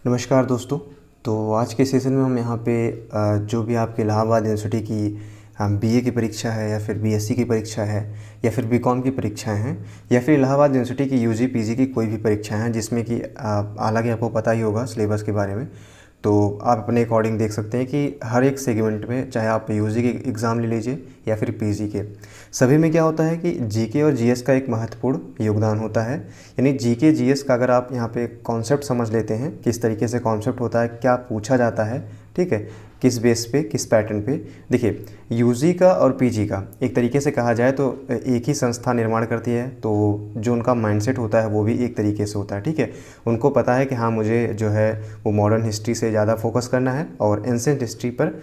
नमस्कार दोस्तों। तो आज के सेशन में हम यहाँ पे जो भी आपके इलाहाबाद यूनिवर्सिटी की बीए की परीक्षा है या फिर बीएससी की परीक्षा है या फिर बीकॉम की परीक्षाएं हैं या फिर इलाहाबाद यूनिवर्सिटी की यूजी पीजी की कोई भी परीक्षाएं हैं जिसमें कि हालांकि आपको पता ही होगा सिलेबस के बारे में, तो आप अपने अकॉर्डिंग देख सकते हैं कि हर एक सेगमेंट में, चाहे आप यूजी के एग्ज़ाम ले लीजिए या फिर पीजी के, सभी में क्या होता है कि जीके और जीएस का एक महत्वपूर्ण योगदान होता है। यानी जीके जीएस का अगर आप यहाँ पे कॉन्सेप्ट समझ लेते हैं, किस तरीके से कॉन्सेप्ट होता है, क्या पूछा जाता है, ठीक है, किस बेस पे, किस पैटर्न पे। देखिए, यूजी का और पीजी का एक तरीके से कहा जाए तो एक ही संस्था निर्माण करती है, तो जो उनका माइंडसेट होता है वो भी एक तरीके से होता है, ठीक है। उनको पता है कि हाँ, मुझे जो है वो मॉडर्न हिस्ट्री से ज़्यादा फोकस करना है और एंशिएंट हिस्ट्री पर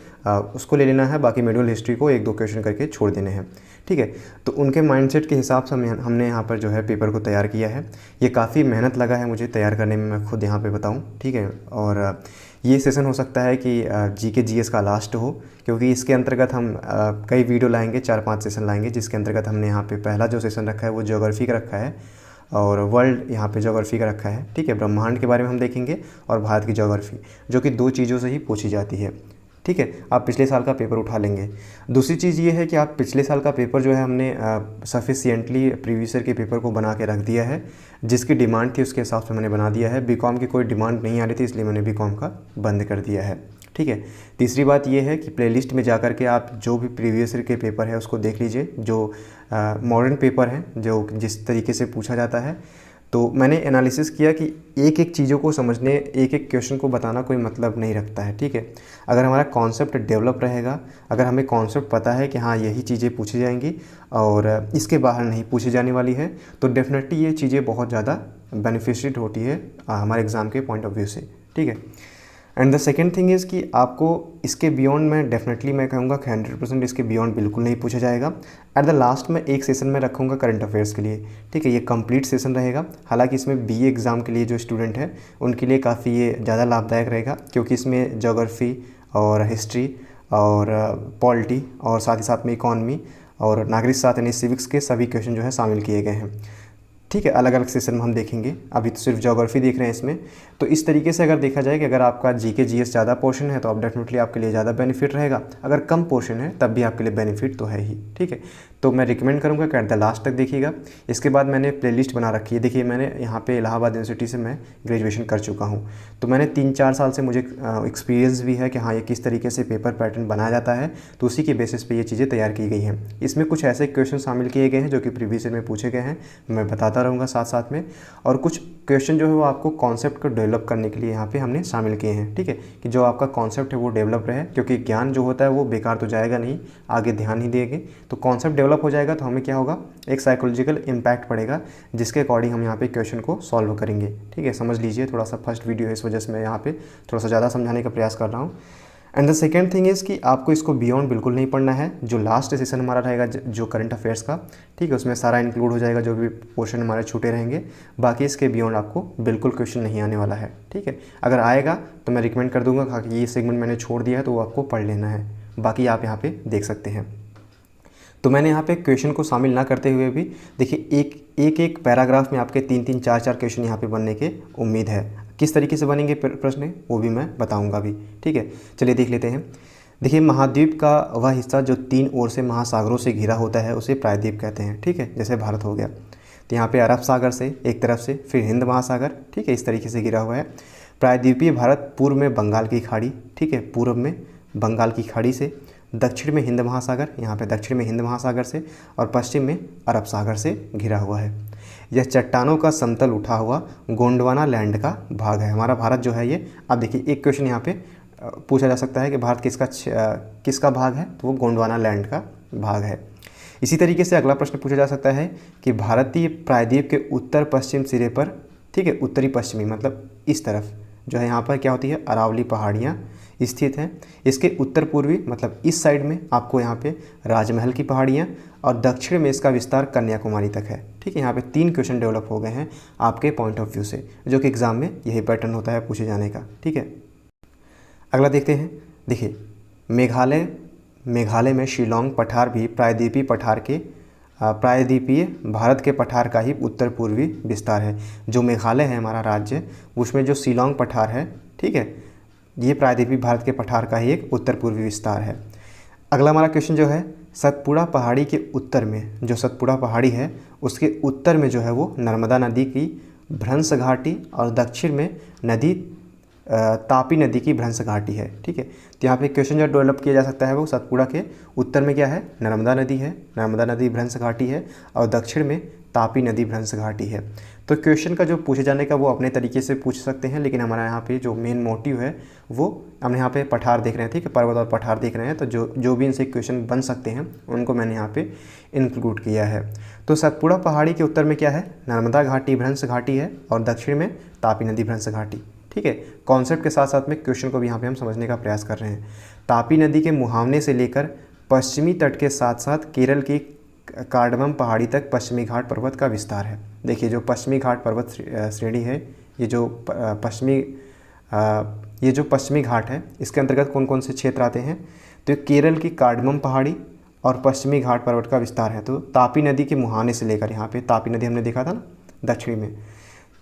उसको ले लेना है, बाकी मिडिवल हिस्ट्री को एक दो क्वेश्चन करके छोड़ देने हैं, ठीक है। तो उनके माइंडसेट के हिसाब से हमने यहाँ पर जो है पेपर को तैयार किया है। ये काफ़ी मेहनत लगा है मुझे तैयार करने में, मैं खुद यहाँ पे बताऊँ, ठीक है। और ये सेशन हो सकता है कि जीके जीएस का लास्ट हो, क्योंकि इसके अंतर्गत हम कई वीडियो लाएंगे, 4-5 सेशन लाएंगे, जिसके अंतर्गत हमने यहाँ पे पहला जो सेशन रखा है वो ज्योग्राफी का रखा है और वर्ल्ड यहाँ पे ज्योग्राफी का रखा है, ठीक है। ब्रह्मांड के बारे में हम देखेंगे और भारत की ज्योग्राफी, जो कि दो चीज़ों से ही पूछी जाती है, ठीक है। आप पिछले साल का पेपर उठा लेंगे। दूसरी चीज़ ये है कि आप पिछले साल का पेपर जो है हमने सफिशिएंटली प्रीवियस ईयर के पेपर को बना के रख दिया है, जिसकी डिमांड थी उसके हिसाब से मैंने बना दिया है। बीकॉम की कोई डिमांड नहीं आ रही थी, इसलिए मैंने बीकॉम का बंद कर दिया है, ठीक है। तीसरी बात ये है कि प्लेलिस्ट में जाकर के आप जो भी प्रीवियस ईयर के पेपर है उसको देख लीजिए, जो मॉडर्न पेपर हैं, जो जिस तरीके से पूछा जाता है। तो मैंने एनालिसिस किया कि एक एक चीज़ों को समझने, एक एक क्वेश्चन को बताना कोई मतलब नहीं रखता है, ठीक है। अगर हमारा कॉन्सेप्ट डेवलप रहेगा, अगर हमें कॉन्सेप्ट पता है कि हाँ यही चीज़ें पूछी जाएंगी और इसके बाहर नहीं पूछी जाने वाली है, तो डेफिनेटली ये चीज़ें बहुत ज़्यादा बेनिफिशियल होती है हमारे एग्ज़ाम के पॉइंट ऑफ व्यू से, ठीक है। And the second thing is कि आपको इसके बियॉन्ड मैं डेफिनेटली मैं कहूँगा कि 100% इसके बियॉन्ड बिल्कुल नहीं पूछा जाएगा। एट द लास्ट में एक सेशन में रखूँगा करंट अफेयर्स के लिए, ठीक है। ये कंप्लीट सेशन रहेगा। हालांकि इसमें बीए एग्ज़ाम के लिए जो स्टूडेंट है उनके लिए काफ़ी ये ज़्यादा लाभदायक रहेगा, क्योंकि इसमें ज्योग्राफी और हिस्ट्री और पॉलिटी और साथ ही साथ में इकॉनमी और नागरिक शास्त्र यानी सिविक्स के सभी क्वेश्चन जो है शामिल किए गए हैं, ठीक है। अलग अलग सेशन में हम देखेंगे, अभी तो सिर्फ ज्योग्राफी देख रहे हैं इसमें। तो इस तरीके से अगर देखा जाए कि अगर आपका जीके जीएस ज़्यादा पोर्शन है तो आप डेफिनेटली आपके लिए ज़्यादा बेनिफिट रहेगा, अगर कम पोर्शन है तब भी आपके लिए बेनिफिट तो है ही, ठीक है। तो मैं रिकमेंड करूँगा कि एट द लास्ट तक देखिएगा। इसके बाद मैंने प्लेलिस्ट बना रखी है। देखिए, मैंने यहाँ पे इलाहाबाद यूनिवर्सिटी से मैं ग्रेजुएशन कर चुका हूँ, तो मैंने 3-4 साल से मुझे एक्सपीरियंस भी है कि हाँ ये किस तरीके से पेपर पैटर्न बनाया जाता है, तो उसी के बेसिस पे ये चीज़ें तैयार की गई हैं। इसमें कुछ ऐसे क्वेश्चन शामिल किए गए हैं जो कि प्रीवियस ईयर में पूछे गए हैं, मैं बताता रहूँगा साथ साथ में। और कुछ क्वेश्चन जो है वो आपको कॉन्सेप्ट को डेवलप करने के लिए यहाँ पे हमने शामिल किए हैं, ठीक है, कि जो आपका कॉन्सेप्ट है वो डेवलप रहे, क्योंकि ज्ञान जो होता है वो बेकार तो जाएगा नहीं, आगे ध्यान ही देंगे। तो कॉन्सेप्ट डेवलप हो जाएगा तो हमें क्या होगा, एक साइकोलॉजिकल इम्पैक्ट पड़ेगा, जिसके अकॉर्डिंग हम यहाँ पे क्वेश्चन को सॉल्व करेंगे, ठीक है। समझ लीजिए, थोड़ा सा फर्स्ट वीडियो है, इस वजह से मैं यहाँ पे थोड़ा सा ज़्यादा समझाने का प्रयास कर रहा हूँ। And the second thing is कि आपको इसको बियॉन्ड बिल्कुल नहीं पढ़ना है। जो लास्ट सेशन हमारा रहेगा जो करंट अफेयर्स का, ठीक है, उसमें सारा इंक्लूड हो जाएगा, जो भी पोर्शन हमारे छूटे रहेंगे। बाकी इसके बियॉन्ड आपको बिल्कुल क्वेश्चन नहीं आने वाला है, ठीक है। अगर आएगा तो मैं रिकमेंड कर दूंगा कि ये सेगमेंट मैंने छोड़ दिया है तो वो आपको पढ़ लेना है, बाकी आप यहाँ पे देख सकते हैं। तो मैंने यहाँ पे क्वेश्चन को शामिल ना करते हुए भी देखिए एक पैराग्राफ में आपके 3-3, 4-4 क्वेश्चन यहाँ पे बनने के उम्मीद है। किस तरीके से बनेंगे प्रश्न वो भी मैं बताऊंगा भी, ठीक है। चलिए देख लेते हैं। देखिए, महाद्वीप का वह हिस्सा जो 3 ओर से महासागरों से घिरा होता है उसे प्रायद्वीप कहते हैं, ठीक है। जैसे भारत हो गया, तो यहाँ पे अरब सागर से एक तरफ से, फिर हिंद महासागर, ठीक है, इस तरीके से घिरा हुआ है। प्रायद्वीपीय भारत पूर्व में बंगाल की खाड़ी, ठीक है, पूर्व में बंगाल की खाड़ी से, दक्षिण में हिंद महासागर, यहाँ पे दक्षिण में हिंद महासागर से, और पश्चिम में अरब सागर से घिरा हुआ है। यह चट्टानों का समतल उठा हुआ गोंडवाना लैंड का भाग है। हमारा भारत जो है ये, अब देखिए एक क्वेश्चन यहाँ पे पूछा जा सकता है कि भारत किसका भाग है, तो वो गोंडवाना लैंड का भाग है। इसी तरीके से अगला प्रश्न पूछा जा सकता है कि भारतीय प्रायद्वीप के उत्तर पश्चिम सिरे पर, ठीक है, उत्तरी पश्चिमी मतलब इस तरफ जो है यहाँ पर क्या होती है, अरावली पहाड़ियाँ स्थित हैं। इसके उत्तर पूर्वी मतलब इस साइड में आपको यहाँ पे राजमहल की पहाड़ियाँ, और दक्षिण में इसका विस्तार कन्याकुमारी तक है, ठीक है। यहाँ पे 3 क्वेश्चन डेवलप हो गए हैं आपके पॉइंट ऑफ व्यू से, जो कि एग्ज़ाम में यही पैटर्न होता है पूछे जाने का, ठीक है। अगला देखते हैं। देखिए, मेघालय में शिलोंग पठार भी प्रायद्वीपीय भारत के पठार का ही उत्तर पूर्वी विस्तार है। जो मेघालय है हमारा राज्य, उसमें जो शिलोंग पठार है, ठीक है, ये प्रायद्वीपीय भारत के पठार का ही एक उत्तर पूर्वी विस्तार है। अगला हमारा क्वेश्चन जो है, सतपुड़ा पहाड़ी के उत्तर में, जो सतपुड़ा पहाड़ी है उसके उत्तर में जो है वो नर्मदा नदी की भ्रंश घाटी और दक्षिण में नदी तापी नदी की भ्रंश घाटी है। ठीक है, तो यहाँ पे क्वेश्चन जो डेवलप किया जा सकता है वो सतपुड़ा के उत्तर में क्या है, नर्मदा नदी है, नर्मदा नदी भ्रंश घाटी है, और दक्षिण में तापी नदी भ्रंश घाटी है। तो क्वेश्चन का जो पूछे जाने का वो अपने तरीके से पूछ सकते हैं, लेकिन हमारा यहाँ पे जो मेन मोटिव है वो हमने यहाँ पे पठार देख रहे हैं, ठीक है, पर्वत और पठार देख रहे हैं, तो जो भी इनसे क्वेश्चन बन सकते हैं उनको मैंने यहाँ पे इंक्लूड किया है। तो सतपुड़ा पहाड़ी के उत्तर में क्या है, नर्मदा घाटी भ्रंश घाटी है, और दक्षिण में तापी नदी भ्रंश घाटी। ठीक है, कॉन्सेप्ट के साथ साथ में क्वेश्चन को भी यहाँ पे हम समझने का प्रयास कर रहे हैं। तापी नदी के मुहावने से लेकर पश्चिमी तट के साथ साथ केरल की कार्डमम पहाड़ी तक पश्चिमी घाट पर्वत का विस्तार है। देखिए, जो पश्चिमी घाट पर्वत श्रेणी है, ये जो पश्चिमी घाट है, इसके अंतर्गत कौन कौन से क्षेत्र आते हैं, तो केरल की कार्डमम पहाड़ी और पश्चिमी घाट पर्वत का विस्तार है। तो तापी नदी के मुहाने से लेकर, यहाँ पे तापी नदी हमने देखा था ना दक्षिणी में,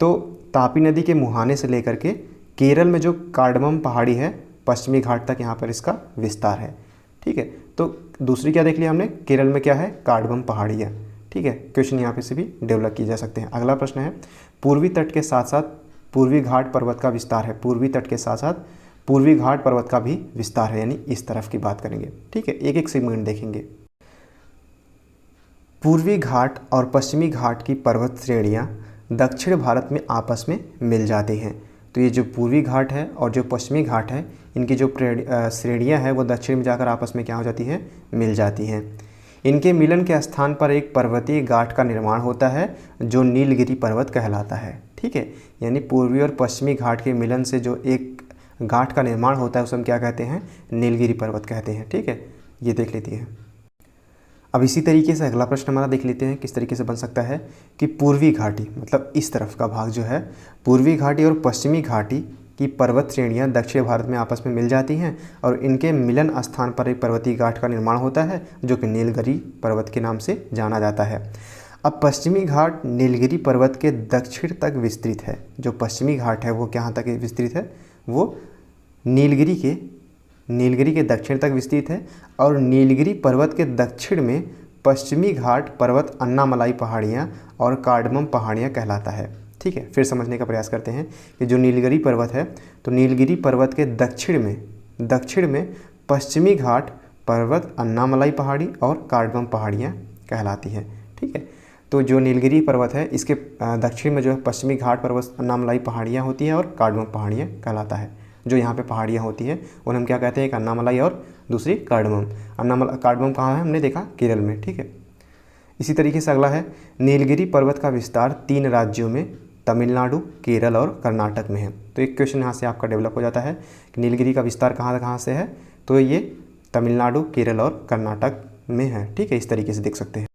तो तापी नदी के मुहाने से लेकर के केरल में जो कार्डमम पहाड़ी है पश्चिमी घाट तक यहाँ पर इसका विस्तार है। ठीक है, तो दूसरी क्या देख लिया हमने, केरल में क्या है, कार्डमम पहाड़ी है। ठीक है, क्वेश्चन यहाँ पे से भी डेवलप किए जा सकते हैं। अगला प्रश्न है, पूर्वी तट के साथ साथ पूर्वी घाट पर्वत का विस्तार है। पूर्वी तट के साथ साथ पूर्वी घाट पर्वत का भी विस्तार है, यानी इस तरफ की बात करेंगे। ठीक है, एक एक सेगमेंट देखेंगे। पूर्वी घाट और पश्चिमी घाट की पर्वत श्रेणियाँ दक्षिण भारत में आपस में मिल जाती हैं। तो ये जो पूर्वी घाट है और जो पश्चिमी घाट है, इनकी जो श्रेणियाँ हैं वो दक्षिण में जाकर आपस में क्या हो जाती हैं, मिल जाती हैं। इनके मिलन के स्थान पर एक पर्वतीय घाट का निर्माण होता है जो नीलगिरी पर्वत कहलाता है। ठीक है, यानी पूर्वी और पश्चिमी घाट के मिलन से जो एक घाट का निर्माण होता है उसे हम क्या कहते हैं, नीलगिरी पर्वत कहते हैं। ठीक है, ये देख लेती है। अब इसी तरीके से अगला प्रश्न हमारा देख लेते हैं, किस तरीके से बन सकता है कि पूर्वी घाटी, मतलब इस तरफ का भाग जो है, पूर्वी घाटी और पश्चिमी घाटी की पर्वत श्रेणियाँ दक्षिण भारत में आपस में मिल जाती हैं और इनके मिलन स्थान पर एक पर्वतीय घाट का निर्माण होता है जो कि नीलगिरी पर्वत के नाम से जाना जाता है। अब पश्चिमी घाट नीलगिरी पर्वत के दक्षिण तक विस्तृत है। जो पश्चिमी घाट है वो कहाँ तक विस्तृत है, वो नीलगिरी के दक्षिण तक विस्तृत है, और नीलगिरी पर्वत के दक्षिण में पश्चिमी घाट पर्वत अन्नामलाई पहाड़ियाँ और कार्डमम पहाड़ियाँ कहलाता है। ठीक है, फिर समझने का प्रयास करते हैं कि जो नीलगिरी पर्वत है, तो नीलगिरी पर्वत के दक्षिण में पश्चिमी घाट पर्वत अन्नामलाई पहाड़ी और कार्डमम पहाड़ियाँ कहलाती हैं। ठीक है, तो जो नीलगिरी पर्वत है इसके दक्षिण में जो है पश्चिमी घाट पर्वत अन्नामलाई पहाड़ियाँ होती हैं और कार्डमम पहाड़ियाँ कहलाता है। जो यहाँ पे पहाड़ियाँ होती हैं उन्हें हम क्या कहते हैं, एक अन्नामलाई और दूसरी कार्डमम। कार्डमम कहाँ है, हमने देखा केरल में। ठीक है, इसी तरीके से अगला है, नीलगिरी पर्वत का विस्तार 3 राज्यों में तमिलनाडु, केरल और कर्नाटक में है। तो एक क्वेश्चन यहाँ से आपका डेवलप हो जाता है कि नीलगिरी का विस्तार कहाँ से है, तो ये तमिलनाडु, केरल और कर्नाटक में है। ठीक है, इस तरीके से देख सकते हैं।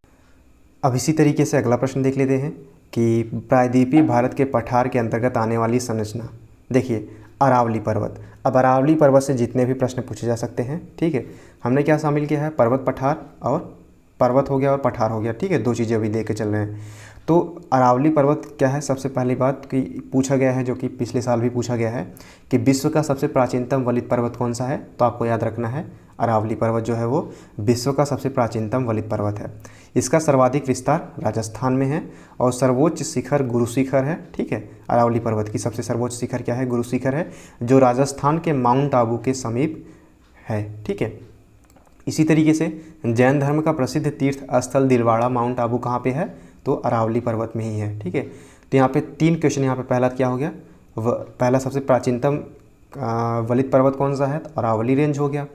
अब इसी तरीके से अगला प्रश्न देख लेते हैं कि प्रायद्वीपीय भारत के पठार के अंतर्गत आने वाली संरचना। देखिए, अरावली पर्वत। अब अरावली पर्वत से जितने भी प्रश्न पूछे जा सकते हैं। ठीक है, हमने क्या शामिल किया है, पर्वत पठार, और पर्वत हो गया और पठार हो गया। ठीक है, 2 चीज़ें अभी लेके चल रहे हैं। तो अरावली पर्वत क्या है, सबसे पहली बात कि पूछा गया है, जो कि पिछले साल भी पूछा गया है कि विश्व का सबसे प्राचीनतम वलित पर्वत कौन सा है, तो आपको याद रखना है अरावली पर्वत जो है वो विश्व का सबसे प्राचीनतम वलित पर्वत है। इसका सर्वाधिक विस्तार राजस्थान में है और सर्वोच्च शिखर गुरु शिखर है। ठीक है, अरावली पर्वत की सबसे सर्वोच्च शिखर क्या है, गुरु शिखर है, जो राजस्थान के माउंट आबू के समीप है। ठीक है, इसी तरीके से जैन धर्म का प्रसिद्ध तीर्थ स्थल दिलवाड़ा माउंट आबू कहाँ पे है, तो अरावली पर्वत में ही है। ठीक है, तो यहाँ पे 3 क्वेश्चन, यहाँ पे पहला क्या हो गया, पहला सबसे प्राचीनतम वलित पर्वत कौन सा है, तो अरावली रेंज हो गया।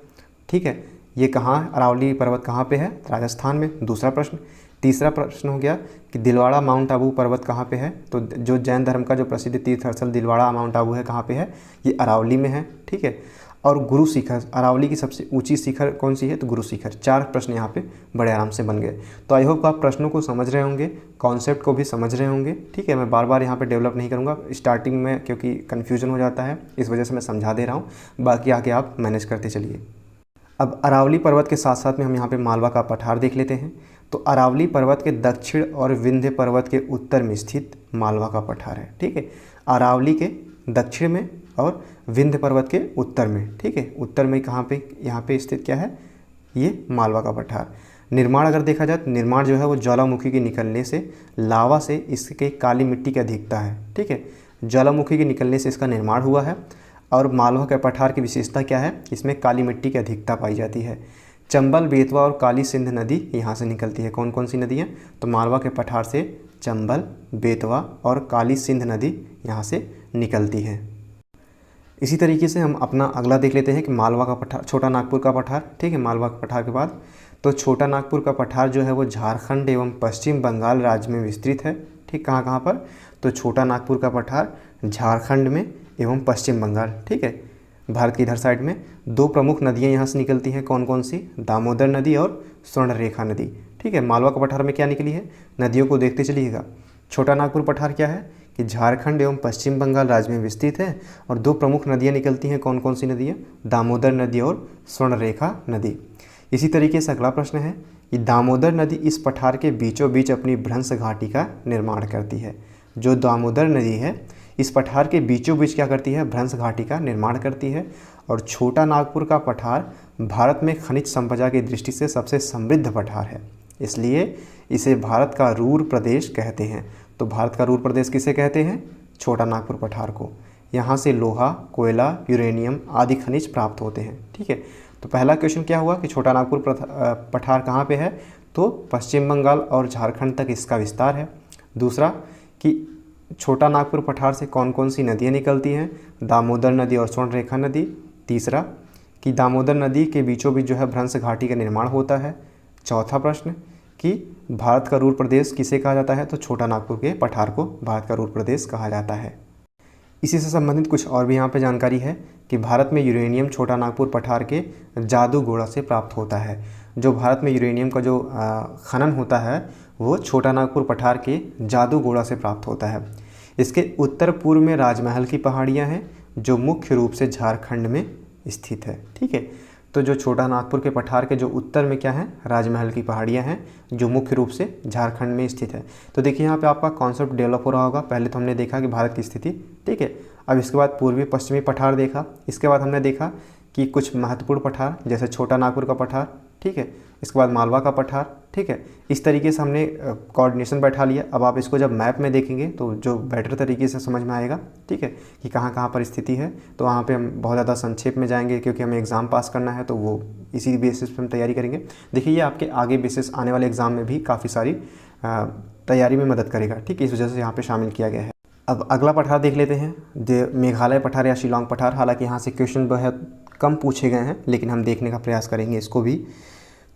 ठीक है, ये कहाँ, अरावली पर्वत कहाँ पे है, राजस्थान में, दूसरा प्रश्न। तीसरा प्रश्न हो गया कि दिलवाड़ा माउंट आबू पर्वत कहाँ पे है, तो जो जैन धर्म का जो प्रसिद्ध तीर्थ स्थल दिलवाड़ा माउंट आबू है कहाँ पे है, ये अरावली में है। ठीक है, और गुरु शिखर, अरावली की सबसे ऊंची शिखर कौन सी है, तो गुरु शिखर। 4 प्रश्न यहाँ पे बड़े आराम से बन गए। तो आई होप आप प्रश्नों को समझ रहे होंगे, कॉन्सेप्ट को भी समझ रहे होंगे। ठीक है, मैं बार बार यहाँ पे डेवलप नहीं करूँगा स्टार्टिंग में, क्योंकि कन्फ्यूजन हो जाता है, इस वजह से मैं समझा दे रहा हूँ, बाकी आगे आप मैनेज करते चलिए। अब अरावली पर्वत के साथ साथ में हम यहाँ पे मालवा का पठार देख लेते हैं। तो अरावली पर्वत के दक्षिण और विंध्य पर्वत के उत्तर में स्थित मालवा का पठार है। ठीक है, अरावली के दक्षिण में और विंध्य पर्वत के उत्तर में। ठीक है, उत्तर में कहाँ पे, यहाँ पे स्थित क्या है, ये मालवा का पठार। निर्माण अगर देखा जाए तो निर्माण जो है वो ज्वालामुखी के निकलने से, लावा से इसके काली मिट्टी की अधिकता है। ठीक है, ज्वालामुखी के निकलने से इसका निर्माण हुआ है। और मालवा के पठार की विशेषता क्या है, इसमें काली मिट्टी की अधिकता पाई जाती है। चंबल, बेतवा और काली सिंध नदी यहाँ से निकलती है। कौन कौन सी नदी हैं, तो मालवा के पठार से चंबल, बेतवा और काली सिंध नदी यहाँ से निकलती है। इसी तरीके से हम अपना अगला देख लेते हैं कि मालवा का पठार, छोटा नागपुर का पठार। ठीक है, मालवा के पठार के बाद तो छोटा नागपुर का पठार जो है वो झारखंड एवं पश्चिम बंगाल राज्य में विस्तृत है। ठीक, कहाँ कहाँ पर, तो छोटा नागपुर का पठार झारखंड में एवं पश्चिम बंगाल। ठीक है, भारत की इधर साइड में 2 प्रमुख नदियाँ यहाँ से निकलती हैं। कौन कौन सी, दामोदर नदी और स्वर्णरेखा नदी। ठीक है, मालवा का पठार में क्या निकली है, नदियों को देखते चलिएगा। छोटा नागपुर पठार क्या है कि झारखंड एवं पश्चिम बंगाल राज्य में विस्तृत है और 2 प्रमुख नदियाँ निकलती हैं। कौन कौन सी नदियाँ, दामोदर नदी और स्वर्णरेखा नदी। इसी तरीके से अगला प्रश्न है कि दामोदर नदी इस पठार के बीचों बीच अपनी भ्रंश घाटी का निर्माण करती है। जो दामोदर नदी है इस पठार के बीचों बीच क्या करती है, भ्रंश घाटी का निर्माण करती है। और छोटा नागपुर का पठार भारत में खनिज संपदा की दृष्टि से सबसे समृद्ध पठार है, इसलिए इसे भारत का रूर प्रदेश कहते हैं। तो भारत का रूर प्रदेश किसे कहते हैं, छोटा नागपुर पठार को। यहाँ से लोहा, कोयला, यूरेनियम आदि खनिज प्राप्त होते हैं। ठीक है, तो पहला क्वेश्चन क्या हुआ कि छोटा नागपुर पठार कहाँ पे है, तो पश्चिम बंगाल और झारखंड तक इसका विस्तार है। दूसरा कि छोटा नागपुर पठार से कौन कौन सी नदियाँ निकलती हैं, दामोदर नदी और स्वर्णरेखा नदी। तीसरा कि दामोदर नदी के बीचों बीच जो है भ्रंश घाटी का निर्माण होता है। चौथा प्रश्न कि भारत का रूर प्रदेश किसे कहा जाता है, तो छोटा नागपुर के पठार को भारत का रूर प्रदेश कहा जाता है। इसी से संबंधित कुछ और भी यहाँ पे जानकारी है कि भारत में यूरेनियम छोटा नागपुर पठार के जादूगोड़ा से प्राप्त होता है। जो भारत में यूरेनियम का जो खनन होता है वो छोटा नागपुर पठार के जादूगोड़ा से प्राप्त होता है। इसके उत्तर पूर्व में राजमहल की पहाड़ियाँ हैं जो मुख्य रूप से झारखंड में स्थित है। ठीक है, तो जो छोटा नागपुर के पठार के जो उत्तर में क्या है, राजमहल की पहाड़ियाँ हैं जो मुख्य रूप से झारखंड में स्थित है। तो देखिए यहाँ पे आपका कॉन्सेप्ट डेवलप हो रहा होगा। पहले तो हमने देखा कि भारत की स्थिति, ठीक है, अब इसके बाद पूर्वी पश्चिमी पठार देखा। इसके बाद हमने देखा कि कुछ महत्वपूर्ण पठार जैसे छोटा नागपुर का पठार, ठीक है, इसके बाद मालवा का पठार। ठीक है, इस तरीके से हमने कोऑर्डिनेशन बैठा लिया। अब आप इसको जब मैप में देखेंगे तो जो बेटर तरीके से समझ में आएगा, ठीक है, कि कहाँ कहाँ पर स्थिति है। तो वहाँ पे हम बहुत ज़्यादा संक्षेप में जाएंगे क्योंकि हमें एग्ज़ाम पास करना है, तो वो इसी बेसिस पर हम तैयारी करेंगे। देखिए ये आपके आगे बेसिस आने वाले एग्ज़ाम में भी काफ़ी सारी तैयारी में मदद करेगा। ठीक, इस वजह से यहाँ पर शामिल किया गया है। अब अगला पठार देख लेते हैं, जो मेघालय पठार या शिलांग पठार। हालांकि यहाँ से क्वेश्चन बहुत कम पूछे गए हैं लेकिन हम देखने का प्रयास करेंगे इसको भी।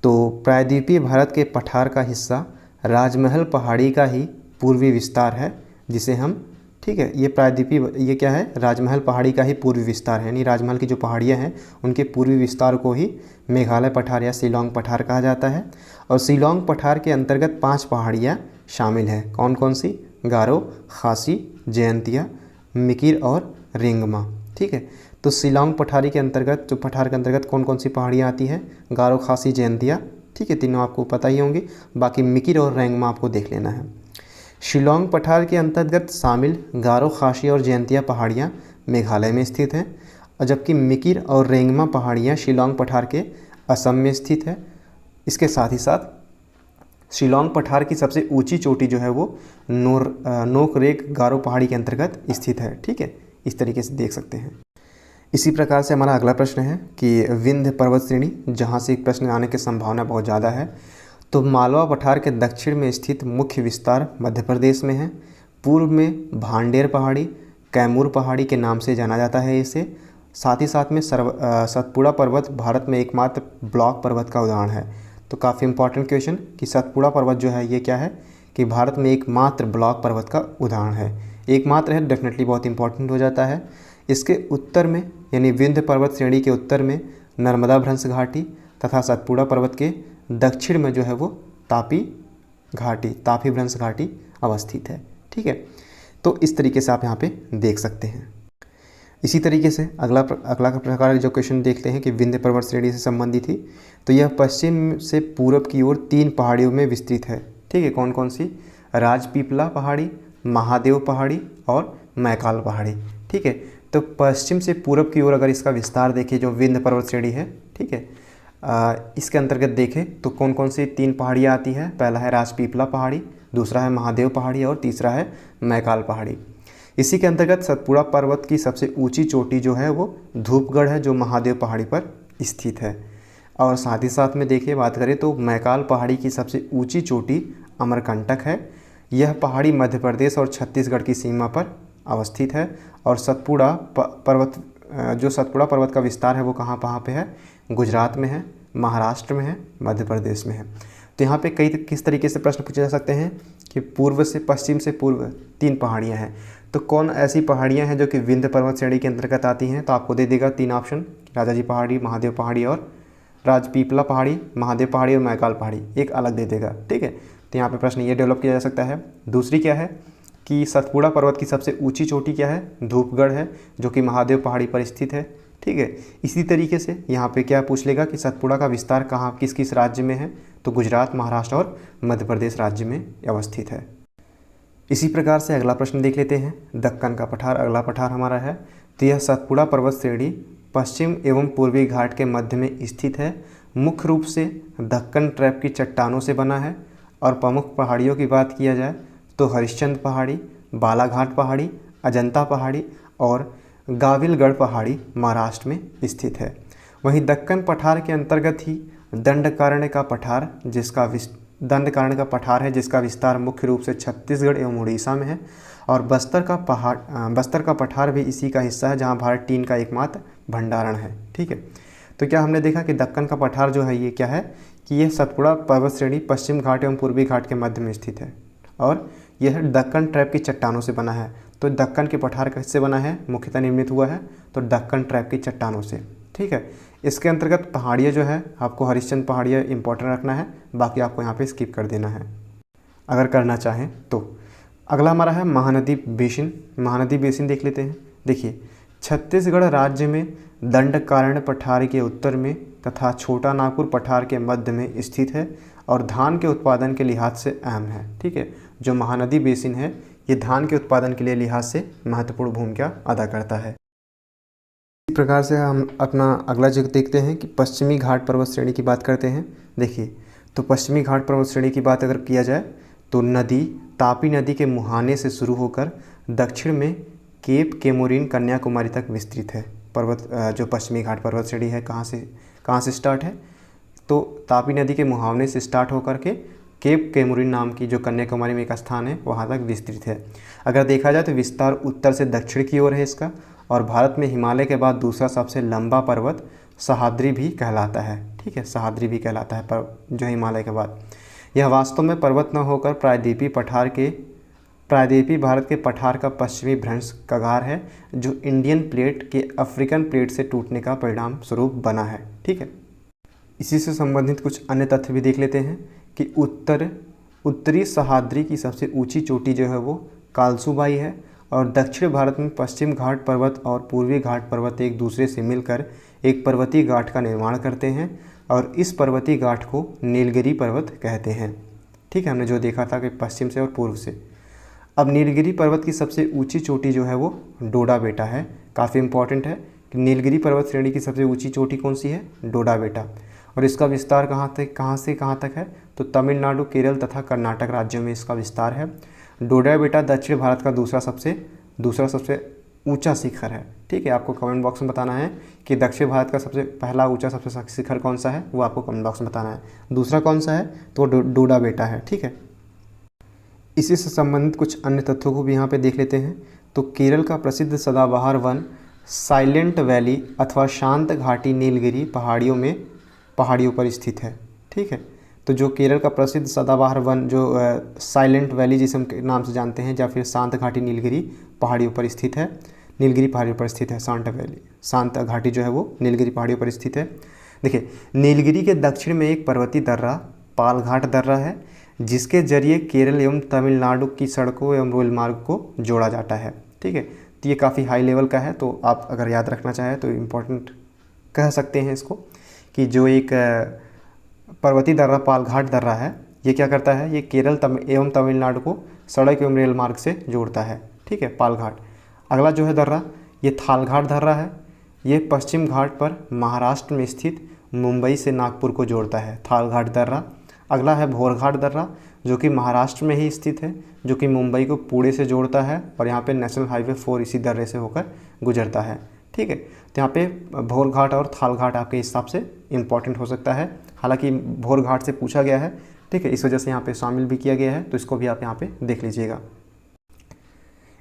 तो प्रायद्वीपीय भारत के पठार का हिस्सा राजमहल पहाड़ी का ही पूर्वी विस्तार है जिसे हम, ठीक है, ये प्रायद्वीपीय, ये क्या है, राजमहल पहाड़ी का ही पूर्वी विस्तार है, यानी राजमहल की जो पहाड़ियाँ हैं उनके पूर्वी विस्तार को ही मेघालय पठार या शिलांग पठार कहा जाता है। और शिलांग पठार के अंतर्गत 5 पहाड़ियाँ शामिल हैं। कौन कौन सी, गारो, खासी, जयंतिया, मिकिर और रेंगमा। ठीक है, तो शिलांग पठारी के अंतर्गत, जो पठार के अंतर्गत कौन कौन सी पहाड़ियाँ आती हैं, गारो, खासी, जयंतिया। ठीक है, तीनों आपको पता ही होंगी, बाकी मिकिर और रेंगमा आपको देख लेना है। शिलांग पठार के अंतर्गत शामिल गारो, खासी और जयंतिया पहाड़ियाँ मेघालय में स्थित हैं, और जबकि मिकिर और रेंगमा पहाड़ियाँ शिलांग पठार के असम में स्थित है। इसके साथ ही साथ शिलांग पठार की सबसे ऊंची चोटी जो है वो नोकरेक गारो पहाड़ी के अंतर्गत स्थित है। ठीक है, इस तरीके से देख सकते हैं। इसी प्रकार से हमारा अगला प्रश्न है कि विंध्य पर्वत श्रेणी, जहाँ से एक प्रश्न आने की संभावना बहुत ज़्यादा है। तो मालवा पठार के दक्षिण में स्थित मुख्य विस्तार मध्य प्रदेश में है। पूर्व में भांडेर पहाड़ी, कैमूर पहाड़ी के नाम से जाना जाता है इसे। साथ ही साथ में सतपुड़ा पर्वत भारत में एकमात्र ब्लॉक पर्वत का उदाहरण है। तो काफ़ी इंपॉर्टेंट क्वेश्चन कि सतपुड़ा पर्वत जो है ये क्या है कि भारत में एकमात्र ब्लॉक पर्वत का उदाहरण है। एकमात्र है, डेफिनेटली बहुत इंपॉर्टेंट हो जाता है। इसके उत्तर में यानी विंध्य पर्वत श्रेणी के उत्तर में नर्मदा भ्रंश घाटी तथा सतपुड़ा पर्वत के दक्षिण में जो है वो तापी भ्रंश घाटी अवस्थित है। ठीक है, तो इस तरीके से आप यहाँ पे देख सकते हैं। इसी तरीके से अगला प्रकार जो क्वेश्चन देखते हैं कि विंध्य पर्वत श्रेणी से संबंधित ही, तो यह पश्चिम से पूरब की ओर 3 पहाड़ियों में विस्तृत है। ठीक है, कौन कौन सी, राजपीपला पहाड़ी, महादेव पहाड़ी और मैकाल पहाड़ी। ठीक है। तो पश्चिम से पूरब की ओर अगर इसका विस्तार देखें जो विंध्य पर्वत श्रेणी है, ठीक है, इसके अंतर्गत देखें तो कौन कौन सी 3 पहाड़ियाँ आती हैं। पहला है राजपीपला पहाड़ी, दूसरा है महादेव पहाड़ी और तीसरा है मैकाल पहाड़ी। इसी के अंतर्गत सतपुड़ा पर्वत की सबसे ऊंची चोटी जो है वो धूपगढ़ है, जो महादेव पहाड़ी पर स्थित है। और साथ ही साथ में देखिए बात करें तो मैकाल पहाड़ी की सबसे ऊंची चोटी अमरकंटक है। यह पहाड़ी मध्य प्रदेश और छत्तीसगढ़ की सीमा पर अवस्थित है। और सतपुड़ा पर्वत, जो सतपुड़ा पर्वत का विस्तार है वो कहाँ पे है, गुजरात में है, महाराष्ट्र में है, मध्य प्रदेश में है। तो यहाँ पे कई किस तरीके से प्रश्न पूछे जा सकते हैं कि पूर्व से पश्चिम से पूर्व 3 पहाड़ियाँ हैं, तो कौन ऐसी पहाड़ियाँ हैं जो कि विंध्य पर्वत श्रेणी के अंतर्गत आती हैं। तो आपको दे देगा 3 ऑप्शन, राजाजी पहाड़ी, महादेव पहाड़ी और राजपीपला पहाड़ी, महादेव पहाड़ी और मैकाल पहाड़ी, एक अलग दे देगा, ठीक है। तो यहाँ पे प्रश्न ये डेवलप किया जा सकता है। दूसरी क्या है कि सतपुड़ा पर्वत की सबसे ऊंची चोटी क्या है, धूपगढ़ है, जो कि महादेव पहाड़ी पर स्थित है, ठीक है। इसी तरीके से यहाँ पे क्या पूछ लेगा कि सतपुड़ा का विस्तार कहाँ किस किस राज्य में है, तो गुजरात, महाराष्ट्र और मध्य प्रदेश राज्य में अवस्थित है। इसी प्रकार से अगला प्रश्न देख लेते हैं। दक्कन का पठार अगला पठार हमारा है। तो यह सतपुड़ा पर्वत श्रेणी पश्चिम एवं पूर्वी घाट के मध्य में स्थित है। मुख्य रूप से दक्कन ट्रैप की चट्टानों से बना है। और प्रमुख पहाड़ियों की बात किया जाए तो हरिश्चंद्र पहाड़ी, बालाघाट पहाड़ी, अजंता पहाड़ी और गाविलगढ़ पहाड़ी महाराष्ट्र में स्थित है। वहीं दक्कन पठार के अंतर्गत ही दंडकारण्य का पठार जिसका विस्तार मुख्य रूप से छत्तीसगढ़ एवं उड़ीसा में है। और बस्तर का पठार भी इसी का हिस्सा है, जहां भारत टीन का एकमात्र भंडारण है, ठीक है। तो क्या हमने देखा कि दक्कन का पठार जो है ये क्या है कि यह सतपुड़ा पर्वत श्रेणी पश्चिम घाट एवं पूर्वी घाट के मध्य में स्थित है और यह दक्कन ट्रैप की चट्टानों से बना है। तो दक्कन के पठार किससे बना है, मुख्यतः निर्मित हुआ है तो दक्कन ट्रैप की चट्टानों से, ठीक है। इसके अंतर्गत पहाड़ियाँ जो है आपको हरिश्चंद्र पहाड़ियाँ इंपॉर्टेंट रखना है, बाकी आपको यहाँ पे स्किप कर देना है अगर करना चाहें तो। अगला हमारा है महानदी बेसिन। महानदी बेसिन देख लेते हैं। देखिए छत्तीसगढ़ राज्य में दंडकारण्य पठार के उत्तर में तथा छोटा नागपुर पठार के मध्य में स्थित है और धान के उत्पादन के लिहाज से अहम है, ठीक है। जो महानदी बेसिन है ये धान के उत्पादन के लिए लिहाज से महत्वपूर्ण भूमिका अदा करता है। इस प्रकार से हम अपना अगला जगह देखते हैं कि पश्चिमी घाट पर्वत श्रेणी की बात करते हैं। देखिए तो पश्चिमी घाट पर्वत श्रेणी की बात अगर किया जाए तो नदी तापी नदी के मुहाने से शुरू होकर दक्षिण में केप केमोरिन कन्याकुमारी तक विस्तृत है। पर्वत जो पश्चिमी घाट पर्वत श्रेणी है कहाँ से स्टार्ट है, तो तापी नदी के मुहावने से स्टार्ट होकर के केप केमोरिन नाम की जो कन्याकुमारी में एक स्थान है वहाँ तक विस्तृत है। अगर देखा जाए तो विस्तार उत्तर से दक्षिण की ओर है इसका। और भारत में हिमालय के बाद दूसरा सबसे लंबा पर्वत सह्याद्री भी कहलाता है, ठीक है। सह्याद्री भी कहलाता है जो हिमालय के बाद। यह वास्तव में पर्वत न होकर प्रायद्वीपीय भारत के पठार का पश्चिमी भ्रंश कगार है, जो इंडियन प्लेट के अफ्रीकन प्लेट से टूटने का परिणाम स्वरूप बना है, ठीक है। इसी से संबंधित कुछ अन्य तथ्य भी देख लेते हैं कि उत्तरी सह्याद्री की सबसे ऊंची चोटी जो है वो कालसूबाई है। और दक्षिण भारत में पश्चिम घाट पर्वत और पूर्वी घाट पर्वत एक दूसरे से मिलकर एक पर्वतीय घाट का निर्माण करते हैं और इस पर्वतीय घाट को नीलगिरी पर्वत कहते हैं, ठीक है। हमने जो देखा था कि पश्चिम से और पूर्व से। अब नीलगिरी पर्वत की सबसे ऊंची चोटी जो है वो डोडा बेटा है। काफ़ी इंपॉर्टेंट है कि नीलगिरी पर्वत श्रेणी की सबसे ऊंची चोटी कौन सी है, डोडा बेटा। और इसका विस्तार कहाँ से कहाँ तक है, तो तमिलनाडु, केरल तथा कर्नाटक राज्यों में इसका विस्तार है। डोडा बेटा दक्षिण भारत का दूसरा सबसे ऊंचा शिखर है, ठीक है। आपको कमेंट बॉक्स में बताना है कि दक्षिण भारत का सबसे पहला ऊंचा सबसे शिखर कौन सा है, वो आपको कमेंट बॉक्स में बताना है। दूसरा कौन सा है, तो डोडा बेटा है, ठीक है। इसी से संबंधित कुछ अन्य तथ्यों को भी यहाँ पे देख लेते हैं। तो केरल का प्रसिद्ध सदाबहार वन साइलेंट वैली अथवा शांत घाटी नीलगिरी पहाड़ियों पर स्थित है, ठीक है। तो जो केरल का प्रसिद्ध सदाबहार वन जो साइलेंट वैली जिस नाम से जानते हैं या फिर शांत घाटी नीलगिरी पहाड़ियों पर स्थित है, नीलगिरी पहाड़ियों पर स्थित है। शांत घाटी जो है वो नीलगिरी पहाड़ियों पर स्थित है। देखिए नीलगिरी के दक्षिण में एक पर्वतीय दर्रा पालघाट दर्रा है, जिसके जरिए केरल एवं तमिलनाडु की सड़कों एवं रेल मार्ग को जोड़ा जाता है, ठीक है। तो ये काफ़ी हाई लेवल का है, तो आप अगर याद रखना चाहें तो इम्पोर्टेंट कह सकते हैं इसको कि जो एक पर्वतीय दर्रा पालघाट दर्रा है ये क्या करता है, ये केरल एवं तमिलनाडु को सड़क एवं रेल मार्ग से जोड़ता है, ठीक है, पालघाट। अगला जो है दर्रा ये थालघाट दर्रा है, ये पश्चिम घाट पर महाराष्ट्र में स्थित मुंबई से नागपुर को जोड़ता है, थालघाट दर्रा। अगला है भोरघाट दर्रा, जो कि महाराष्ट्र में ही स्थित है, जो कि मुंबई को पुणे से जोड़ता है और यहाँ पे नेशनल हाईवे 4 इसी दर्रे से होकर गुजरता है। ठीक है, तो यहाँ पे भोरघाट और थालघाट आपके हिसाब से इम्पॉर्टेंट हो सकता है, हालांकि भोरघाट से पूछा गया है। ठीक है, इस वजह से यहाँ पे शामिल भी किया गया है, तो इसको भी आप यहाँ पे देख लीजिएगा।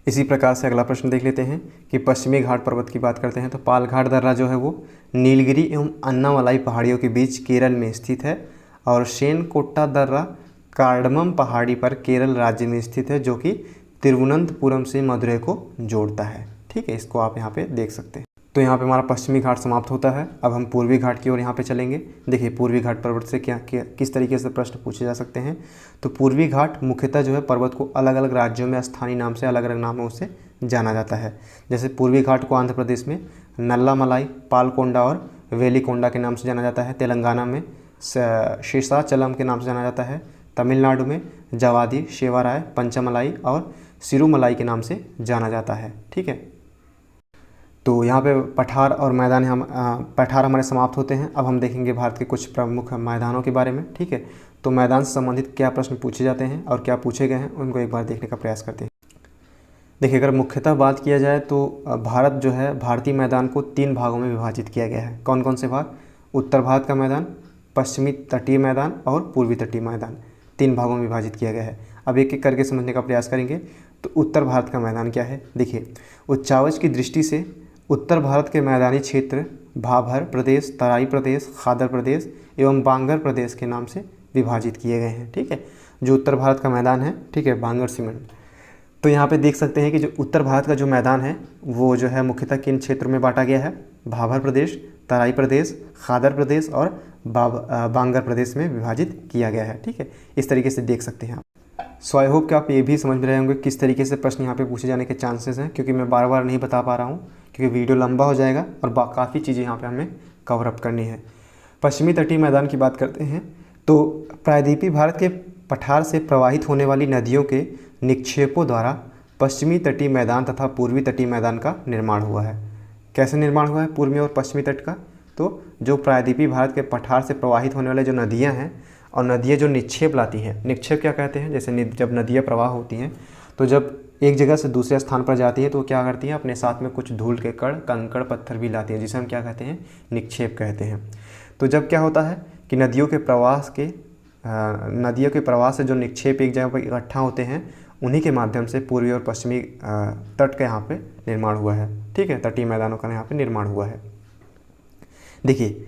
इसी प्रकार से अगला प्रश्न देख लेते हैं कि पश्चिमी घाट पर्वत की बात करते हैं तो पालघाट दर्रा जो है वो नीलगिरी एवं अन्नामलाई पहाड़ियों के बीच केरल में स्थित है, और शेनकोट्टा दर्रा कार्डमम पहाड़ी पर केरल राज्य में स्थित है, जो कि तिरुवनंतपुरम से मदुरै को जोड़ता है। ठीक है, इसको आप यहाँ पे देख सकते हैं। तो यहाँ पे हमारा पश्चिमी घाट समाप्त होता है। अब हम पूर्वी घाट की ओर यहाँ पे चलेंगे। देखिए पूर्वी घाट पर्वत से किस तरीके से प्रश्न पूछे जा सकते हैं। तो पूर्वी घाट मुख्यतः जो है पर्वत को अलग अलग राज्यों में स्थानीय नाम से अलग अलग नामों से जाना जाता है। जैसे पूर्वी घाट को आंध्र प्रदेश में नल्लामलाई, पालकोंडा और वेलिकोंडा के नाम से जाना जाता है। तेलंगाना में शेषाचलम के नाम से जाना जाता है। तमिलनाडु में जवादी, शेवाराय, पंचमलाई और सिरुमलाई के नाम से जाना जाता है। ठीक है, तो यहाँ पे पठार और मैदान पठार हमारे समाप्त होते हैं। अब हम देखेंगे भारत के कुछ प्रमुख मैदानों के बारे में। ठीक है, तो मैदान से संबंधित क्या प्रश्न पूछे जाते हैं और क्या पूछे गए हैं उनको एक बार देखने का प्रयास करते हैं। देखिए अगर मुख्यतः बात किया जाए तो भारत जो है भारतीय मैदान को 3 भागों में विभाजित किया गया है। कौन कौन से भाग? उत्तर भारत का मैदान, पश्चिमी तटीय मैदान और पूर्वी तटीय मैदान, 3 भागों में विभाजित किया गया है। अब एक एक करके समझने का प्रयास करेंगे। तो उत्तर भारत का मैदान क्या है? देखिए उच्चावच की दृष्टि से उत्तर भारत के मैदानी क्षेत्र भाभर प्रदेश, तराई प्रदेश, खादर प्रदेश एवं बांगर प्रदेश के नाम से विभाजित किए गए हैं। ठीक है, जो उत्तर भारत का मैदान है, ठीक है, बांगर सीमेंट। तो यहाँ पे देख सकते हैं कि जो उत्तर भारत का जो मैदान है वो जो है मुख्यतः किन क्षेत्रों में बांटा गया है? भाभर प्रदेश, तराई प्रदेश, खादर प्रदेश और बांगर प्रदेश में विभाजित किया गया है। ठीक है, इस तरीके से देख सकते हैं आप। सो आई होप कि आप ये भी समझ रहे होंगे किस तरीके से प्रश्न यहाँ पे पूछे जाने के चांसेस हैं, क्योंकि मैं बार बार नहीं बता पा रहा हूँ क्योंकि वीडियो लंबा हो जाएगा और काफ़ी चीज़ें यहाँ पे हमें कवर अप करनी है। पश्चिमी तटीय मैदान की बात करते हैं तो प्रायद्वीपीय भारत के पठार से प्रवाहित होने वाली नदियों के निक्षेपों द्वारा पश्चिमी तटीय मैदान तथा पूर्वी तटीय मैदान का निर्माण हुआ है। कैसे निर्माण हुआ है पूर्वी और पश्चिमी तट का? तो जो प्रायद्वीपीय भारत के पठार से प्रवाहित होने वाले जो नदियाँ हैं और नदियाँ जो निक्षेप लाती हैं, निक्षेप क्या कहते हैं? जैसे जब नदियाँ प्रवाह होती हैं तो जब एक जगह से दूसरे स्थान पर जाती है तो क्या करती हैं? अपने साथ में कुछ धूल के कण, कंकड़, पत्थर भी लाती हैं, जिसे हम क्या कहते हैं? निक्षेप कहते हैं। तो जब क्या होता है कि नदियों के प्रवाह से जो निक्षेप एक जगह पर इकट्ठा होते हैं, उन्हीं के माध्यम से पूर्वी और पश्चिमी तट का यहाँ पे निर्माण हुआ है। ठीक है, तटीय मैदानों का यहाँ पे निर्माण हुआ है। देखिए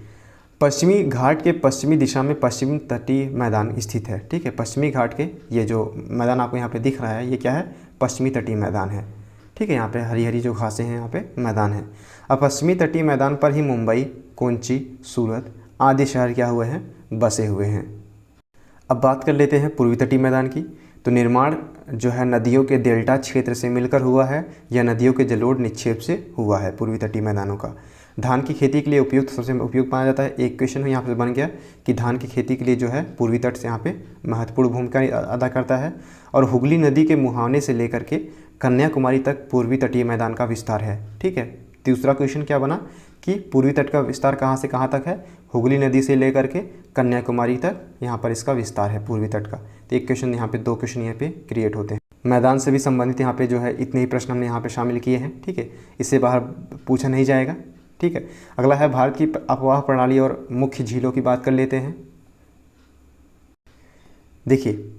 पश्चिमी घाट के पश्चिमी दिशा में पश्चिमी तटीय मैदान स्थित है। ठीक है, पश्चिमी घाट के ये जो मैदान आपको यहाँ पे दिख रहा है ये क्या है? पश्चिमी तटीय मैदान है। ठीक है, यहाँ पे हरी हरी जो घासें हैं यहाँ पे मैदान है। अब पश्चिमी तटीय मैदान पर ही मुंबई, कोच्चि, सूरत आदि शहर क्या हुए हैं? बसे हुए हैं। अब बात कर लेते हैं पूर्वी तटीय मैदान की। तो निर्माण जो है नदियों के डेल्टा क्षेत्र से मिलकर हुआ है या नदियों के जलोढ़ निक्षेप से हुआ है पूर्वी तटीय मैदानों का। धान की खेती के लिए उपयुक्त, सबसे उपयुक्त माना जाता है। एक क्वेश्चन यहाँ पे बन गया कि धान की खेती के लिए जो है पूर्वी तट से यहाँ पे महत्वपूर्ण भूमिका अदा करता है। और हुगली नदी के मुहाने से लेकर के कन्याकुमारी तक पूर्वी तटीय मैदान का विस्तार है। ठीक है, दूसरा क्वेश्चन क्या बना कि पूर्वी तट का विस्तार कहाँ से कहाँ तक है? हुगली नदी से लेकर के कन्याकुमारी तक यहाँ पर इसका विस्तार है पूर्वी तट का। तो एक क्वेश्चन यहाँ पे, 2 क्वेश्चन यहाँ पे क्रिएट होते हैं। मैदान से भी संबंधित यहाँ पे जो है इतने ही प्रश्न हमने यहाँ पे शामिल किए हैं। ठीक है, इससे बाहर पूछा नहीं जाएगा। ठीक है, अगला है भारत की अपवाह प्रणाली और मुख्य झीलों की बात कर लेते हैं। देखिए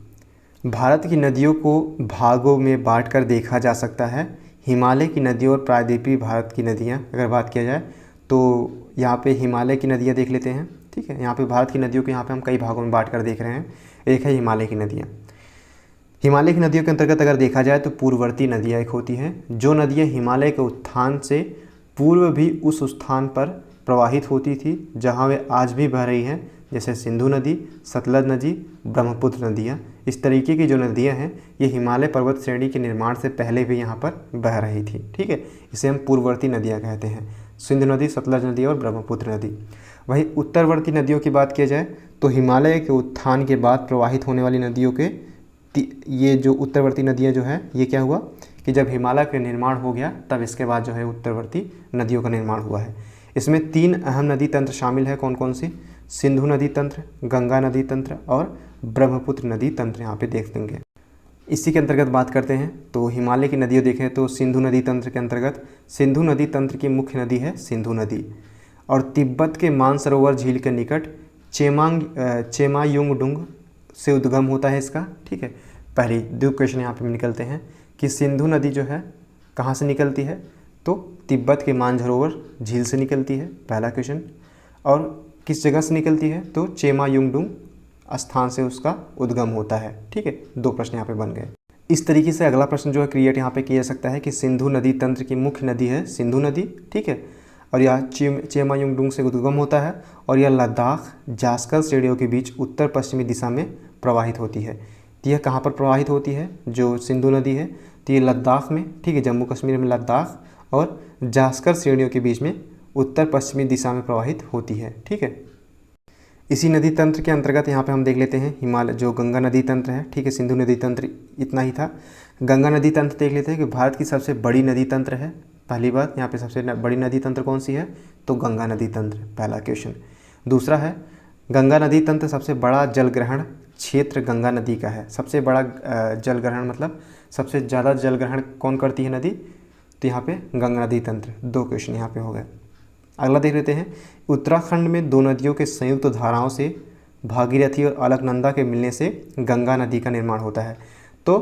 भारत की नदियों को भागों में बांटकर देखा जा सकता है। हिमालय की नदियों और प्रायद्वीपीय भारत की नदियाँ अगर बात किया जाए तो यहाँ पे हिमालय की नदियाँ देख लेते हैं। ठीक है, यहाँ पे भारत की नदियों को यहाँ पे हम कई भागों में बांट कर देख रहे हैं। एक है हिमालय की नदियाँ। हिमालय की नदियों के अंतर्गत अगर देखा जाए तो पूर्ववर्ती नदियाँ एक होती हैं, जो नदियाँ हिमालय के उत्थान से पूर्व भी उस स्थान पर प्रवाहित होती थी जहाँ वे आज भी बह रही हैं, जैसे सिंधु नदी, सतलज नदी, ब्रह्मपुत्र नदियाँ। इस तरीके की जो नदियाँ हैं ये हिमालय पर्वत श्रेणी के निर्माण से पहले भी यहाँ पर बह रही थी। ठीक है, इसे हम पूर्ववर्ती नदियाँ कहते हैं, सिंधु नदी, सतलज नदी और ब्रह्मपुत्र नदी। वहीं उत्तरवर्ती नदियों की बात किया जाए तो हिमालय के उत्थान के बाद प्रवाहित होने वाली नदियों के ये जो उत्तरवर्ती नदियाँ जो हैं ये क्या हुआ कि जब हिमालय का निर्माण हो गया तब इसके बाद जो है उत्तरवर्ती नदियों का निर्माण हुआ है। इसमें 3 अहम नदी तंत्र शामिल है, कौन कौन सी? सिंधु नदी तंत्र, गंगा नदी तंत्र और ब्रह्मपुत्र नदी तंत्र यहाँ पे देख देंगे। इसी के अंतर्गत बात करते हैं तो हिमालय की नदियों देखें तो सिंधु नदी तंत्र के अंतर्गत सिंधु नदी तंत्र की मुख्य नदी है सिंधु नदी, और तिब्बत के मानसरोवर झील के निकट चेमायुंगडुंग से उद्गम होता है इसका। ठीक है, पहली 2 क्वेश्चन यहाँ पे निकलते हैं कि सिंधु नदी जो है कहाँ से निकलती है, तो तिब्बत के मानसरोवर झील से निकलती है, पहला क्वेश्चन। और किस जगह से निकलती है, तो चेमायुंगडुंग स्थान से उसका उद्गम होता है। ठीक है, 2 प्रश्न यहाँ पे बन गए। इस तरीके से अगला प्रश्न जो है क्रिएट यहाँ पे किया जा सकता है कि सिंधु नदी तंत्र की मुख्य नदी है सिंधु नदी, ठीक है, और यह चेमायुंगडुंग से उद्गम होता है और यह लद्दाख जास्कर श्रेणियों के बीच उत्तर पश्चिमी दिशा में प्रवाहित होती है। तो यह कहाँ पर प्रवाहित होती है, जो सिंधु नदी है, तो ये लद्दाख में, ठीक है, जम्मू कश्मीर में लद्दाख और जास्कर श्रेणियों के बीच में उत्तर पश्चिमी दिशा में प्रवाहित होती है। ठीक है, इसी नदी तंत्र के अंतर्गत यहाँ पे हम देख लेते हैं हिमालय जो गंगा नदी तंत्र है। ठीक है, सिंधु नदी तंत्र इतना ही था। गंगा नदी तंत्र देख लेते हैं कि भारत की सबसे बड़ी नदी तंत्र है। पहली बात, यहाँ पे सबसे बड़ी नदी तंत्र कौन सी है, तो गंगा नदी तंत्र, पहला क्वेश्चन। दूसरा है गंगा नदी तंत्र सबसे बड़ा जलग्रहण क्षेत्र गंगा नदी का है। सबसे बड़ा जलग्रहण मतलब सबसे ज़्यादा जलग्रहण कौन करती है नदी, तो यहाँ पे गंगा नदी तंत्र। 2 क्वेश्चन यहाँ पे हो गए। अगला देख लेते हैं, उत्तराखंड में 2 नदियों के संयुक्त धाराओं से भागीरथी और अलकनंदा के मिलने से गंगा नदी का निर्माण होता है। तो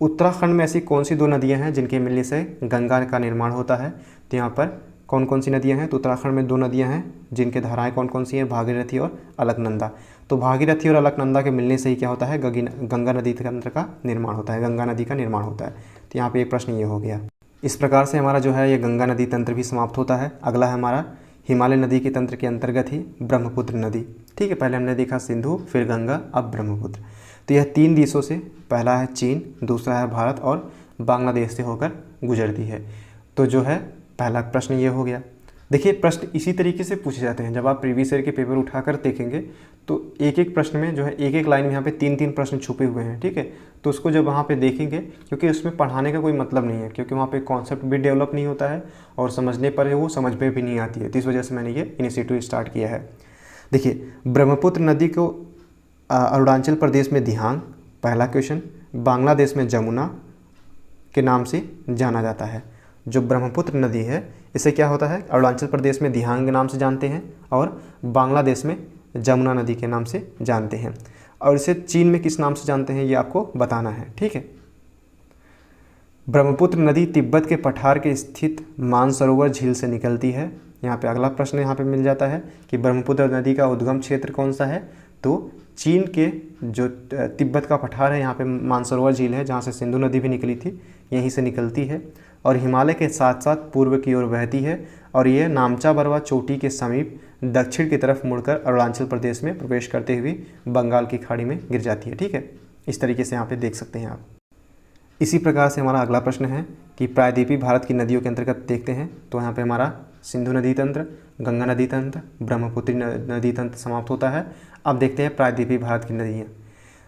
उत्तराखंड में ऐसी कौन सी 2 नदियां हैं जिनके मिलने से गंगा का निर्माण होता है, तो यहाँ पर कौन कौन सी नदियां हैं, तो उत्तराखंड में 2 नदियां हैं जिनके धाराएं कौन कौन सी हैं, भागीरथी और अलकनंदा। तो भागीरथी और अलकनंदा के मिलने से ही क्या होता है, गंगा नदी तंत्र का निर्माण होता है, गंगा नदी का निर्माण होता है। तो यहाँ पर एक प्रश्न ये हो गया। इस प्रकार से हमारा जो है ये गंगा नदी तंत्र भी समाप्त होता है। अगला है हमारा हिमालय नदी के तंत्र के अंतर्गत ही ब्रह्मपुत्र नदी। ठीक है, पहले हमने देखा सिंधु, फिर गंगा, अब ब्रह्मपुत्र। तो यह 3 देशों से, पहला है चीन, दूसरा है भारत और बांग्लादेश से होकर गुजरती है। तो जो है पहला प्रश्न ये हो गया। देखिए, प्रश्न इसी तरीके से पूछे जाते हैं। जब आप प्रीवियस ईयर के पेपर उठाकर देखेंगे तो एक एक प्रश्न में जो है एक लाइन में यहाँ पे 3 प्रश्न छुपे हुए हैं। ठीक है, तो उसको जब वहाँ पे देखेंगे, क्योंकि उसमें पढ़ाने का कोई मतलब नहीं है, क्योंकि वहाँ पे कॉन्सेप्ट भी डेवलप नहीं होता है और समझने पर वो समझ में भी नहीं आती है। तो इस वजह से मैंने ये इनिशिएटिव स्टार्ट किया है। देखिए, ब्रह्मपुत्र नदी को अरुणाचल प्रदेश में दिहांग, पहला क्वेश्चन, बांग्लादेश में जमुना के नाम से जाना जाता है। जो ब्रह्मपुत्र नदी है इसे क्या होता है, अरुणाचल प्रदेश में दिहांग के नाम से जानते हैं और बांग्लादेश में जमुना नदी के नाम से जानते हैं, और इसे चीन में किस नाम से जानते हैं ये आपको बताना है। ठीक है, ब्रह्मपुत्र नदी तिब्बत के पठार के स्थित मानसरोवर झील से निकलती है। यहाँ पे अगला प्रश्न यहाँ पे मिल जाता है कि ब्रह्मपुत्र नदी का उद्गम क्षेत्र कौन सा है, तो चीन के जो तिब्बत का पठार है, यहाँ पे मानसरोवर झील है जहाँ से सिंधु नदी भी निकली थी, यहीं से निकलती है और हिमालय के साथ साथ पूर्व की ओर बहती है और ये नामचा बरवा चोटी के समीप दक्षिण की तरफ मुड़कर अरुणाचल प्रदेश में प्रवेश करते हुए बंगाल की खाड़ी में गिर जाती है। ठीक है, इस तरीके से यहाँ पे देख सकते हैं आप। इसी प्रकार से हमारा अगला प्रश्न है कि प्रायद्वीपीय भारत की नदियों के अंतर्गत देखते हैं। तो यहाँ पे हमारा सिंधु नदी तंत्र, गंगा नदी तंत्र, ब्रह्मपुत्र नदी तंत्र समाप्त होता है। अब देखते हैं प्रायद्वीपीय भारत की नदियाँ।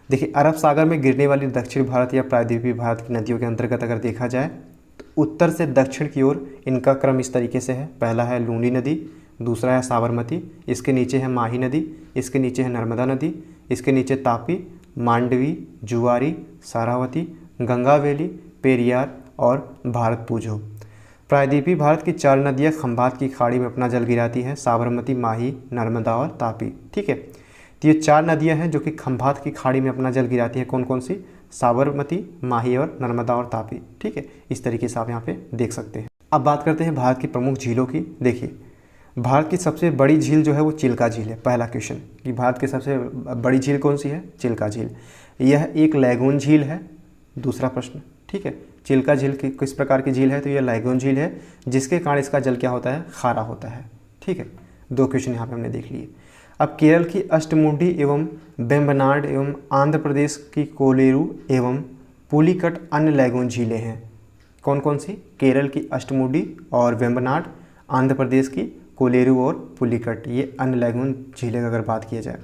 देखिए, अरब सागर में गिरने वाली दक्षिण भारत या प्रायद्वीपीय भारत की नदियों के अंतर्गत अगर देखा जाए तो उत्तर से दक्षिण की ओर इनका क्रम इस तरीके से है। पहला है लूनी नदी, दूसरा है साबरमती, इसके नीचे है माही नदी, इसके नीचे है नर्मदा नदी, इसके नीचे तापी, मांडवी, जुआरी, सारावती, गंगावेली, पेरियार और भारत पूजो। प्रायद्वीपीय भारत की 4 नदियाँ खंभात की खाड़ी में अपना जल गिराती है, साबरमती, माही, नर्मदा और तापी। ठीक है, तो ये 4 नदियाँ हैं जो कि खंभात की खाड़ी में अपना जल गिराती है। कौन कौन सी, साबरमती, माही और नर्मदा और तापी। ठीक है, इस तरीके से आप यहाँ पे देख सकते हैं। अब बात करते हैं भारत की प्रमुख झीलों की। देखिए, भारत की सबसे बड़ी झील जो है वो चिल्का झील है। पहला क्वेश्चन कि भारत की सबसे बड़ी झील कौन सी है, चिल्का झील। यह एक लैगून झील है। दूसरा प्रश्न, ठीक है, चिल्का झील किस प्रकार की झील है, तो यह लैगून झील है जिसके कारण इसका जल क्या होता है, खारा होता है। ठीक है, 2 क्वेश्चन यहाँ पे हमने देख लिए। अब केरल की अष्टमुडी एवं वेम्बनाड एवं आंध्र प्रदेश की कोलेरू एवं पुलिकट अन्य लैगून झीलें हैं। कौन कौन सी, केरल की अष्टमुडी और वेम्बनाड, आंध्र प्रदेश की कोलेरू और पुलिकट, ये अन्य लैगून झीलें अगर बात किया जाए।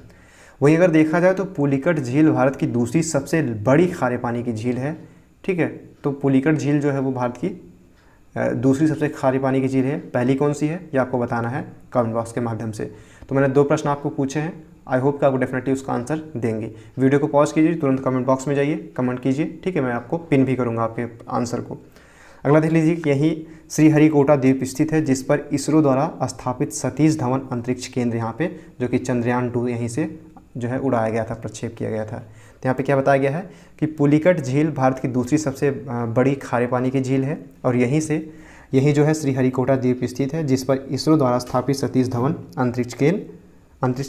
वहीं अगर देखा जाए तो पुलिकट झील भारत की दूसरी सबसे बड़ी खारे पानी की झील है। ठीक है, तो पुलिकट झील जो है वो भारत की दूसरी सबसे खारे पानी की झील है। पहली कौन सी है ये आपको बताना है कमेंट बॉक्स के माध्यम से। तो मैंने 2 प्रश्न आपको पूछे हैं, आई होप कि आपको डेफिनेटली उसका आंसर देंगे। वीडियो को पॉज कीजिए, तुरंत कमेंट बॉक्स में जाइए, कमेंट कीजिए, ठीक है। मैं आपको पिन भी करूँगा आपके आंसर को। अगला देख लीजिए, यही श्रीहरिकोटा द्वीप स्थित है जिस पर इसरो द्वारा स्थापित सतीश धवन अंतरिक्ष केंद्र यहाँ पे, जो कि चंद्रयान 2 यहीं से जो है उड़ाया गया था, प्रक्षेप किया गया था। तो यहाँ पे क्या बताया गया है कि पुलिकट झील भारत की दूसरी सबसे बड़ी खारे पानी की झील है और यही जो है श्रीहरिकोटा द्वीप स्थित है जिस पर इसरो द्वारा स्थापित सतीश धवन अंतरिक्ष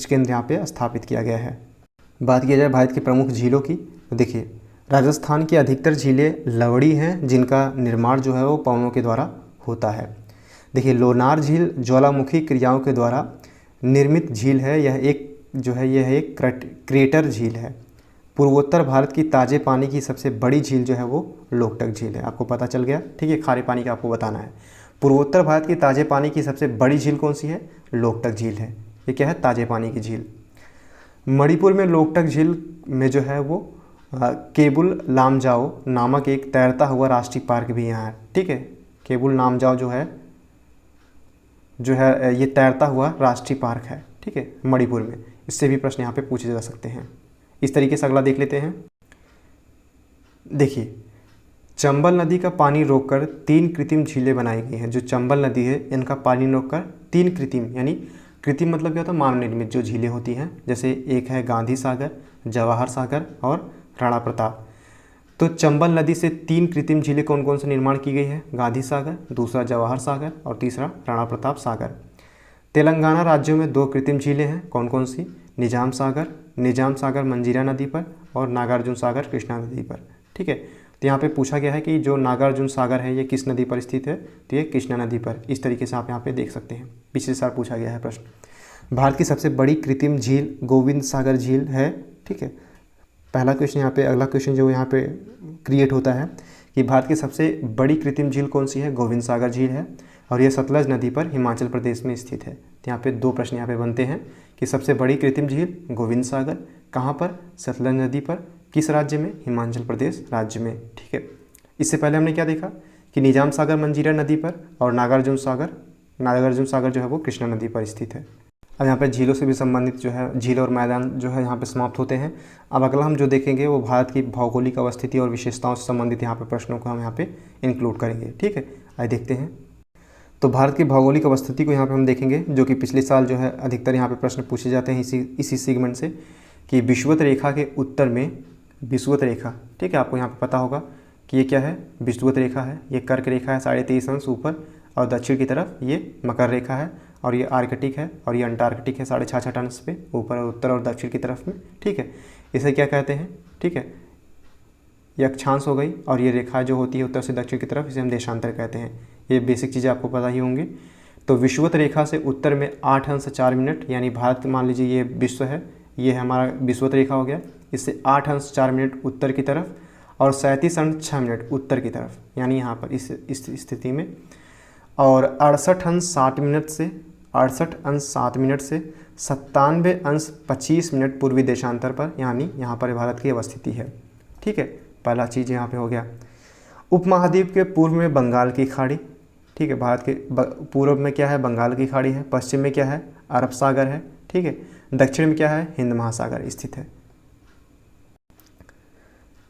केंद्र यहाँ पे स्थापित किया गया है। बात की जाए भारत की प्रमुख झीलों की, तो देखिए राजस्थान की अधिकतर झीलें लवड़ी हैं जिनका निर्माण जो है वो पवनों के द्वारा होता है। देखिए लोनार झील ज्वालामुखी क्रियाओं के द्वारा निर्मित झील है। यह एक क्रेटर झील है। पूर्वोत्तर भारत की ताज़े पानी की सबसे बड़ी झील जो है वो लोकटक झील है। आपको पता चल गया, ठीक है। खारे पानी का आपको बताना है। पूर्वोत्तर भारत की ताज़े पानी की सबसे बड़ी झील कौन सी है? लोकटक झील है। ये क्या है? ताज़े पानी की झील। मणिपुर में लोकटक झील में जो है वो केबुल लामजाओ नामक एक तैरता हुआ राष्ट्रीय पार्क भी यहाँ है, ठीक है। केबुल लामजाओ जो है ये तैरता हुआ राष्ट्रीय पार्क है, ठीक है, मणिपुर में। इससे भी प्रश्न यहाँ पे पूछे जा सकते हैं। इस तरीके से अगला देख लेते हैं। देखिए चंबल नदी का पानी रोककर 3 कृत्रिम झीलें बनाई गई हैं। जो चंबल नदी है इनका पानी रोककर 3 कृत्रिम, यानी कृत्रिम मतलब क्या होता है? मानव निर्मित जो झीलें होती हैं, जैसे एक है गांधी सागर, जवाहर सागर और राणा प्रताप। तो चंबल नदी से 3 कृत्रिम झीलें कौन कौन से निर्माण की गई है? गांधी सागर, दूसरा जवाहर सागर और तीसरा राणा प्रताप सागर। तेलंगाना राज्यों में 2 कृत्रिम झीलें हैं, कौन कौन सी? निजाम सागर मंजीरा नदी पर और नागार्जुन सागर कृष्णा नदी पर, ठीक है। तो यहाँ पे पूछा गया है कि जो नागार्जुन सागर है ये किस नदी पर स्थित है? तो ये कृष्णा नदी पर। इस तरीके से आप यहाँ पे देख सकते हैं। पिछले साल पूछा गया है प्रश्न। भारत की सबसे बड़ी कृत्रिम झील गोविंद सागर झील है, ठीक है। पहला क्वेश्चन यहाँ पे, अगला क्वेश्चन जो यहाँ पे क्रिएट होता है कि भारत की सबसे बड़ी कृत्रिम झील कौन सी है? गोविंद सागर झील है और यह सतलज नदी पर हिमाचल प्रदेश में स्थित है। तो यहाँ पे 2 प्रश्न यहाँ पे बनते हैं कि सबसे बड़ी कृत्रिम झील गोविंद सागर कहाँ पर? सतलज नदी पर। किस राज्य में? हिमाचल प्रदेश राज्य में, ठीक है। इससे पहले हमने क्या देखा कि निजाम सागर मंजीरा नदी पर और नागार्जुन सागर जो है वो कृष्णा नदी पर स्थित है। अब यहाँ पे झीलों से भी संबंधित जो है झील और मैदान जो है यहाँ पे समाप्त होते हैं। अब अगला हम जो देखेंगे वो भारत की भौगोलिक अवस्थिति और विशेषताओं से संबंधित यहाँ पे प्रश्नों को हम यहाँ पे इंक्लूड करेंगे, ठीक है। आइए देखते हैं। तो भारत की भौगोलिक अवस्थिति को यहाँ पे हम देखेंगे, जो कि पिछले साल जो है अधिकतर यहाँ पे प्रश्न पूछे जाते हैं इसी सेगमेंट से, कि विषुवत रेखा के उत्तर में विषुवत रेखा, ठीक है। आपको यहाँ पे पता होगा कि ये क्या है? विषुवत रेखा है। ये कर्क रेखा है 23.5 अंश ऊपर और दक्षिण की तरफ ये मकर रेखा है और ये आर्कटिक है और ये अंटार्कटिक है 66.5 अंश पे ऊपर और उत्तर और दक्षिण की तरफ में, ठीक है। इसे क्या कहते हैं? ठीक है, ये अक्षांश हो गई और ये रेखा जो होती है उत्तर से दक्षिण की तरफ, इसे हम देशांतर कहते हैं। ये बेसिक चीज़ें आपको पता ही होंगी। तो विषुवत रेखा से उत्तर में 8 अंश 4 मिनट, यानी भारत मान लीजिए ये विश्व है, ये हमारा विषुवत रेखा हो गया। इससे 8 अंश 4 मिनट उत्तर की तरफ और 37 अंश 6 मिनट उत्तर की तरफ, यानी यहाँ पर इस स्थिति में। और 68 अंश 60 मिनट से 97 अंश 25 मिनट पूर्वी देशांतर पर, यानी यहाँ पर भारत की अवस्थिति है, ठीक है। पहला चीज़ यहाँ पे हो गया। उपमहाद्वीप के पूर्व में बंगाल की खाड़ी, ठीक है। भारत के पूर्व में क्या है? बंगाल की खाड़ी है। पश्चिम में क्या है? अरब सागर है, ठीक है। दक्षिण में क्या है? हिंद महासागर स्थित है।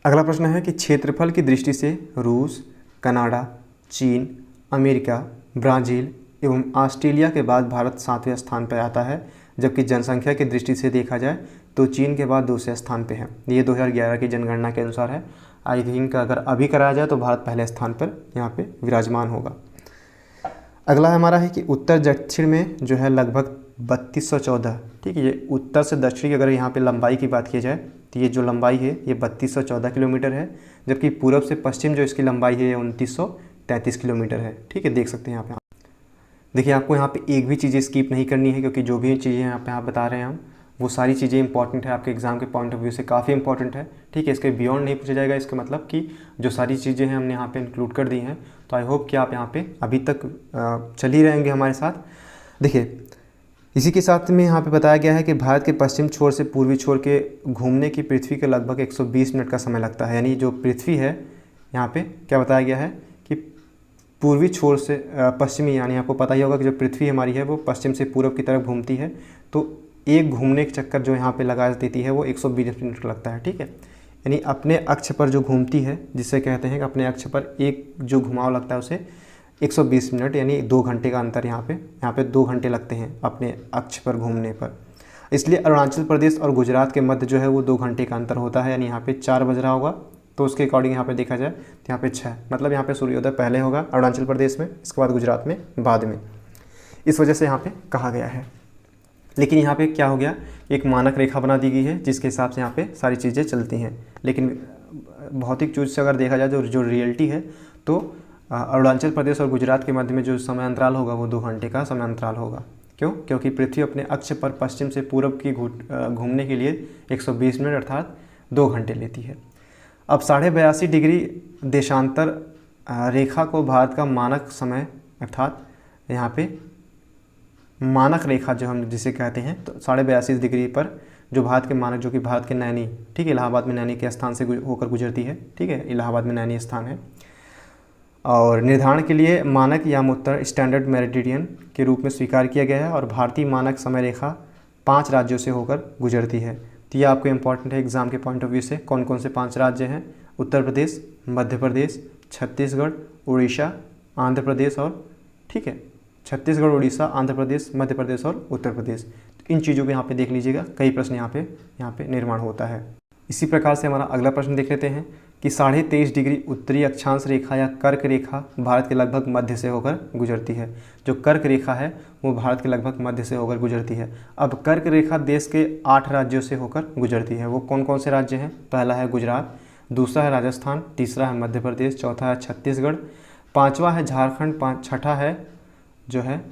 अगला प्रश्न है कि क्षेत्रफल की दृष्टि से रूस, कनाडा, चीन, अमेरिका, ब्राज़ील एवं ऑस्ट्रेलिया के बाद भारत 7वें स्थान पर आता है, जबकि जनसंख्या की दृष्टि से देखा जाए तो चीन के बाद दूसरे स्थान पे है। ये 2011 की जनगणना के अनुसार है। आई थिंक अगर अभी कराया जाए तो भारत पहले स्थान पर यहाँ पे विराजमान होगा। अगला हमारा है कि उत्तर दक्षिण में जो है लगभग 3214, ठीक है। ये उत्तर से दक्षिण की अगर यहाँ पे लंबाई की बात की जाए तो ये जो लंबाई है ये 3214 किलोमीटर है, जबकि पूर्व से पश्चिम जो इसकी लंबाई है ये 2933 किलोमीटर है, ठीक है। देख सकते हैं यहाँ पे। देखिए आपको यहाँ पे एक भी चीज़ें स्किप नहीं करनी है, क्योंकि जो भी चीज़ें यहाँ पे आप बता रहे हैं हम, वो सारी चीज़ें इंपॉर्टेंट है, आपके एग्जाम के पॉइंट ऑफ व्यू से काफ़ी इंपॉर्टेंट है, ठीक है। इसके बियॉन्ड नहीं पूछा जाएगा। इसका मतलब कि जो सारी चीज़ें हैं हमने यहाँ पे इंक्लूड कर दी हैं। तो आई होप कि आप यहाँ पे अभी तक चल ही रहेंगे हमारे साथ। देखिए इसी के साथ में यहाँ पे बताया गया है कि भारत के पश्चिम छोर से पूर्वी छोर के घूमने की पृथ्वी के लगभग 120 मिनट का समय लगता है। यानी जो पृथ्वी है यहाँ पे क्या बताया गया है कि पूर्वी छोर से पश्चिमी, यानी आपको पता ही होगा कि जो पृथ्वी हमारी है वो पश्चिम से पूर्व की तरफ घूमती है, तो एक घूमने के चक्कर जो यहाँ पे लगा देती है वो 120 मिनट लगता है। ठीक है, यानी अपने अक्ष पर जो घूमती है, जिसे कहते हैं कि अपने अक्ष पर एक जो घुमाव लगता है उसे 120 मिनट यानी 2 घंटे का अंतर यहाँ पे 2 घंटे लगते हैं अपने अक्ष पर घूमने पर। इसलिए अरुणाचल प्रदेश और गुजरात के मध्य जो है वो 2 घंटे का अंतर होता है, यानी यहाँ पे 4 बज रहा होगा, तो उसके अकॉर्डिंग यहाँ पे देखा जाए तो यहाँ पे 6, मतलब यहाँ पे सूर्योदय पहले होगा अरुणाचल प्रदेश में, इसके बाद गुजरात में बाद में, इस वजह से यहाँ पे कहा गया है। लेकिन यहाँ पे क्या हो गया, एक मानक रेखा बना दी गई है जिसके हिसाब से यहाँ पे सारी चीज़ें चलती हैं। लेकिन भौतिक चीज़ से अगर देखा जाए जो रियलिटी है, तो अरुणाचल प्रदेश और गुजरात के मध्य में जो समय अंतराल होगा वो 2 घंटे का समय अंतराल होगा। क्यों? क्योंकि पृथ्वी अपने अक्ष पर पश्चिम से पूर्व की घूमने के लिए 120 मिनट अर्थात 2 घंटे लेती है। अब 82.5 डिग्री देशांतर रेखा को भारत का मानक समय अर्थात यहाँ पे मानक रेखा जो हम जिसे कहते हैं, तो 82.5 डिग्री पर जो भारत के मानक, जो कि भारत के नैनी, ठीक है, इलाहाबाद में नैनी के स्थान से होकर गुजरती है। ठीक है, इलाहाबाद में नैनी स्थान है, और निर्धारण के लिए मानक या उत्तर स्टैंडर्ड मेरिडियन के रूप में स्वीकार किया गया है। और भारतीय मानक समय रेखा 5 राज्यों से होकर गुजरती है। तो ये आपको इम्पॉर्टेंट है एग्जाम के पॉइंट ऑफ व्यू से। कौन कौन से 5 राज्य हैं? उत्तर प्रदेश, मध्य प्रदेश, छत्तीसगढ़, उड़ीसा, आंध्र प्रदेश और, ठीक है, छत्तीसगढ़, उड़ीसा, आंध्र प्रदेश, मध्य प्रदेश और उत्तर प्रदेश। तो इन चीज़ों को यहाँ पे देख लीजिएगा, कई प्रश्न यहाँ पे निर्माण होता है। इसी प्रकार से हमारा अगला प्रश्न देख लेते हैं कि 23.5 डिग्री उत्तरी अक्षांश रेखा या कर्क रेखा भारत के लगभग मध्य से होकर गुजरती है। जो कर्क रेखा है वो भारत के लगभग मध्य से होकर गुजरती है। अब कर्क रेखा देश के 8 राज्यों से होकर गुजरती है। वो कौन कौन से राज्य हैं? पहला है गुजरात, दूसरा है राजस्थान, तीसरा है मध्य प्रदेश, चौथा है छत्तीसगढ़, 5वां है झारखंड, छठा है जो है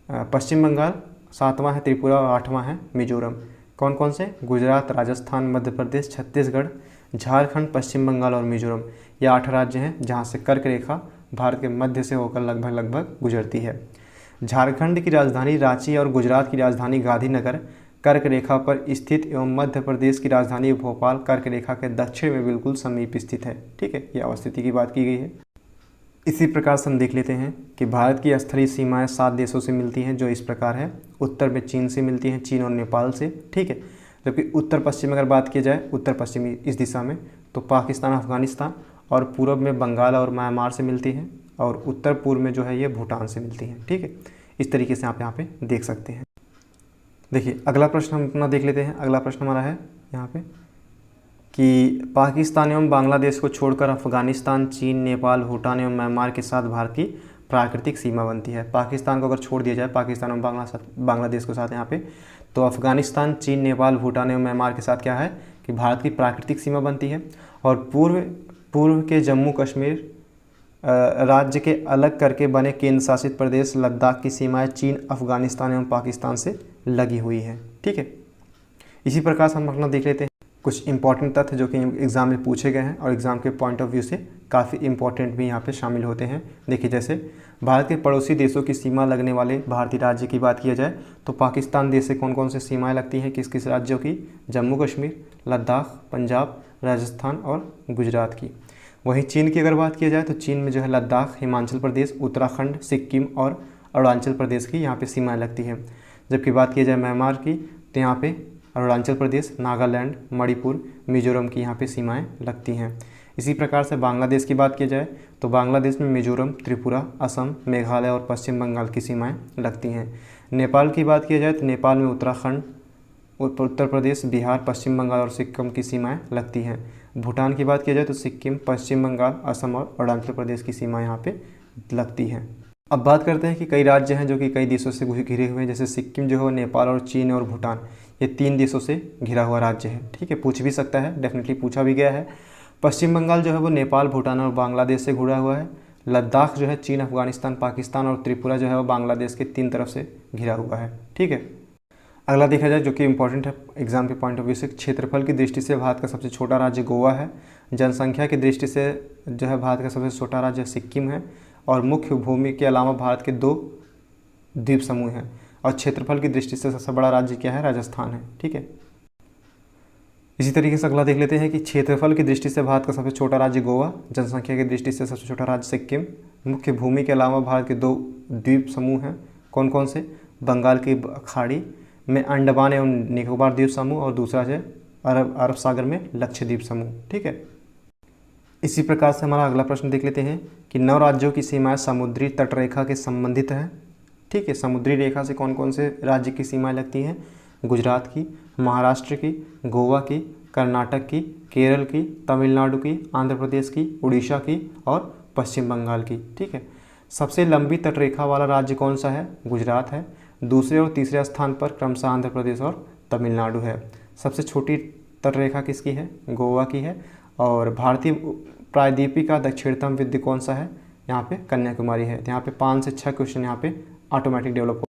पश्चिम बंगाल, 7वां है त्रिपुरा और 8वां है मिजोरम। कौन कौन से? गुजरात, राजस्थान, मध्य प्रदेश, छत्तीसगढ़, झारखंड, पश्चिम बंगाल और मिजोरम। ये 8 राज्य हैं जहाँ से कर्क रेखा भारत के मध्य से होकर लगभग गुजरती है। झारखंड की राजधानी रांची और गुजरात की राजधानी गांधीनगर कर्क रेखा पर स्थित एवं मध्य प्रदेश की राजधानी भोपाल कर्क रेखा के दक्षिण में बिल्कुल समीप स्थित है। ठीक है, ये अवस्थिति की बात की गई है। इसी प्रकार से हम देख लेते हैं कि भारत की स्थलीय सीमाएं 7 देशों से मिलती हैं, जो इस प्रकार है। उत्तर में चीन से मिलती हैं, चीन और नेपाल से। ठीक है, जबकि उत्तर पश्चिम अगर बात की जाए, उत्तर पश्चिमी इस दिशा में, तो पाकिस्तान, अफगानिस्तान और पूर्व में बंगाल और म्यांमार से मिलती हैं, और उत्तर पूर्व में जो है ये भूटान से मिलती हैं। ठीक है, इस तरीके से आप यहाँ पे देख सकते हैं। देखिए अगला प्रश्न हम अपना देख लेते हैं। अगला प्रश्न हमारा है यहाँ पे कि पाकिस्तान एवं बांग्लादेश को छोड़कर अफगानिस्तान, चीन, नेपाल, भूटान एवं म्यांमार के साथ भारत की प्राकृतिक सीमा बनती है। पाकिस्तान को अगर छोड़ दिया जाए, पाकिस्तान और बांग्लादेश के साथ यहाँ पे, तो अफगानिस्तान, चीन, नेपाल, भूटान एवं म्यांमार के साथ क्या है कि भारत की प्राकृतिक सीमा बनती है। और पूर्व के जम्मू कश्मीर राज्य के अलग करके बने केंद्र शासित प्रदेश लद्दाख की सीमाएं चीन, अफगानिस्तान एवं पाकिस्तान से लगी हुई है। ठीक है, इसी प्रकार से हम अपना देख लेते हैं कुछ इंपॉर्टेंट तथ्य जो कि एग्ज़ाम में पूछे गए हैं और एग्ज़ाम के पॉइंट ऑफ व्यू से काफ़ी इंपॉर्टेंट भी यहाँ पे शामिल होते हैं। देखिए, जैसे भारत के पड़ोसी देशों की सीमा लगने वाले भारतीय राज्य की बात किया जाए तो पाकिस्तान देश से कौन कौन से सीमाएं लगती हैं, किस किस राज्यों की? जम्मू कश्मीर, लद्दाख, पंजाब, राजस्थान और गुजरात की। वहीं चीन की अगर बात किया जाए तो चीन में जो है लद्दाख, हिमाचल प्रदेश, उत्तराखंड, सिक्किम और अरुणाचल प्रदेश की यहाँ पे सीमाएं लगती हैं। जबकि बात की जाए म्यांमार की तो यहाँ पे अरुणाचल प्रदेश, नागालैंड, मणिपुर, मिजोरम की यहाँ पे सीमाएं लगती हैं। इसी प्रकार से बांग्लादेश की बात की जाए तो बांग्लादेश में मिजोरम, त्रिपुरा, असम, मेघालय और पश्चिम बंगाल की सीमाएं लगती हैं। नेपाल की बात की जाए तो नेपाल में उत्तराखंड, उत्तर प्रदेश, बिहार, पश्चिम बंगाल और सिक्किम की सीमाएं लगती हैं। भूटान की बात की जाए तो सिक्किम, पश्चिम बंगाल, असम और अरुणाचल प्रदेश की सीमा यहाँ पे लगती हैं। अब बात करते हैं कि कई राज्य हैं जो कि कई देशों से घिरे हुए हैं। जैसे सिक्किम जो है नेपाल और चीन और भूटान, ये 3 देशों से घिरा हुआ राज्य है। ठीक है, पूछ भी सकता है, डेफिनेटली पूछा भी गया है। पश्चिम बंगाल जो है वो नेपाल, भूटान और बांग्लादेश से घिरा हुआ है। लद्दाख जो है चीन, अफगानिस्तान, पाकिस्तान और त्रिपुरा जो है वो बांग्लादेश के 3 तरफ से घिरा हुआ है। ठीक है, अगला देखा जाए जो कि इंपॉर्टेंट है एग्जाम के पॉइंट ऑफ व्यू से, क्षेत्रफल की दृष्टि से भारत का सबसे छोटा राज्य गोवा है। जनसंख्या की दृष्टि से जो है भारत का सबसे छोटा राज्य सिक्किम है। और मुख्य भूमि के अलावा भारत के 2 द्वीप समूह हैं। और क्षेत्रफल की दृष्टि से सबसे बड़ा राज्य क्या है? राजस्थान है। ठीक है, इसी तरीके से अगला देख लेते हैं कि क्षेत्रफल की दृष्टि से भारत का सबसे छोटा राज्य गोवा, जनसंख्या की दृष्टि से सबसे छोटा राज्य सिक्किम, मुख्य भूमि के अलावा भारत के 2 द्वीप समूह हैं, कौन कौन से, बंगाल की खाड़ी में अंडमान एवं निकोबार द्वीप समूह और दूसरा है अरब सागर में लक्षद्वीप समूह। ठीक है, इसी प्रकार से हमारा अगला प्रश्न देख लेते हैं कि 9 राज्यों की सीमाएं समुद्री तटरेखा के संबंधित हैं। ठीक है, समुद्री रेखा से कौन कौन से राज्य की सीमाएं लगती हैं, गुजरात की, महाराष्ट्र की, गोवा की, कर्नाटक की, केरल की, तमिलनाडु की, आंध्र प्रदेश की, उड़ीसा की और पश्चिम बंगाल की। ठीक है, सबसे लंबी तटरेखा वाला राज्य कौन सा है, गुजरात है। दूसरे और तीसरे स्थान पर क्रमशः आंध्र प्रदेश और तमिलनाडु है। सबसे छोटी तटरेखा किसकी है, गोवा की है। और भारतीय प्रायद्वीपी का दक्षिणतम विद्य कौन सा है, यहाँ पे कन्याकुमारी है। यहाँ पे 5 से 6 क्वेश्चन यहाँ पे ऑटोमेटिक डेवलप हो।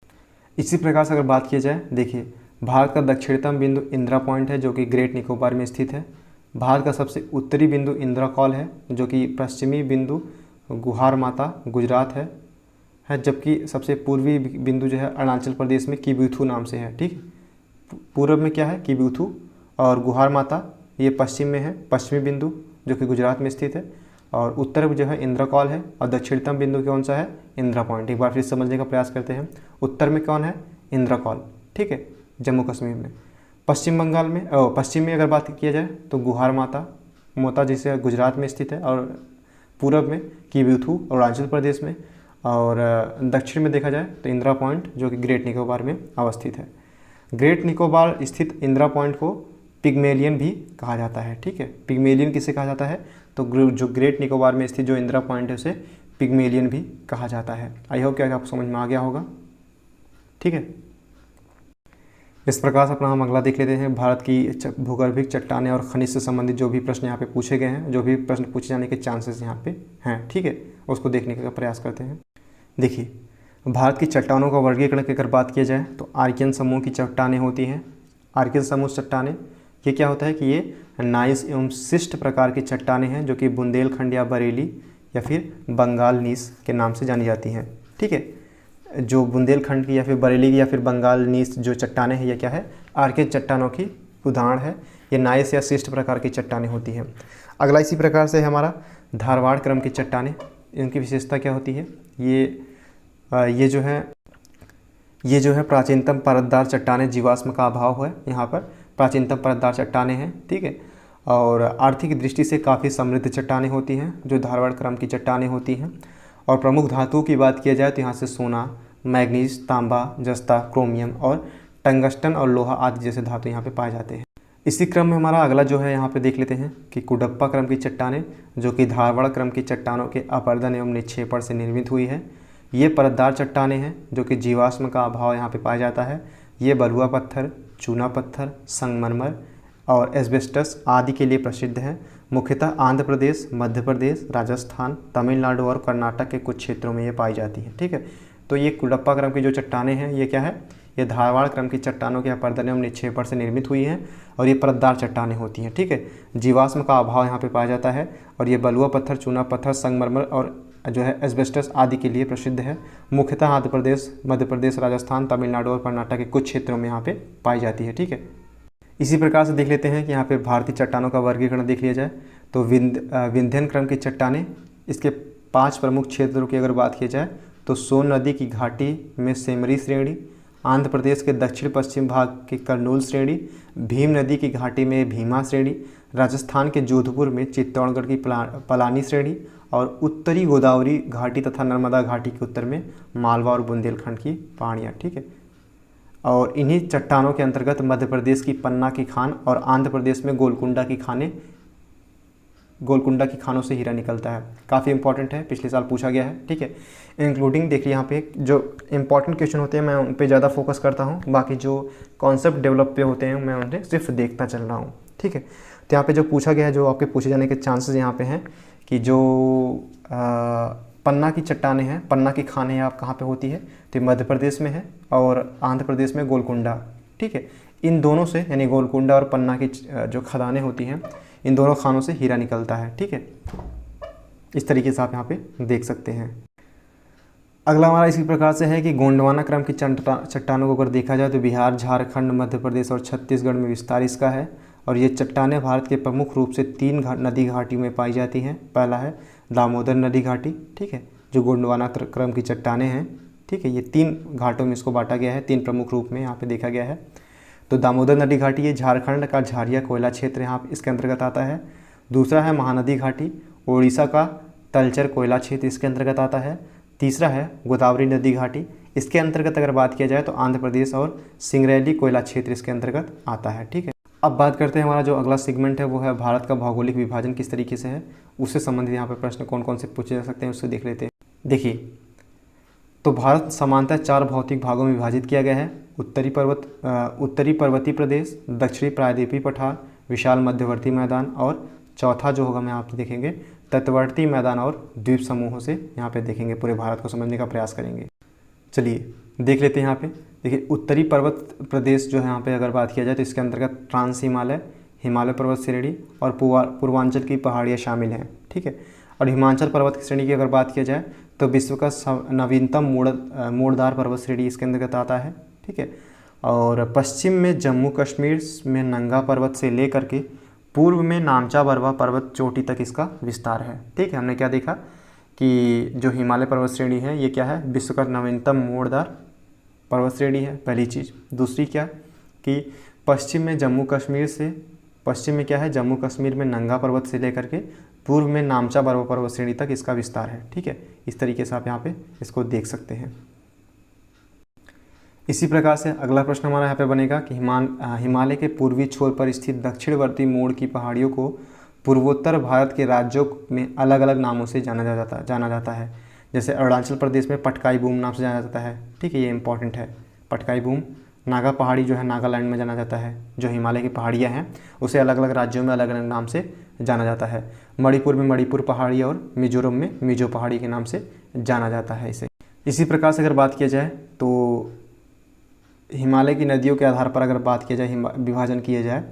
इसी प्रकार से अगर बात की जाए, देखिए भारत का दक्षिणतम बिंदु इंदिरा पॉइंट है जो कि ग्रेट निकोबार में स्थित है। भारत का सबसे उत्तरी बिंदु इंदिरा कॉल है जो कि पश्चिमी बिंदु गुहार माता गुजरात है, जबकि सबसे पूर्वी बिंदु जो है अरुणाचल प्रदेश में किबुथु नाम से है। ठीक, पूर्व में क्या है, किबुथु, और गुहार माता ये पश्चिम में है, पश्चिमी बिंदु जो कि गुजरात में स्थित है। और उत्तर जो है इंदिरा कॉल है और दक्षिणतम बिंदु कौन सा है, इंदिरा पॉइंट। एक बार फिर समझने का प्रयास करते हैं, उत्तर में कौन है, इंदिरा कॉल। ठीक है, जम्मू कश्मीर में। पश्चिम बंगाल में पश्चिम में अगर बात किया जाए तो गुहार मोता जिसे गुजरात में स्थित है, और पूरब में किबुथु अरुणाचल प्रदेश में, और दक्षिण में देखा जाए तो इंदिरा पॉइंट जो कि ग्रेट निकोबार में अवस्थित है। ग्रेट निकोबार स्थित इंदिरा पॉइंट को पिग्मेलियन भी कहा जाता है। ठीक है, पिग्मेलियन किसे कहा जाता है, तो जो ग्रेट निकोबार में स्थित जो इंदिरा पॉइंट है उसे पिग्मेलियन भी कहा जाता है। आई होप क्या आपको समझ में आ गया होगा। ठीक है, इस प्रकार से अपना हम अगला देख लेते हैं, भारत की भूगर्भिक चट्टानें और खनिज से संबंधित जो भी प्रश्न यहाँ पे पूछे गए हैं, जो भी प्रश्न पूछे जाने के चांसेस यहाँ पे हैं। ठीक है, उसको देखने का प्रयास करते हैं। देखिए, भारत की चट्टानों का वर्गीकरण की अगर बात किया जाए तो आर्कियन समूह की चट्टानें होती हैं। आर्कियन समूह चट्टानें ये क्या होता है कि ये नाइस एवं शिष्ट प्रकार की चट्टानें हैं जो कि बुंदेलखंड या बरेली या फिर बंगाल नीस के नाम से जानी जाती हैं। ठीक है, जो बुंदेलखंड की या फिर बरेली की या फिर बंगाल नीस जो चट्टानें हैं, ये क्या है, आर्कियन चट्टानों की उदाहरण है। ये नाइस या शिष्ट प्रकार की चट्टानें होती हैं। अगला इसी प्रकार से हमारा धारवाड़ क्रम की चट्टानें, इनकी विशेषता क्या होती है, ये जो है प्राचीनतम परतदार चट्टानें, जीवाश्म का अभाव है यहाँ पर, प्राचीनतम परतदार चट्टानें हैं। ठीक है, और आर्थिक दृष्टि से काफ़ी समृद्ध चट्टानें होती हैं जो धारवाड़ क्रम की चट्टानें होती हैं। और प्रमुख धातुओं की बात किया जाए तो यहाँ से सोना, मैग्नीज, तांबा, जस्ता, क्रोमियम और टंगस्टन और लोहा आदि जैसे धातु यहाँ पे पाए जाते हैं। इसी क्रम में हमारा अगला जो है यहाँ पे देख लेते हैं कि कुडप्पा क्रम की चट्टानें जो कि धारवाड़ क्रम की चट्टानों के अपरदन एवं निक्षेपण से निर्मित हुई है। ये परतदार चट्टानें हैं जो कि जीवाश्म का अभाव यहाँ पे पाया जाता है। ये बलुआ पत्थर, चूना पत्थर, संगमरमर और एस्बेस्टस आदि के लिए प्रसिद्ध है। मुख्यतः आंध्र प्रदेश, मध्य प्रदेश, राजस्थान, तमिलनाडु और कर्नाटक के कुछ क्षेत्रों में ये पाई जाती है। ठीक है, तो ये कुडप्पा क्रम की जो चट्टानें हैं ये क्या है, ये धारवाड़ क्रम की चट्टानों के अपरदन एवं निक्षेपण से निर्मित हुई हैं और ये परतदार चट्टानें होती हैं। ठीक है, जीवाश्म का अभाव यहाँ पे पाया जाता है और ये बलुआ पत्थर, चूना पत्थर, संगमरमर और जो है एस्बेस्टस आदि के लिए प्रसिद्ध है। मुख्यतः आंध्र प्रदेश, मध्य प्रदेश, राजस्थान, तमिलनाडु और कर्नाटक के कुछ क्षेत्रों में यहाँ पे पाई जाती है। ठीक है, इसी प्रकार से देख लेते हैं कि यहाँ पे भारतीय चट्टानों का वर्गीकरण देख लिया जाए तो विंध्यन क्रम की चट्टानें, इसके 5 प्रमुख क्षेत्रों की अगर बात की जाए तो सोन नदी की घाटी में सेमरी श्रेणी, आंध्र प्रदेश के दक्षिण पश्चिम भाग की कर्नूल श्रेणी, भीम नदी की घाटी में भीमा श्रेणी, राजस्थान के जोधपुर में चित्तौड़गढ़ की पलानी श्रेणी और उत्तरी गोदावरी घाटी तथा नर्मदा घाटी के उत्तर में मालवा और बुंदेलखंड की पहाड़ियाँ। ठीक है, और इन्हीं चट्टानों के अंतर्गत मध्य प्रदेश की पन्ना की खान और आंध्र प्रदेश में गोलकुंडा की खानों से हीरा निकलता है। काफ़ी इंपॉर्टेंट है, पिछले साल पूछा गया है। ठीक है, इंक्लूडिंग देखिए यहाँ पे जो इंपॉर्टेंट क्वेश्चन होते हैं मैं उन पे ज़्यादा फोकस करता हूँ, बाकी जो कॉन्सेप्ट डेवलप पे होते हैं मैं उन्हें सिर्फ देखता चल रहा हूँ। ठीक है, तो यहाँ पे जो पूछा गया है, जो आपके पूछे जाने के चांसेस यहाँ पे हैं कि जो पन्ना की चट्टानें हैं, पन्ना की खानें आप कहाँ पे होती है, तो मध्य प्रदेश में है और आंध्र प्रदेश में गोलकुंडा। ठीक है, इन दोनों से यानी गोलकुंडा और पन्ना की जो खदानें होती हैं, इन दोनों खानों से हीरा निकलता है। ठीक है, इस तरीके से आप यहाँ पे देख सकते हैं। अगला हमारा इसी प्रकार से है कि गोंडवाना क्रम की चट्टानों को अगर देखा जाए तो बिहार, झारखंड, मध्य प्रदेश और छत्तीसगढ़ में विस्तार इसका है। और ये चट्टानें भारत के प्रमुख रूप से 3 नदी घाटियों में पाई जाती हैं। पहला है दामोदर नदी घाटी, ठीक है, जो गोंडवाना क्रम की चट्टानें हैं, ठीक है। ये 3 घाटों में इसको बांटा गया है, 3 प्रमुख रूप में यहाँ पे देखा गया है। तो दामोदर नदी घाटी ये झारखंड का झारिया कोयला क्षेत्र यहाँ इसके अंतर्गत आता है। दूसरा है महानदी घाटी, उड़ीसा का तलचर कोयला क्षेत्र इसके अंतर्गत आता है। तीसरा है गोदावरी नदी घाटी, इसके अंतर्गत अगर बात किया जाए तो आंध्र प्रदेश और सिंगरैली कोयला क्षेत्र इसके अंतर्गत आता है, ठीक है। अब बात करते हैं हमारा जो अगला सेगमेंट है वो है भारत का भौगोलिक विभाजन किस तरीके से है, उससे संबंधित यहाँ पे प्रश्न कौन कौन से पूछे जा सकते हैं उससे देख लेते हैं। देखिए, तो भारत समानतः 4 भौतिक भागों में विभाजित किया गया है। उत्तरी पर्वतीय प्रदेश, दक्षिणी प्रायद्वीपीय पठार, विशाल मध्यवर्ती मैदान और चौथा जो होगा मैं आपसे देखेंगे तटवर्ती मैदान और द्वीप समूहों से यहाँ पे देखेंगे। पूरे भारत को समझने का प्रयास करेंगे। चलिए देख लेते हैं यहाँ पे। देखिए, उत्तरी पर्वत प्रदेश जो है यहाँ पे अगर बात किया जाए तो इसके अंतर्गत ट्रांस हिमालय, हिमालय पर्वत श्रेणी और पूर्वांचल की पहाड़ियाँ शामिल हैं, ठीक है। और हिमाचल पर्वत श्रेणी की अगर बात किया जाए तो विश्व का नवीनतम मोड़दार पर्वत श्रेणी इसके अंतर्गत आता है, ठीक है। और पश्चिम में जम्मू कश्मीर में नंगा पर्वत से लेकर के पूर्व में नामचा बरवा पर्वत चोटी तक इसका विस्तार है, ठीक है। हमने क्या देखा कि जो हिमालय पर्वत श्रेणी है ये क्या है, विश्व का नवीनतम मोड़दार पर्वत श्रेणी है, पहली चीज़। दूसरी क्या कि पश्चिम में क्या है, जम्मू कश्मीर में नंगा पर्वत से लेकर के पूर्व में नामचा बरवा पर्वत श्रेणी तक इसका विस्तार है, ठीक है। इस तरीके से आप यहाँ पे इसको देख सकते हैं। इसी प्रकार से अगला प्रश्न हमारा यहाँ पे बनेगा कि हिमालय के पूर्वी छोर पर स्थित दक्षिणवर्ती मोड़ की पहाड़ियों को पूर्वोत्तर भारत के राज्यों में अलग अलग नामों से जाना जाता है। जैसे अरुणाचल प्रदेश में पटकाई बूम नाम से जाना जाता है, ठीक है, ये इंपॉर्टेंट है पटकाई बूम। नागा पहाड़ी जो है नागालैंड में जाना जाता है, जो हिमालय की पहाड़ियाँ हैं उसे अलग अलग राज्यों में अलग अलग नाम से जाना जाता है। मणिपुर में मणिपुर पहाड़ी और मिजोरम में मिजो पहाड़ी के नाम से जाना जाता है इसे। इसी प्रकार से अगर बात किया जाए तो हिमालय की नदियों के आधार पर अगर बात किया जाए, विभाजन किया जाए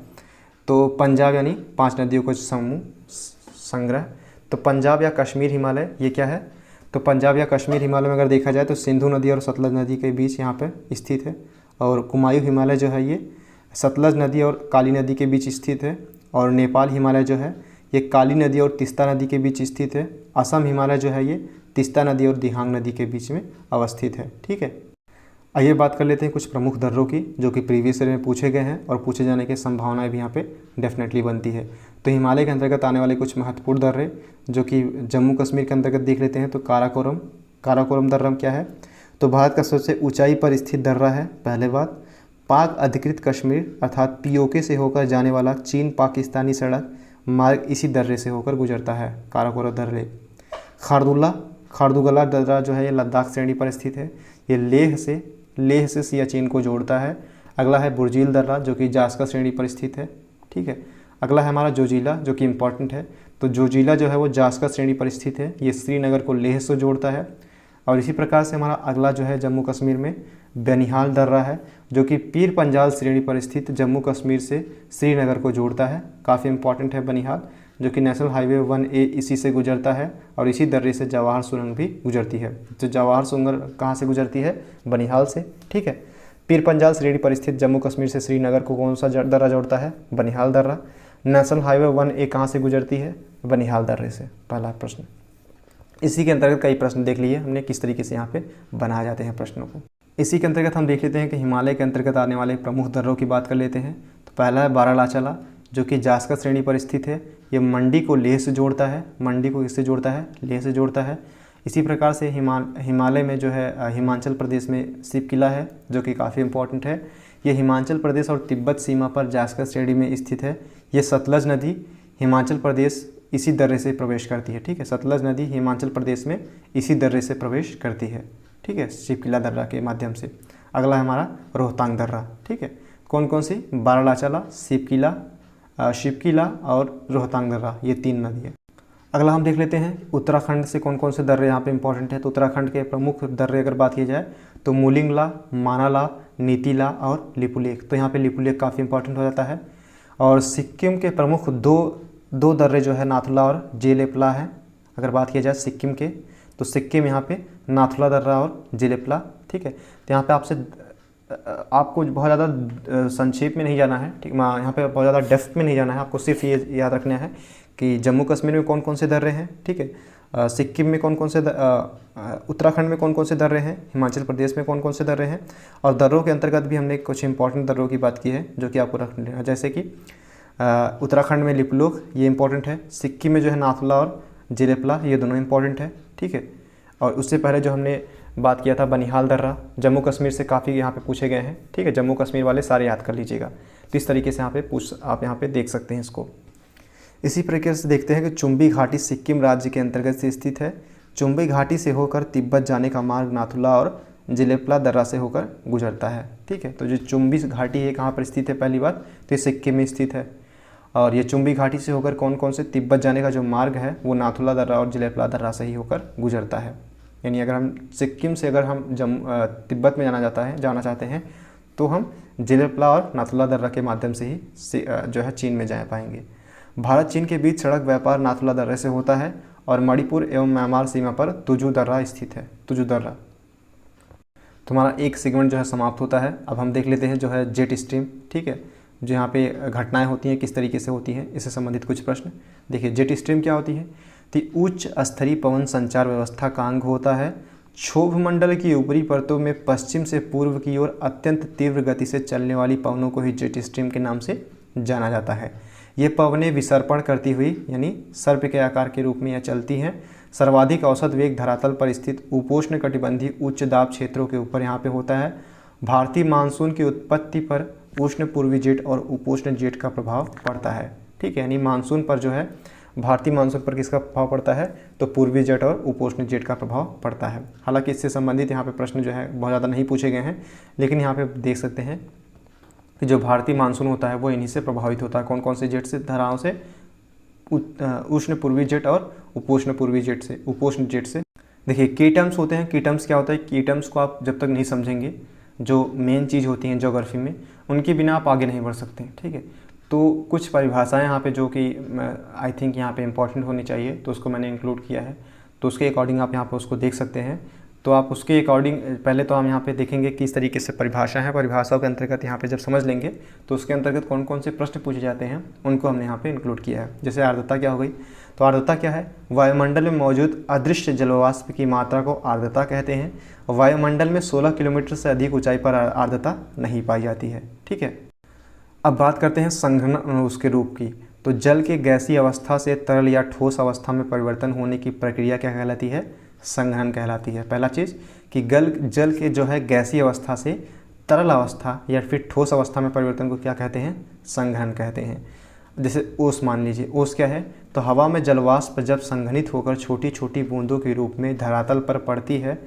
तो पंजाब यानी 5 नदियों का समूह संग्रह, तो पंजाब या कश्मीर हिमालय ये क्या है, तो पंजाब या कश्मीर हिमालय में अगर देखा जाए तो सिंधु नदी और सतलज नदी के बीच यहाँ पे स्थित है। और कुमायूं हिमालय जो है ये सतलज नदी और काली नदी के बीच स्थित है। और नेपाल हिमालय जो है ये काली नदी और तीस्ता नदी के बीच स्थित है। असम हिमालय जो है ये तीस्ता नदी और दिहांग नदी के बीच में अवस्थित है, ठीक है। आइए बात कर लेते हैं कुछ प्रमुख दर्रों की जो कि प्रीवियस ईयर में पूछे गए हैं और पूछे जाने की संभावनाएं भी यहाँ पे डेफिनेटली बनती है। तो हिमालय के अंतर्गत आने वाले कुछ महत्वपूर्ण दर्रे जो कि जम्मू कश्मीर के अंतर्गत देख लेते हैं। तो काराकोरम दर्रा क्या है, तो भारत का सबसे ऊंचाई पर स्थित दर्रा है। पहले बात, पाक अधिकृत कश्मीर अर्थात POK से होकर जाने वाला चीन पाकिस्तानी सड़क मार्ग इसी दर्रे से होकर गुजरता है, काराकोरम दर्रे। खारदुगला दर्रा जो है ये लद्दाख श्रेणी पर स्थित है। ये लेह से सियाचिन को जोड़ता है। अगला है बुर्जील दर्रा जो कि जास्का श्रेणी पर स्थित है, ठीक है। अगला है हमारा जोजिला जो कि इम्पॉर्टेंट है। तो जोजिला जो है वो जास्का श्रेणी पर स्थित है, ये श्रीनगर को लेह से जोड़ता है। और इसी प्रकार से हमारा अगला जो है जम्मू कश्मीर में बनिहाल दर्रा है जो कि पीर पंजाल श्रेणी पर स्थित जम्मू कश्मीर से श्रीनगर को जोड़ता है। काफ़ी इंपॉर्टेंट है बनिहाल, जो कि नेशनल हाईवे 1A इसी से गुजरता है। और इसी दर्रे से जवाहर सुरंग भी गुजरती है। तो जवाहर सुरंग कहाँ से गुजरती है, बनिहाल से, ठीक है। पीर पंजाल श्रेणी पर स्थित जम्मू कश्मीर से श्रीनगर को कौन सा दर्रा जोड़ता है, बनिहाल दर्रा। नेशनल हाईवे 1A कहाँ से गुजरती है, बनिहाल दर्रे से, पहला प्रश्न। इसी के अंतर्गत कई प्रश्न देख लिए हमने किस तरीके से यहाँ पे बनाए जाते हैं प्रश्नों को। इसी के अंतर्गत हम देख लेते हैं कि हिमालय के अंतर्गत आने वाले प्रमुख दर्रों की बात कर लेते हैं। तो पहला है बारालाचाला जो कि जास्का श्रेणी पर स्थित है। ये मंडी को लेह से जोड़ता है। मंडी को किससे जोड़ता है, लेह से जोड़ता है। इसी प्रकार से हिमालय में जो है हिमाचल प्रदेश में शिव किला है जो कि काफ़ी इंपॉर्टेंट है। ये हिमाचल प्रदेश और तिब्बत सीमा पर जास्का श्रेणी में स्थित है। ये सतलज नदी हिमाचल प्रदेश इसी दर्रे से प्रवेश करती है, ठीक है। सतलज नदी हिमाचल प्रदेश में इसी दर्रे से प्रवेश करती है, ठीक है, शिव किला दर्रा के माध्यम से। अगला है हमारा रोहतांग दर्रा, ठीक है। कौन कौन सी, बारालाचाला, शिव किला और रोहतांग दर्रा, ये 3 नदी है। अगला हम देख लेते हैं उत्तराखंड से कौन कौन से दर्रे यहाँ पे इंपॉर्टेंट है। तो उत्तराखंड के प्रमुख दर्रे अगर बात की जाए तो मूलिंगला, मानाला, नीतीला और लिपुलेख। तो यहाँ पे लिपुलेख काफ़ी इंपॉर्टेंट हो जाता है। और सिक्किम के प्रमुख दो दर्रे जो है नाथुला और जेलेपला हैं। अगर बात किया जाए सिक्किम के, तो सिक्किम यहाँ पे नाथुला दर्रा और जेलेपला, ठीक है। तो यहाँ पे आपसे आपको बहुत ज़्यादा संक्षेप में नहीं जाना है, ठीक, यहाँ पे बहुत ज़्यादा डेप्थ में नहीं जाना है, आपको सिर्फ ये याद रखना है कि जम्मू कश्मीर में कौन कौन से दर्रे हैं, ठीक है, सिक्किम में कौन कौन से उत्तराखंड में कौन कौन से दर्रे हैं, हिमाचल प्रदेश में कौन कौन से दर्रे हैं। और दर्रों के अंतर्गत भी हमने कुछ इंपॉर्टेंट दर्रों की बात की है जो कि आपको रख लेना, जैसे कि उत्तराखंड में लिपुलेख, ये इंपॉर्टेंट है। सिक्किम में जो है नाथुला और जिलेपला, ये दोनों इंपॉर्टेंट है, ठीक है। और उससे पहले जो हमने बात किया था बनिहाल दर्रा, जम्मू कश्मीर से काफ़ी यहाँ पे पूछे गए हैं, ठीक है, जम्मू कश्मीर वाले सारे याद कर लीजिएगा। तो इस तरीके से आप यहाँ पे देख सकते हैं इसको। इसी प्रकार से देखते हैं कि चुम्बी घाटी सिक्किम राज्य के अंतर्गत से स्थित है। चुम्बी घाटी से होकर तिब्बत जाने का मार्ग नाथुला और जिलेपला दर्रा से होकर गुजरता है, ठीक है। तो जो चुम्बी घाटी है कहाँ पर स्थित है, पहली बात तो ये सिक्किम में स्थित है। और ये चुम्बी घाटी से होकर कौन कौन से तिब्बत जाने का जो मार्ग है वो नाथुला दर्रा और जिलेपला दर्रा से ही होकर गुजरता है। यानी अगर हम सिक्किम से अगर हम तिब्बत में जाना चाहते हैं तो हम जिलेपला और नाथुला दर्रा के माध्यम से ही जो है चीन में जा पाएंगे। भारत चीन के बीच सड़क व्यापार नाथुला दर्रे से होता है और मणिपुर एवं म्यांमार सीमा पर तुजू दर्रा स्थित है। तुजू दर्रा। तुम्हारा एक सेगमेंट जो है समाप्त होता है। अब हम देख लेते हैं जो है जेट स्ट्रीम, ठीक है, जो यहाँ पे घटनाएं होती हैं किस तरीके से होती हैं, इससे संबंधित कुछ प्रश्न। देखिए जेट स्ट्रीम क्या होती है, तो उच्च स्तरीय पवन संचार व्यवस्था का अंग होता है। क्षोभ मंडल की ऊपरी परतों में पश्चिम से पूर्व की ओर अत्यंत तीव्र गति से चलने वाली पवनों को ही जेट स्ट्रीम के नाम से जाना जाता है। ये पवनें विसर्पण करती हुई यानी सर्प के आकार के रूप में यह चलती हैं। सर्वाधिक औसत वेग धरातल पर स्थित उपोष्ण कटिबंधीय उच्च दाब क्षेत्रों के ऊपर यहाँ पे होता है। भारतीय मानसून की उत्पत्ति पर उष्ण पूर्वी जेट और उपोष्ण जेट का प्रभाव पड़ता है, ठीक है। यानी मानसून पर जो है भारतीय मानसून पर किसका प्रभाव पड़ता है, तो पूर्वी जेट और उपोष्ण जेट का प्रभाव पड़ता है। हालांकि इससे संबंधित यहाँ पे प्रश्न जो है बहुत ज़्यादा नहीं पूछे गए हैं, लेकिन यहाँ पे देख सकते हैं कि जो भारतीय मानसून होता है वो इन्हीं से प्रभावित होता है। कौन कौन से जेट से, धाराओं से, उष्ण पूर्वी जेट और उपोष्ण पूर्वी जेट से, उपोष्ण जेट से। देखिए की टर्म्स होते हैं। की टर्म्स क्या होता है, की टर्म्स को आप जब तक नहीं समझेंगे, जो मेन चीज़ होती हैं ज्योग्राफी में, उनके बिना आप आगे नहीं बढ़ सकते, ठीक है। तो कुछ परिभाषाएं यहाँ पे जो कि आई थिंक यहाँ पे इंपॉर्टेंट होनी चाहिए, तो उसको मैंने इंक्लूड किया है। तो उसके अकॉर्डिंग आप यहाँ पे उसको देख सकते हैं। तो आप उसके अकॉर्डिंग पहले तो हम यहाँ पे देखेंगे किस तरीके से परिभाषा है। परिभाषाओं के अंतर्गत यहाँ पे जब समझ लेंगे तो उसके अंतर्गत कौन कौन से प्रश्न पूछे जाते हैं उनको हमने यहाँ पे इंक्लूड किया है। जैसे आर्द्रता क्या हो गई, तो आर्द्रता क्या है, वायुमंडल में मौजूद अदृश्य जलवाष्प की मात्रा को आर्द्रता कहते हैं। वायुमंडल में 16 किलोमीटर से अधिक ऊंचाई पर आर्द्रता नहीं पाई जाती है, ठीक है। अब बात करते हैं संघनन उसके रूप की। तो जल के गैसीय अवस्था से तरल या ठोस अवस्था में परिवर्तन होने की प्रक्रिया क्या कहलाती है, संघनन कहलाती है। पहला चीज़ कि जल के जो है गैसीय अवस्था से तरल अवस्था या फिर ठोस अवस्था में परिवर्तन को क्या कहते हैं, संघनन कहते हैं। जैसे ओस मान लीजिए, ओस क्या है, तो हवा में जलवाष्प जब संघनित होकर छोटी छोटी बूंदों के रूप में धरातल पर पड़ती है,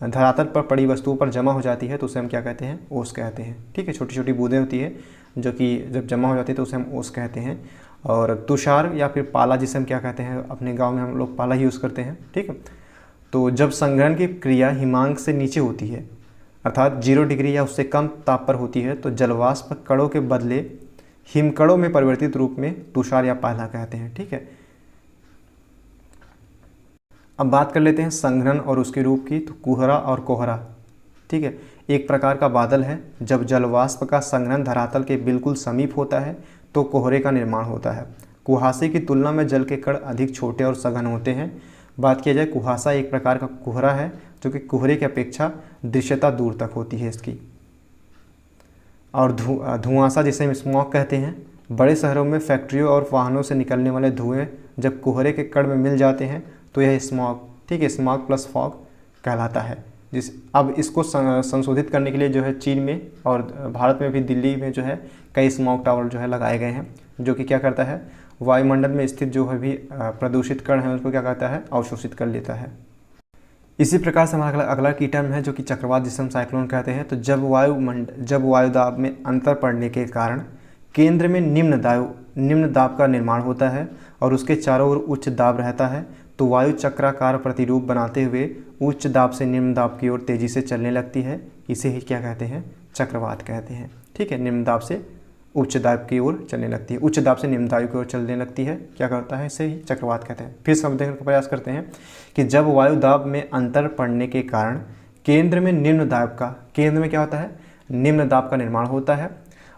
धरातल पर पड़ी वस्तुओं पर जमा हो जाती है, तो उसे हम क्या कहते हैं, ओस कहते हैं, ठीक है। छोटी छोटी बूंदें होती है जो कि जब जमा हो जाती है तो उसे हम ओस कहते हैं। और तुषार या फिर पाला, जिसे हम क्या कहते हैं, अपने गांव में हम लोग पाला ही यूज़ करते हैं, ठीक है। तो जब संघनन की क्रिया हिमांक से नीचे होती है, अर्थात 0 डिग्री या उससे कम ताप पर होती है, तो जलवाष्प कणों के बदले हिमकणों में परिवर्तित रूप में तुषार या पाला कहते हैं, ठीक है। अब बात कर लेते हैं संघनन और उसके रूप की। तो कुहरा और कोहरा, ठीक है, एक प्रकार का बादल है। जब जलवाष्प का संघनन धरातल के बिल्कुल समीप होता है तो कोहरे का निर्माण होता है। कुहासे की तुलना में जल के कण अधिक छोटे और सघन होते हैं। बात किया जाए, कुहासा एक प्रकार का कोहरा है जो कि कोहरे की अपेक्षा दृश्यता दूर तक होती है इसकी। और धुआंसा, जिसे हम स्मॉग कहते हैं, बड़े शहरों में फैक्ट्रियों और वाहनों से निकलने वाले धुएं जब कोहरे के कण में मिल जाते हैं तो यह स्मॉग, ठीक है, स्मॉग प्लस फॉग कहलाता है। अब इसको संशोधित करने के लिए जो है चीन में और भारत में भी, दिल्ली में जो है कई स्मॉग टावर जो है लगाए गए हैं, जो कि क्या करता है, वायुमंडल में स्थित जो है भी प्रदूषित कण है उसको क्या करता है, अवशोषित कर लेता है। इसी प्रकार से हमारा अगला की टर्म है जो कि चक्रवात, जिसे हम साइक्लोन कहते हैं। तो जब वायुदाब में अंतर पड़ने के कारण केंद्र में निम्न दाब का निर्माण होता है और उसके चारों ओर उच्च दाब रहता है, तो वायु चक्राकार प्रतिरूप बनाते हुए उच्च दाब से निम्न दाब की ओर तेजी से चलने लगती है। इसे ही क्या कहते हैं, चक्रवात कहते हैं, ठीक है। निम्न दाब से उच्च दाब की ओर चलने लगती है, उच्च दाब से निम्न दाब की ओर चलने लगती है, क्या करता है, इसे ही चक्रवात कहते हैं। फिर समझने का प्रयास करते हैं कि जब वायु दाब में अंतर पड़ने के कारण केंद्र में निम्न दाब का, केंद्र में क्या होता है, निम्न दाब का निर्माण होता है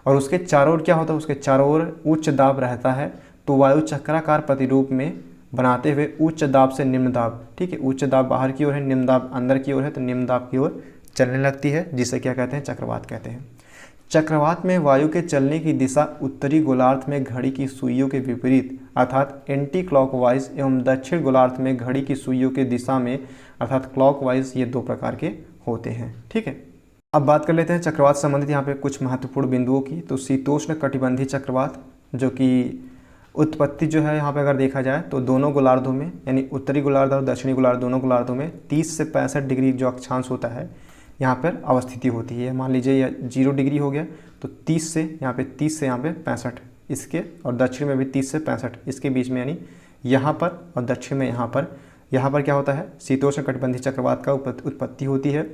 और उसके चारों ओर क्या होता है, उसके चारों ओर उच्च दाब रहता है। तो वायु चक्राकार प्रतिरूप में बनाते हुए उच्च दाब से निम्न दाब, ठीक है, उच्च दाब बाहर की ओर है, निम्न दाब अंदर की ओर है, तो निम्न दाब की ओर चलने लगती है, जिसे क्या कहते हैं, चक्रवात कहते हैं। चक्रवात में वायु के चलने की दिशा उत्तरी गोलार्ध में घड़ी की सुइयों के विपरीत अर्थात एंटी क्लॉकवाइज एवं दक्षिण गोलार्ध में घड़ी की सुइयों के दिशा में अर्थात क्लॉकवाइज, ये दो प्रकार के होते हैं। ठीक है, अब बात कर लेते हैं चक्रवात संबंधित यहाँ पे कुछ महत्वपूर्ण बिंदुओं की। तो शीतोष्ण कटिबंधीय चक्रवात, जो कि उत्पत्ति जो है यहाँ पे अगर देखा जाए तो दोनों गोलार्धों में, यानी उत्तरी गोलार्ध और दक्षिणी गोलार्ध दोनों गोलार्धों में 30 से 65 डिग्री जो अक्षांश होता है यहाँ पर अवस्थिति होती है। मान लीजिए यह 0 डिग्री हो गया तो 30 से यहाँ पे 65 इसके, और दक्षिण में भी 30 से 65 इसके बीच में, यानी यहाँ पर और दक्षिण में यहाँ पर क्या होता है, शीतोष्ण कटिबंधीय चक्रवात का उत्पत्ति होती है।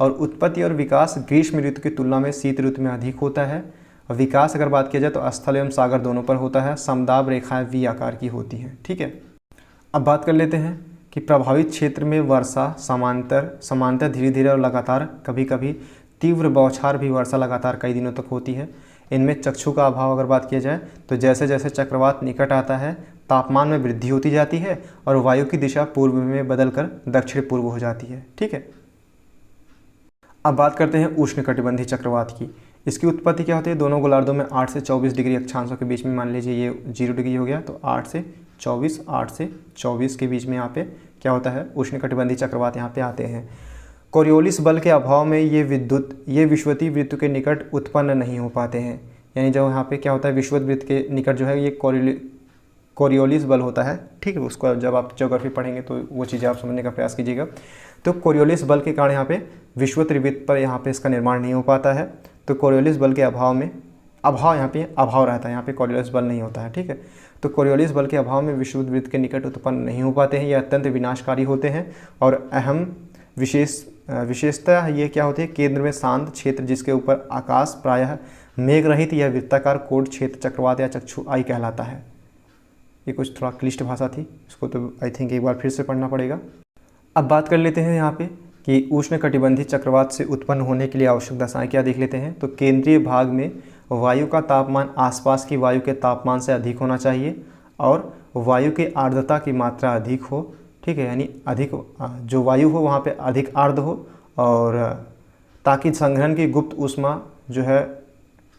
और उत्पत्ति और विकास ग्रीष्म ऋतु की तुलना में शीत ऋतु में अधिक होता है। और विकास अगर बात किया जाए तो स्थल एवं सागर दोनों पर होता है। समदाब रेखाएं वी आकार की होती हैं। ठीक है, अब बात कर लेते हैं कि प्रभावित क्षेत्र में वर्षा समांतर धीरे धीरे और लगातार, कभी कभी तीव्र बौछार भी वर्षा लगातार कई दिनों तक होती है। इनमें चक्षु का अभाव अगर बात किया जाए तो जैसे जैसे चक्रवात निकट आता है तापमान में वृद्धि होती जाती है और वायु की दिशा पूर्व में बदलकर दक्षिण पूर्व हो जाती है। ठीक है, अब बात करते हैं उष्णकटिबंधीय चक्रवात की। इसकी उत्पत्ति क्या होती है, दोनों गोलार्धों में 8 से 24 डिग्री अक्षांशों के बीच में, मान लीजिए ये 0 डिग्री हो गया तो 8 से 24 के बीच में यहाँ पे क्या होता है, उष्णकटिबंधीय चक्रवात यहाँ पे आते हैं। कोरियोलिस बल के अभाव में ये विषुवतीय वृत्त के निकट उत्पन्न नहीं हो पाते हैं। यानी जो यहाँ पे क्या होता है, विषुवत वृत्त के निकट जो है ये कोरियोलिस बल होता है। ठीक है, उसको जब आप ज्योग्राफी पढ़ेंगे तो वो चीज़ें आप समझने का प्रयास कीजिएगा। तो कोरियोलिस बल के कारण यहाँ पे विषुवत वृत्त पर यहाँ पे इसका निर्माण नहीं हो पाता है। तो कोरियोलिस बल के अभाव यहाँ पे अभाव रहता है, यहाँ पे कोरियोलिस बल नहीं होता है। ठीक है, तो कोरियोलिस बल के अभाव में विषुवत वृत्त के निकट उत्पन्न नहीं हो पाते हैं। ये अत्यंत विनाशकारी होते हैं और अहम विशेषता ये क्या होती है, केंद्र में शांत क्षेत्र जिसके ऊपर आकाश प्रायः मेघ रहित या वृत्ताकार कोट क्षेत्र चक्रवात या चक्षु आई कहलाता है। ये कुछ थोड़ा क्लिष्ट भाषा थी, इसको तो आई थिंक एक बार फिर से पढ़ना पड़ेगा। अब बात कर लेते हैं यहाँ पे कि उष्णकटिबंधीय चक्रवात से उत्पन्न होने के लिए आवश्यक दशाएं क्या देख लेते हैं। तो केंद्रीय भाग में वायु का तापमान आसपास की वायु के तापमान से अधिक होना चाहिए और वायु की आर्द्रता की मात्रा अधिक हो। ठीक है, यानी अधिक जो वायु हो वहाँ पे अधिक आर्द्र हो, और ताकि संघनन की गुप्त ऊष्मा जो है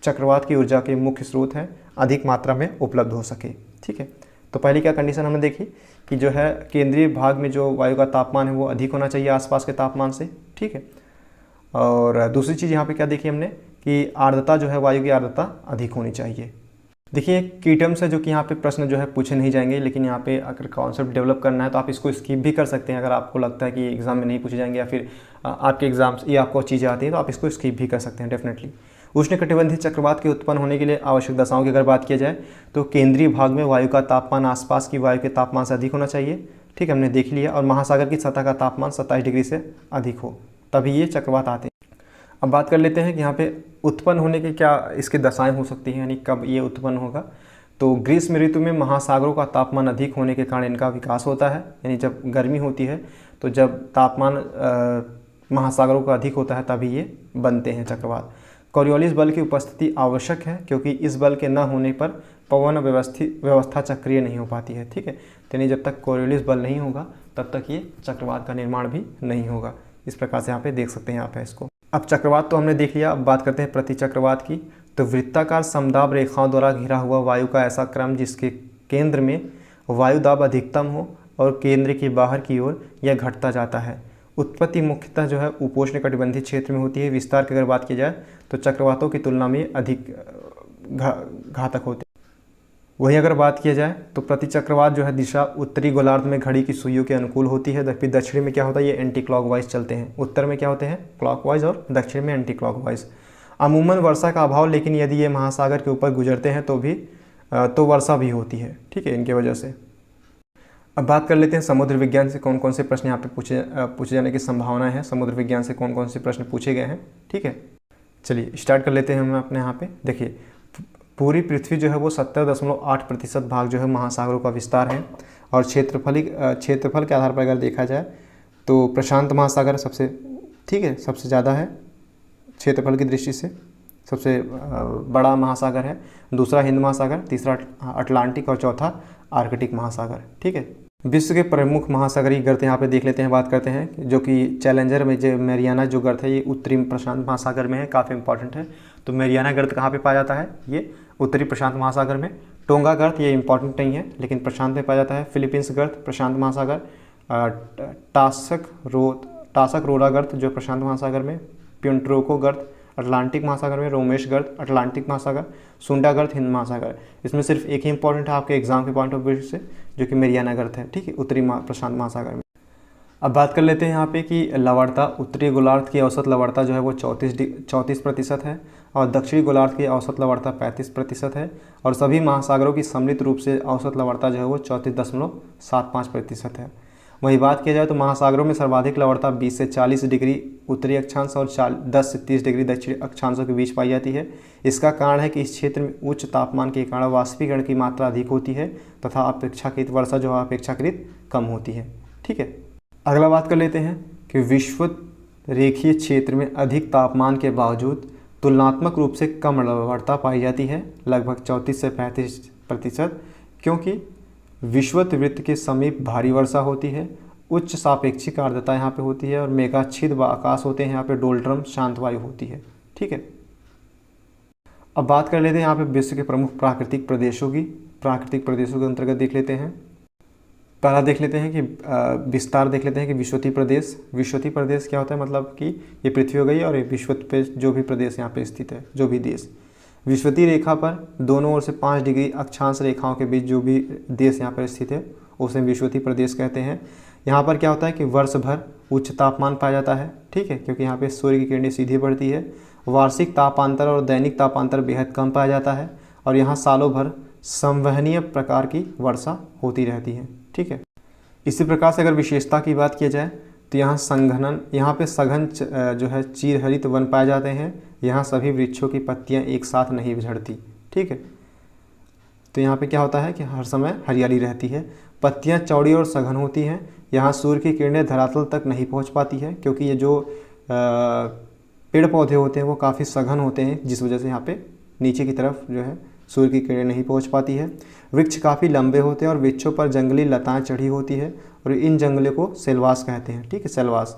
चक्रवात की ऊर्जा के मुख्य स्रोत हैं अधिक मात्रा में उपलब्ध हो सके। ठीक है, तो पहली क्या कंडीशन हमने देखी कि जो है केंद्रीय भाग में जो वायु का तापमान है वो अधिक होना चाहिए आसपास के तापमान से। ठीक है, और दूसरी चीज़ यहाँ पे क्या देखी हमने कि आर्द्रता जो है, वायु की आर्द्रता अधिक होनी चाहिए। देखिए की टर्म्स है जो कि यहाँ पे प्रश्न जो है पूछे नहीं जाएंगे, लेकिन यहाँ पे अगर कॉन्सेप्ट डेवलप करना है तो आप इसको स्किप भी कर सकते हैं। अगर आपको लगता है कि एग्जाम में नहीं पूछे जाएंगे या फिर आपके एग्जाम्स ये आपको चीज़ें आती हैं तो आप इसको स्किप भी कर सकते हैं डेफिनेटली। उष्णकटिबंधीय चक्रवात के उत्पन्न होने के लिए आवश्यक दशाओं की अगर बात किया जाए तो केंद्रीय भाग में वायु का तापमान आसपास की वायु के तापमान से अधिक होना चाहिए। ठीक है, हमने देख लिया। और महासागर की सतह का तापमान 27 डिग्री से अधिक हो, तभी ये चक्रवात आते हैं। अब बात कर लेते हैं कि यहाँ पे उत्पन्न होने के क्या इसके दशाएं हो सकती हैं, यानी कब ये उत्पन्न होगा। तो ग्रीष्म ऋतु में महासागरों का तापमान अधिक होने के कारण इनका विकास होता है। यानी जब गर्मी होती है तो जब तापमान महासागरों का अधिक होता है तभी ये बनते हैं चक्रवात। कोरियोलिस बल की उपस्थिति आवश्यक है क्योंकि इस बल के न होने पर पवन व्यवस्था चक्रिय नहीं हो पाती है। ठीक है, यानी जब तक कोरियोलिस बल नहीं होगा तब तक ये चक्रवात का निर्माण भी नहीं होगा। इस प्रकार से यहाँ पे देख सकते हैं आप इसको। अब चक्रवात तो हमने देख लिया, अब बात करते हैं प्रतिचक्रवात की। तो वृत्ताकार समदाब रेखाओं द्वारा घिरा हुआ वायु का ऐसा क्रम जिसके केंद्र में वायु दाब अधिकतम हो और केंद्र के बाहर की ओर यह घटता जाता है। उत्पत्ति मुख्यतः जो है उपोष्ण कटिबंधीय क्षेत्र में होती है। विस्तार की अगर बात की जाए तो चक्रवातों की तुलना में अधिक घातक होते हैं। वहीं अगर बात किया जाए तो प्रतिचक्रवात जो है दिशा उत्तरी गोलार्ध में घड़ी की सुइयों के अनुकूल होती है, जबकि दक्षिण में क्या होता है, ये एंटी क्लॉकवाइज चलते हैं। उत्तर में क्या होते हैं, क्लॉकवाइज, और दक्षिण में एंटी क्लॉकवाइज। अमूमन वर्षा का अभाव, लेकिन यदि ये महासागर के ऊपर गुजरते हैं तो वर्षा भी होती है। ठीक है, इनके वजह से। अब बात कर लेते हैं समुद्र विज्ञान से कौन कौन से प्रश्न यहाँ पे पूछे जाने की संभावना है। समुद्र विज्ञान से कौन कौन से प्रश्न पूछे गए हैं। ठीक है, चलिए स्टार्ट कर लेते हैं हम अपने यहाँ पे। देखिए पूरी पृथ्वी जो है वो 70.8% भाग जो है महासागरों का विस्तार है, और क्षेत्रफल के आधार पर अगर देखा जाए तो प्रशांत महासागर सबसे ज़्यादा है क्षेत्रफल की दृष्टि से सबसे बड़ा महासागर है, दूसरा हिंद महासागर, तीसरा अटलांटिक और चौथा आर्कटिक महासागर। ठीक है, विश्व के प्रमुख महासागरीय गर्त यहाँ पे देख लेते हैं, बात करते हैं, जो कि चैलेंजर में जो मैरियाना जो गर्त है ये उत्तरी प्रशांत महासागर में है, काफ़ी इंपॉर्टेंट है। तो मैरियाना गर्त कहाँ पे पाया जाता है? ये उत्तरी प्रशांत महासागर में। टोंगा गर्त ये इंपॉर्टेंट नहीं है लेकिन प्रशांत में पाया जाता है। फिलीपींस गर्त प्रशांत महासागर। टासक रोरा गर्त जो प्रशांत महासागर में। प्यूंट्रोको गर्त अटलांटिक महासागर में। रोमेश गर्त अटलांटिक महासागर। सुंडा गर्त हिंद महासागर। इसमें सिर्फ एक ही इंपॉर्टेंट है आपके एग्जाम के पॉइंट ऑफ व्यू से, जो कि मैरियाना गर्त है। ठीक है, उत्तरी प्रशांत महासागर में। अब बात कर लेते हैं यहाँ पे कि लवणता, उत्तरी गोलार्ध की औसत लवणता जो है वो 34% है और दक्षिणी गोलार्ध की औसत लवणता 35% है और सभी महासागरों की सम्मिलित रूप से औसत लवणता जो है वो 34.75% है। वही बात किया जाए तो महासागरों में सर्वाधिक लवणता 20 से 40 डिग्री उत्तरी अक्षांश और 10 से 30 डिग्री दक्षिणी अक्षांशों के बीच पाई जाती है। इसका कारण है कि इस क्षेत्र में उच्च तापमान के कारण वाष्पीकरण की मात्रा अधिक होती है तथा अपेक्षाकृत वर्षा जो है अपेक्षाकृत कम होती है। ठीक है, अगला बात कर लेते हैं कि विषुवत रेखीय क्षेत्र में अधिक तापमान के बावजूद तुलनात्मक रूप से कम लवणता पाई जाती है, लगभग 34 से 35%, क्योंकि विषुवत वृत्त के समीप भारी वर्षा होती है, उच्च सापेक्षिक आर्द्रता यहाँ पे होती है और मेघाच्छिद व आकाश होते हैं, यहाँ पे डोल्ड्रम शांत वायु होती है। ठीक है, अब बात कर लेते हैं यहाँ पे विश्व के प्रमुख प्राकृतिक प्रदेशों की। प्राकृतिक प्रदेशों के अंतर्गत देख लेते हैं, पहला देख लेते हैं कि विस्तार देख लेते हैं कि विषुवतीय प्रदेश। विषुवतीय प्रदेश क्या होता है? मतलब कि ये पृथ्वी हो गई और ये विषुवत पे जो भी प्रदेश यहाँ पे स्थित है, जो भी देश विषुवतीय रेखा पर दोनों ओर से 5 डिग्री अक्षांश रेखाओं के बीच जो भी देश यहाँ पर स्थित है उसे विषुवतीय प्रदेश कहते हैं। यहाँ पर क्या होता है कि वर्ष भर उच्च तापमान पाया जाता है। ठीक है, क्योंकि यहाँ पे सूर्य की किरणें सीधी पड़ती है। वार्षिक तापांतर और दैनिक तापांतर बेहद कम पाया जाता है और यहाँ सालों भर संवहनीय प्रकार की वर्षा होती रहती है। ठीक है, इसी प्रकार से अगर विशेषता की बात की जाए तो यहाँ पे सघन जो है चीरहरित वन पाए जाते हैं। यहाँ सभी वृक्षों की पत्तियाँ एक साथ नहीं झड़ती। ठीक है, तो यहाँ पे क्या होता है कि हर समय हरियाली रहती है, पत्तियाँ चौड़ी और सघन होती हैं। यहाँ सूर्य की किरणें धरातल तक नहीं पहुँच पाती है क्योंकि ये जो पेड़ पौधे होते हैं वो काफ़ी सघन होते हैं, जिस वजह से यहाँ पे नीचे की तरफ जो है सूर्य की किरणें नहीं पहुँच पाती है। वृक्ष काफ़ी लंबे होते हैं और वृक्षों पर जंगली लताएं चढ़ी होती है और इन जंगलों को सेलवास कहते हैं। ठीक है, सेलवास,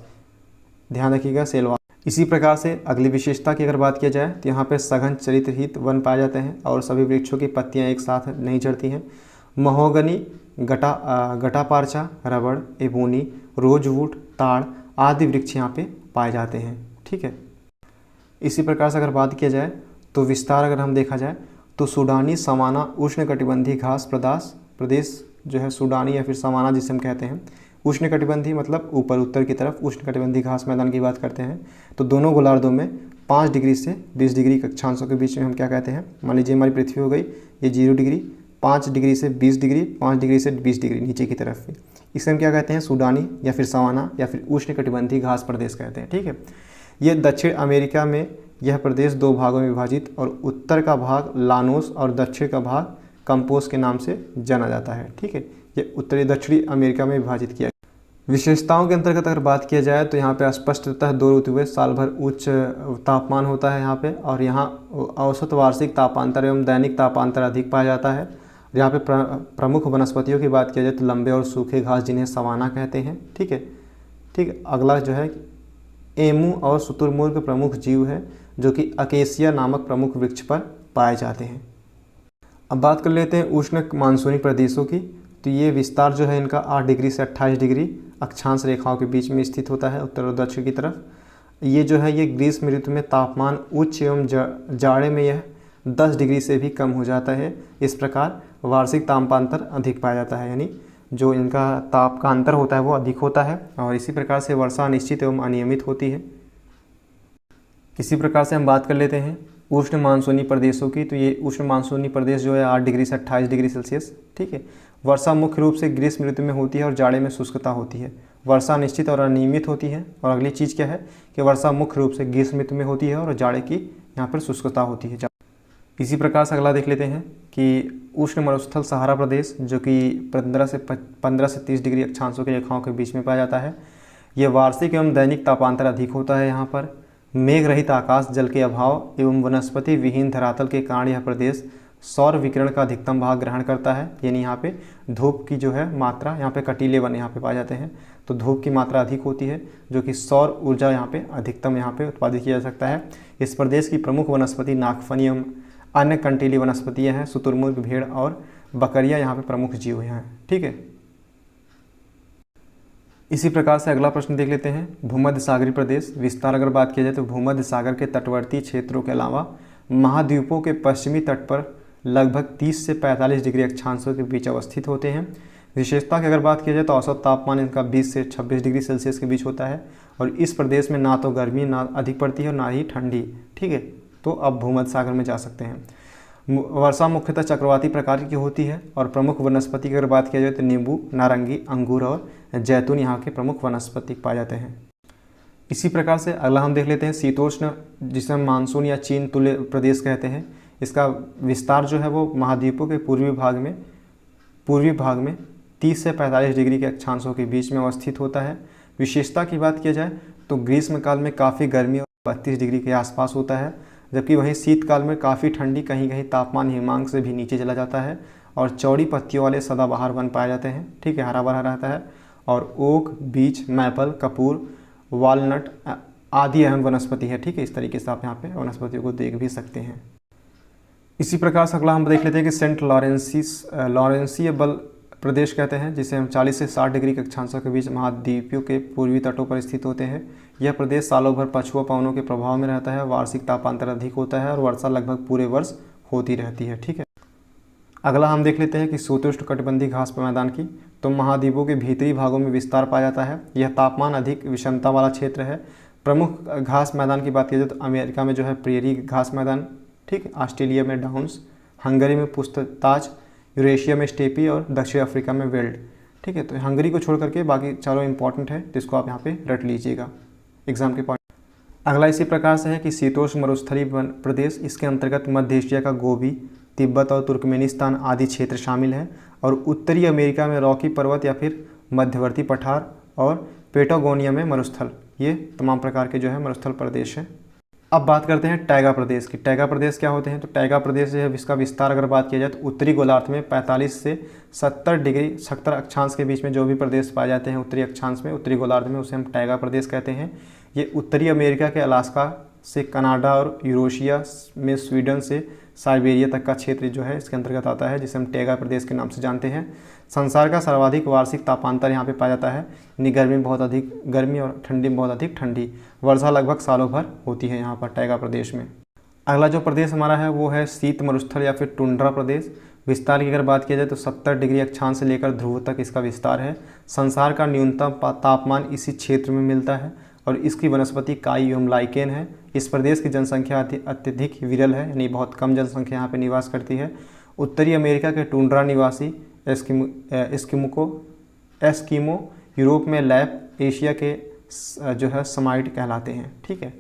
ध्यान रखिएगा, सेलवास। इसी प्रकार से अगली विशेषता की अगर बात किया जाए तो यहाँ पे सघन चरित्रहित वन पाए जाते हैं और सभी वृक्षों की पत्तियाँ एक साथ नहीं झड़ती हैं। महोगनी, गटापारचा, रबड़, एबोनी, रोजवुड, ताड़ आदि वृक्ष यहाँ पे पाए जाते हैं। ठीक है, इसी प्रकार से अगर बात किया जाए तो विस्तार अगर हम देखा जाए तो सूडानी सवाना उष्णकटिबंधीय घास प्रदेश जो है सूडानी या फिर सवाना जिसे हम कहते हैं, उष्णकटिबंधीय मतलब ऊपर उत्तर की तरफ उष्णकटिबंधीय घास मैदान की बात करते हैं। तो दोनों गोलार्धों में 5 डिग्री से 20 डिग्री अक्षांशों के बीच में हम क्या कहते हैं? मान लीजिए हमारी पृथ्वी हो गई ये 0 डिग्री, 5 डिग्री से 20 डिग्री, 5 डिग्री से 20 डिग्री नीचे की तरफ भी, इसे हम क्या कहते हैं? सूडानी या फिर सवाना या फिर उष्णकटिबंधीय घास प्रदेश कहते हैं। ठीक है, ये दक्षिण अमेरिका में यह प्रदेश 2 भागों में विभाजित और उत्तर का भाग लानोस और दक्षिण का भाग कंपोस के नाम से जाना जाता है। ठीक है, ये उत्तरी दक्षिणी अमेरिका में विभाजित किया। विशेषताओं के अंतर्गत अगर बात किया जाए तो यहाँ पे स्पष्टतः 2 ऋतुएं, साल भर उच्च तापमान होता है यहाँ पे और यहाँ औसत वार्षिक तापांतर एवं दैनिक तापांतर अधिक पाया जाता है। यहाँ पे प्रमुख वनस्पतियों की बात किया जाए तो लंबे और सूखे घास जिन्हें सवाना कहते हैं। ठीक है, अगला जो है एमू और शुतुरमुर्ग प्रमुख जीव है जो कि अकेसिया नामक प्रमुख वृक्ष पर पाए जाते हैं। अब बात कर लेते हैं उष्ण मानसूनी प्रदेशों की। तो ये विस्तार जो है इनका 8 डिग्री से 28 डिग्री अक्षांश रेखाओं के बीच में स्थित होता है उत्तर और दक्षिण की तरफ। ये जो है ये ग्रीष्म ऋतु में तापमान उच्च एवं जाड़े में यह 10 डिग्री से भी कम हो जाता है। इस प्रकार वार्षिक तापांतर अधिक पाया जाता है, यानी जो इनका ताप का अंतर होता है वो अधिक होता है और इसी प्रकार से वर्षा निश्चित एवं अनियमित होती है। इसी प्रकार से हम बात कर लेते हैं उष्ण मानसूनी प्रदेशों की। तो ये उष्ण मानसूनी प्रदेश जो है 8 डिग्री से 28 डिग्री सेल्सियस। ठीक है, वर्षा मुख्य रूप से ग्रीष्म ऋतु में होती है और जाड़े में शुष्कता होती है। वर्षा निश्चित और अनियमित होती है। और अगली चीज़ क्या है कि वर्षा मुख्य रूप से ग्रीष्म ऋतु में होती है और जाड़े की यहाँ पर शुष्कता होती है। इसी प्रकार से अगला देख लेते हैं कि उष्ण मरुस्थल सहारा प्रदेश जो कि 15 से 30 डिग्री अक्षांशों की रेखाओं के बीच में पाया जाता है। यह वार्षिक एवं दैनिक तापांतर अधिक होता है यहाँ पर। मेघ रहित आकाश, जल के अभाव एवं वनस्पति विहीन धरातल के कारण यह प्रदेश सौर विकिरण का अधिकतम भाग ग्रहण करता है। यानी यहाँ पे धूप की जो है मात्रा, यहाँ पे कटीले वन यहाँ पे पाए जाते हैं, तो धूप की मात्रा अधिक होती है, जो कि सौर ऊर्जा यहाँ पे अधिकतम यहाँ पे उत्पादित किया जा सकता है। इस प्रदेश की प्रमुख वनस्पति नागफनी एवं अन्य कंटीली वनस्पतियाँ हैं। शुतुरमुर्ग, भेड़ और बकरियाँ यहाँ पे प्रमुख जीव हैं। ठीक है, इसी प्रकार से अगला प्रश्न देख लेते हैं। भूमध्य सागरीय प्रदेश विस्तार अगर बात की जाए तो भूमध्य सागर के तटवर्ती क्षेत्रों के अलावा महाद्वीपों के पश्चिमी तट पर लगभग 30 से 45 डिग्री अक्षांशों के बीच अवस्थित होते हैं। विशेषता की अगर बात की जाए तो औसत तापमान इनका 20 से 26 डिग्री सेल्सियस के बीच होता है और इस प्रदेश में ना तो गर्मी ना अधिक पड़ती है और ना ही ठंडी। ठीक है, तो अब भूमध्य सागर में जा सकते हैं। वर्षा मुख्यतः चक्रवाती प्रकार की होती है और प्रमुख वनस्पति की अगर बात किया जाए तो नींबू, नारंगी, अंगूर और जैतून यहाँ के प्रमुख वनस्पति पाए जाते हैं। इसी प्रकार से अगला हम देख लेते हैं शीतोष्ण, जिसे हम मानसून या चीन तुल्य प्रदेश कहते हैं। इसका विस्तार जो है वो महाद्वीपों के पूर्वी भाग में 30 से 45 डिग्री के अक्षांशों के बीच में अवस्थित होता है। विशेषता की बात की जाए तो ग्रीष्मकाल में काफ़ी गर्मी और 32 डिग्री के आसपास होता है, जबकि वहीं शीतकाल में काफ़ी ठंडी, कहीं कहीं तापमान हिमांक से भी नीचे चला जाता है और चौड़ी पत्तियों वाले सदाबहार वन पाए जाते हैं। ठीक है, हरा भरा रहता है और ओक, बीच, मैपल, कपूर, वालनट आदि अहम वनस्पति है। ठीक है, इस तरीके से आप यहाँ पे वनस्पतियों को देख भी सकते हैं। इसी प्रकार से अगला हम देख लेते हैं कि सेंट लॉरेंसियबल प्रदेश कहते हैं, जिसे हम 40 से 60 डिग्री के अक्षांशों के बीच महाद्वीपों के पूर्वी तटों पर स्थित होते हैं। यह प्रदेश सालों भर पछुआ पवनों के प्रभाव में रहता है, वार्षिक तापांतर अधिक होता है और वर्षा लगभग पूरे वर्ष होती रहती है। ठीक है, अगला हम देख लेते हैं कि शीतोष्ण कटिबंधीय घास मैदान की, तो महाद्वीपों के भीतरी भागों में विस्तार पाया जाता है। यह तापमान अधिक विषमता वाला क्षेत्र है। प्रमुख घास मैदान की बात की जाए तो अमेरिका में जो है प्रेरी घास मैदान, ठीक, ऑस्ट्रेलिया में डाउन्स, हंगरी में पुछताछ, यूरेशिया में स्टेपी और दक्षिण अफ्रीका में वेल्ड। ठीक है, तो हंगरी को छोड़ करके बाकी चारों इंपॉर्टेंट है, जिसको आप यहाँ पे रट लीजिएगा एग्जाम के पॉइंट। अगला इसी प्रकार से है कि शीतोष्ण मरुस्थलीय प्रदेश, इसके अंतर्गत मध्य एशिया का गोबी, तिब्बत और तुर्कमेनिस्तान आदि क्षेत्र शामिल है और उत्तरी अमेरिका में रॉकी पर्वत या फिर मध्यवर्ती पठार और पेटागोनिया में मरुस्थल, ये तमाम प्रकार के जो है मरुस्थल प्रदेश हैं। अब बात करते हैं टैगा प्रदेश की। टैगा प्रदेश क्या होते हैं? तो टैगा प्रदेश जो है इसका विस्तार अगर बात किया जाए तो उत्तरी गोलार्ध में 45 से 70 अक्षांश के बीच में जो भी प्रदेश पाए जाते हैं उत्तरी अक्षांश में, उत्तरी गोलार्ध में, उसे हम टैगा प्रदेश कहते हैं। ये उत्तरी अमेरिका के अलास्का से कनाडा और यूरोशिया में स्वीडन से साइबेरिया तक का क्षेत्र जो है इसके अंतर्गत आता है, जिसे हम टैगा प्रदेश के नाम से जानते हैं। संसार का सर्वाधिक वार्षिक तापांतर यहाँ पे पाया जाता है, यानी गर्मी बहुत अधिक गर्मी और ठंडी बहुत अधिक ठंडी। वर्षा लगभग सालों भर होती है यहाँ पर टैगा प्रदेश में। अगला जो प्रदेश हमारा है वो है शीत मरुस्थल या फिर टुंड्रा प्रदेश। विस्तार की अगर बात की जाए तो 70 डिग्री अक्षांश से लेकर ध्रुव तक इसका विस्तार है। संसार का न्यूनतम तापमान इसी क्षेत्र में मिलता है और इसकी वनस्पति काई एवं लाइकेन है। इस प्रदेश की जनसंख्या अत्यधिक विरल है, यानी बहुत कम जनसंख्या यहाँ पे निवास करती है। उत्तरी अमेरिका के टुंड्रा निवासी एस्किमो, यूरोप में लैप, एशिया के जो है समाइट कहलाते हैं। ठीक है,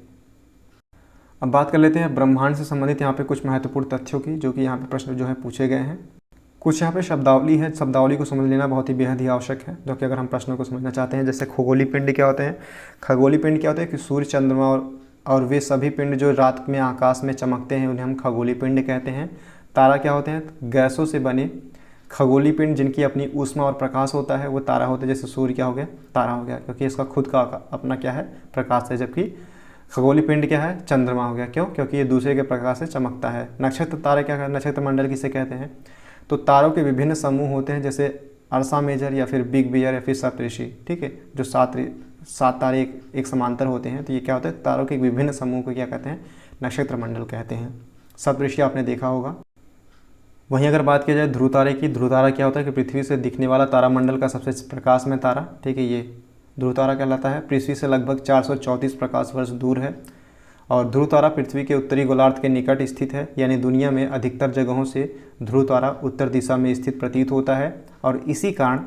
अब बात कर लेते हैं ब्रह्मांड से संबंधित यहाँ पे कुछ महत्वपूर्ण तथ्यों की, जो कि यहाँ पे प्रश्न जो है पूछे गए हैं। कुछ यहाँ पे शब्दावली है, शब्दावली को समझ लेना बहुत ही बेहद ही आवश्यक है, जो कि अगर हम प्रश्नों को समझना चाहते हैं। जैसे खगोलीय पिंड क्या होते हैं? खगोलीय पिंड क्या होते हैं कि सूर्य, चंद्रमा और वे सभी पिंड जो रात में आकाश में चमकते हैं उन्हें हम खगोलीय पिंड कहते हैं। तारा क्या होते हैं? गैसों से बने खगोलीय पिंड जिनकी अपनी ऊष्मा और प्रकाश होता है वो तारा होते हैं। जैसे सूर्य क्या हो गया? तारा हो गया, क्योंकि इसका खुद का अपना क्या है? प्रकाश है। जबकि खगोलीय पिंड क्या है? चंद्रमा हो गया। क्यों? क्योंकि ये दूसरे के प्रकाश से चमकता है। नक्षत्र तारे क्या है? नक्षत्र मंडल किसे कहते हैं? तो तारों के विभिन्न समूह होते हैं, जैसे अर्सा मेजर या फिर बिग बियर या फिर सप्तऋषि। ठीक है, जो सात तारे एक समांतर होते हैं, तो ये क्या होता है? तारों के विभिन्न समूह को क्या कहते हैं? नक्षत्र मंडल कहते हैं। सप्तऋषि आपने देखा होगा। वहीं अगर बात की जाए ध्रुव तारे की, ध्रुव तारा क्या होता है कि पृथ्वी से दिखने वाला तारामंडल का सबसे प्रकाशमय तारा। ठीक है, ये ध्रुव तारा कहलाता है। पृथ्वी से लगभग 434 प्रकाश वर्ष दूर है और ध्रुव तारा पृथ्वी के उत्तरी गोलार्ध के निकट स्थित है, यानी दुनिया में अधिकतर जगहों से ध्रुव तारा उत्तर दिशा में स्थित प्रतीत होता है। और इसी कारण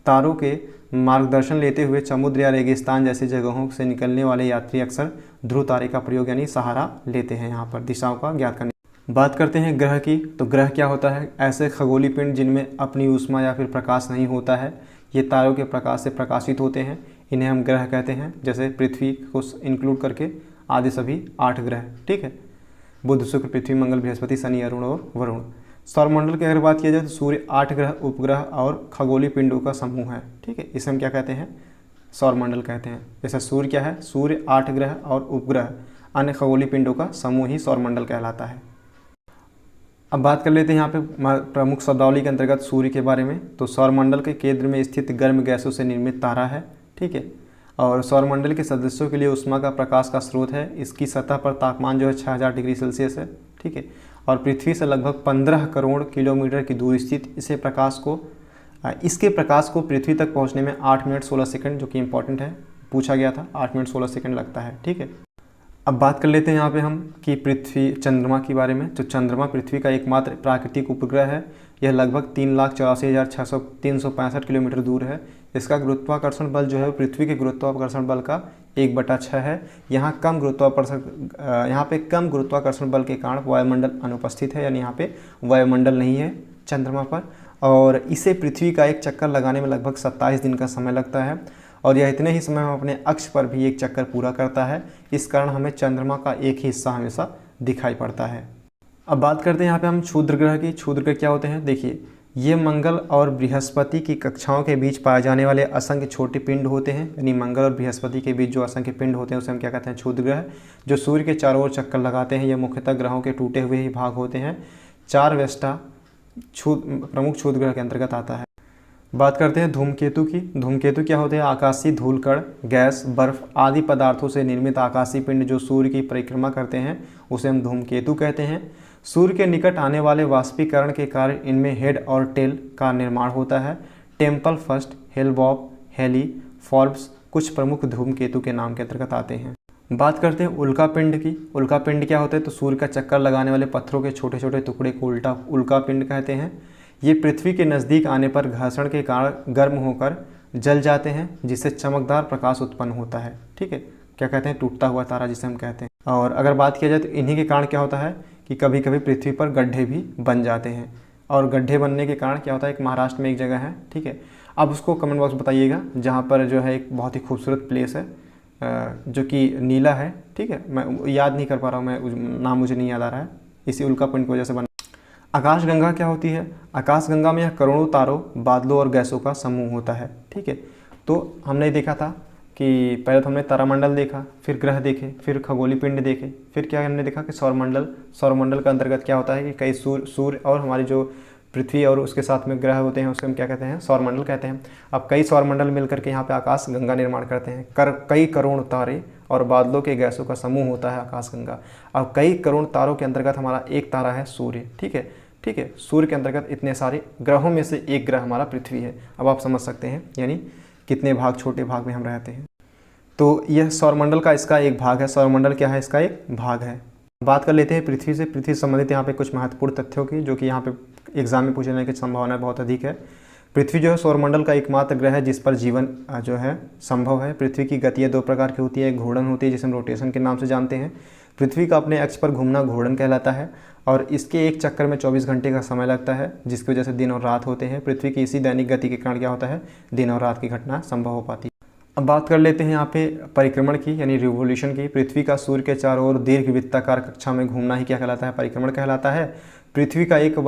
तारों के मार्गदर्शन लेते हुए समुद्र या रेगिस्तान जैसी जगहों से निकलने वाले यात्री अक्सर ध्रुव तारे का प्रयोग यानी सहारा लेते हैं यहाँ पर दिशाओं का ज्ञात करने। बात करते हैं ग्रह की, तो ग्रह क्या होता है? ऐसे खगोलीय पिंड जिनमें अपनी ऊष्मा या फिर प्रकाश नहीं होता है, ये तारों के प्रकाश से प्रकाशित होते हैं, इन्हें हम ग्रह कहते हैं। जैसे पृथ्वी को इंक्लूड करके आदि सभी 8 ग्रह। ठीक है, बुध, शुक्र, पृथ्वी, मंगल, बृहस्पति, शनि, अरुण और वरुण। सौरमंडल की अगर बात किया जाए तो सूर्य, 8 ग्रह, उपग्रह और खगोलीय पिंडों का समूह है। ठीक है, इसे हम क्या कहते हैं? सौरमंडल कहते हैं। जैसे सूर्य क्या है? सूर्य, 8 ग्रह और उपग्रह अन्य खगोलीय पिंडों का समूह ही सौरमंडल कहलाता है। अब बात कर लेते हैं यहाँ पे प्रमुख शब्दावली के अंतर्गत सूर्य के बारे में। तो सौरमंडल के केंद्र में स्थित गर्म गैसों से निर्मित तारा है। ठीक है, और सौरमंडल के सदस्यों के लिए ऊष्मा का प्रकाश का स्रोत है। इसकी सतह पर तापमान जो है 6000 डिग्री सेल्सियस है। ठीक है, और पृथ्वी से लगभग 15 करोड़ किलोमीटर की दूर स्थित इसके प्रकाश को पृथ्वी तक पहुंचने में 8 मिनट 16 सेकंड, जो कि इंपॉर्टेंट है, पूछा गया था, 8 मिनट 16 सेकंड लगता है। ठीक है, अब बात कर लेते हैं यहाँ पे हम कि पृथ्वी, चंद्रमा के बारे में। तो चंद्रमा पृथ्वी का एकमात्र प्राकृतिक उपग्रह है। यह लगभग 3,84,365 किलोमीटर दूर है। इसका गुरुत्वाकर्षण बल जो है पृथ्वी के गुरुत्वाकर्षण बल का 1/6 है। यहाँ पे कम गुरुत्वाकर्षण बल के कारण वायुमंडल अनुपस्थित है, यानी यहाँ पे वायुमंडल नहीं है चंद्रमा पर। और इसे पृथ्वी का एक चक्कर लगाने में लगभग 27 दिन का समय लगता है, और यह इतने ही समय में अपने अक्ष पर भी एक चक्कर पूरा करता है। इस कारण हमें चंद्रमा का एक ही हिस्सा हमेशा दिखाई पड़ता है। अब बात करते हैं यहाँ पे हम क्षुद्र ग्रह की। क्षुद्र ग्रह क्या होते हैं? देखिए, ये मंगल और बृहस्पति की कक्षाओं के बीच पाए जाने वाले असंख्य छोटे पिंड होते हैं। यानी मंगल और बृहस्पति के बीच जो असंख्य पिंड होते हैं उसे हम क्या कहते हैं? क्षुद्र ग्रह। जो सूर्य के चारों ओर चक्कर लगाते हैं, यह मुख्यतः ग्रहों के टूटे हुए ही भाग होते हैं। 4 वेस्टा प्रमुख क्षुद्र ग्रह के अंतर्गत आता है। बात करते हैं धूमकेतु की। धूमकेतु क्या होते हैं? आकाशीय धूलकण, गैस, बर्फ आदि पदार्थों से निर्मित आकाशीय पिंड जो सूर्य की परिक्रमा करते हैं उसे हम धूमकेतु कहते हैं। सूर्य के निकट आने वाले वाष्पीकरण के कारण इनमें हेड और टेल का निर्माण होता है। टेम्पल फर्स्ट, हेलबॉप, हेली, फॉर्ब्स कुछ प्रमुख धूमकेतु के नाम के अंतर्गत आते हैं। बात करते हैं उल्कापिंड की। उल्कापिंड क्या होते हैं? तो सूर्य का चक्कर लगाने वाले पत्थरों के छोटे छोटे टुकड़े को उल्कापिंड कहते हैं। ये पृथ्वी के नज़दीक आने पर घर्षण के कारण गर्म होकर जल जाते हैं, जिससे चमकदार प्रकाश उत्पन्न होता है। ठीक है, क्या कहते हैं? टूटता हुआ तारा जिसे हम कहते हैं। और अगर बात किया जाए तो इन्हीं के कारण क्या होता है कि कभी कभी पृथ्वी पर गड्ढे भी बन जाते हैं। और गड्ढे बनने के कारण क्या होता है? एक महाराष्ट्र में एक जगह है, ठीक है, आप उसको कमेंट बॉक्स बताइएगा, जहाँ पर जो है एक बहुत ही खूबसूरत प्लेस है जो कि नीला है। ठीक है, मैं याद नहीं कर पा रहा हूँ, मैं नाम मुझे नहीं याद आ रहा है, इसी उल्कापिंड की वजह से बना। आकाशगंगा क्या होती है? आकाशगंगा में यह करोड़ों तारों, बादलों और गैसों का समूह होता है। ठीक है, तो हमने देखा था कि पहले तो हमने तारामंडल देखा, फिर ग्रह देखे, फिर खगोलीय पिंड देखे, फिर क्या हमने देखा कि सौरमंडल का अंतर्गत क्या होता है कि कई सूर्य और हमारी जो पृथ्वी और उसके साथ में ग्रह होते हैं उसको हम क्या कहते हैं? सौरमंडल कहते हैं। अब कई सौरमंडल मिलकर के यहाँ पे आकाशगंगा निर्माण करते हैं। कई करोड़ तारे और बादलों के गैसों का समूह होता है आकाशगंगा। अब कई करोड़ तारों के अंतर्गत हमारा एक तारा है सूर्य। ठीक है, सूर्य के अंतर्गत इतने सारे ग्रहों में से एक ग्रह हमारा पृथ्वी है। अब आप समझ सकते हैं यानी कितने भाग, छोटे भाग में हम रहते हैं। तो यह सौरमंडल का इसका एक भाग है। सौरमंडल क्या है? इसका एक भाग है। बात कर लेते हैं पृथ्वी से। पृथ्वी से संबंधित यहाँ पे कुछ महत्वपूर्ण तथ्यों की, जो कि यहाँ पे एग्जाम में पूछे जाने की संभावना बहुत अधिक है। पृथ्वी जो है सौरमंडल का एकमात्र ग्रह है जिस पर जीवन जो है संभव है। पृथ्वी की गति 2 प्रकार की होती है। एक घूर्णन होती है जिसे हम रोटेशन के नाम से जानते हैं। पृथ्वी का अपने अक्ष पर घूमना घूर्णन कहलाता है, और इसके एक चक्कर में 24 घंटे का समय लगता है, जिसकी वजह से दिन और रात होते हैं। पृथ्वी की इसी दैनिक गति के कारण क्या होता है? दिन और रात की घटना संभव हो पाती है। अब बात कर लेते हैं यहाँ पे परिक्रमण की, यानी रिवोल्यूशन की। पृथ्वी का सूर्य के चारों ओर दीर्घ वृत्ताकार कक्षा में घूमना ही क्या कहलाता है? परिक्रमण कहलाता है। पृथ्वी का एक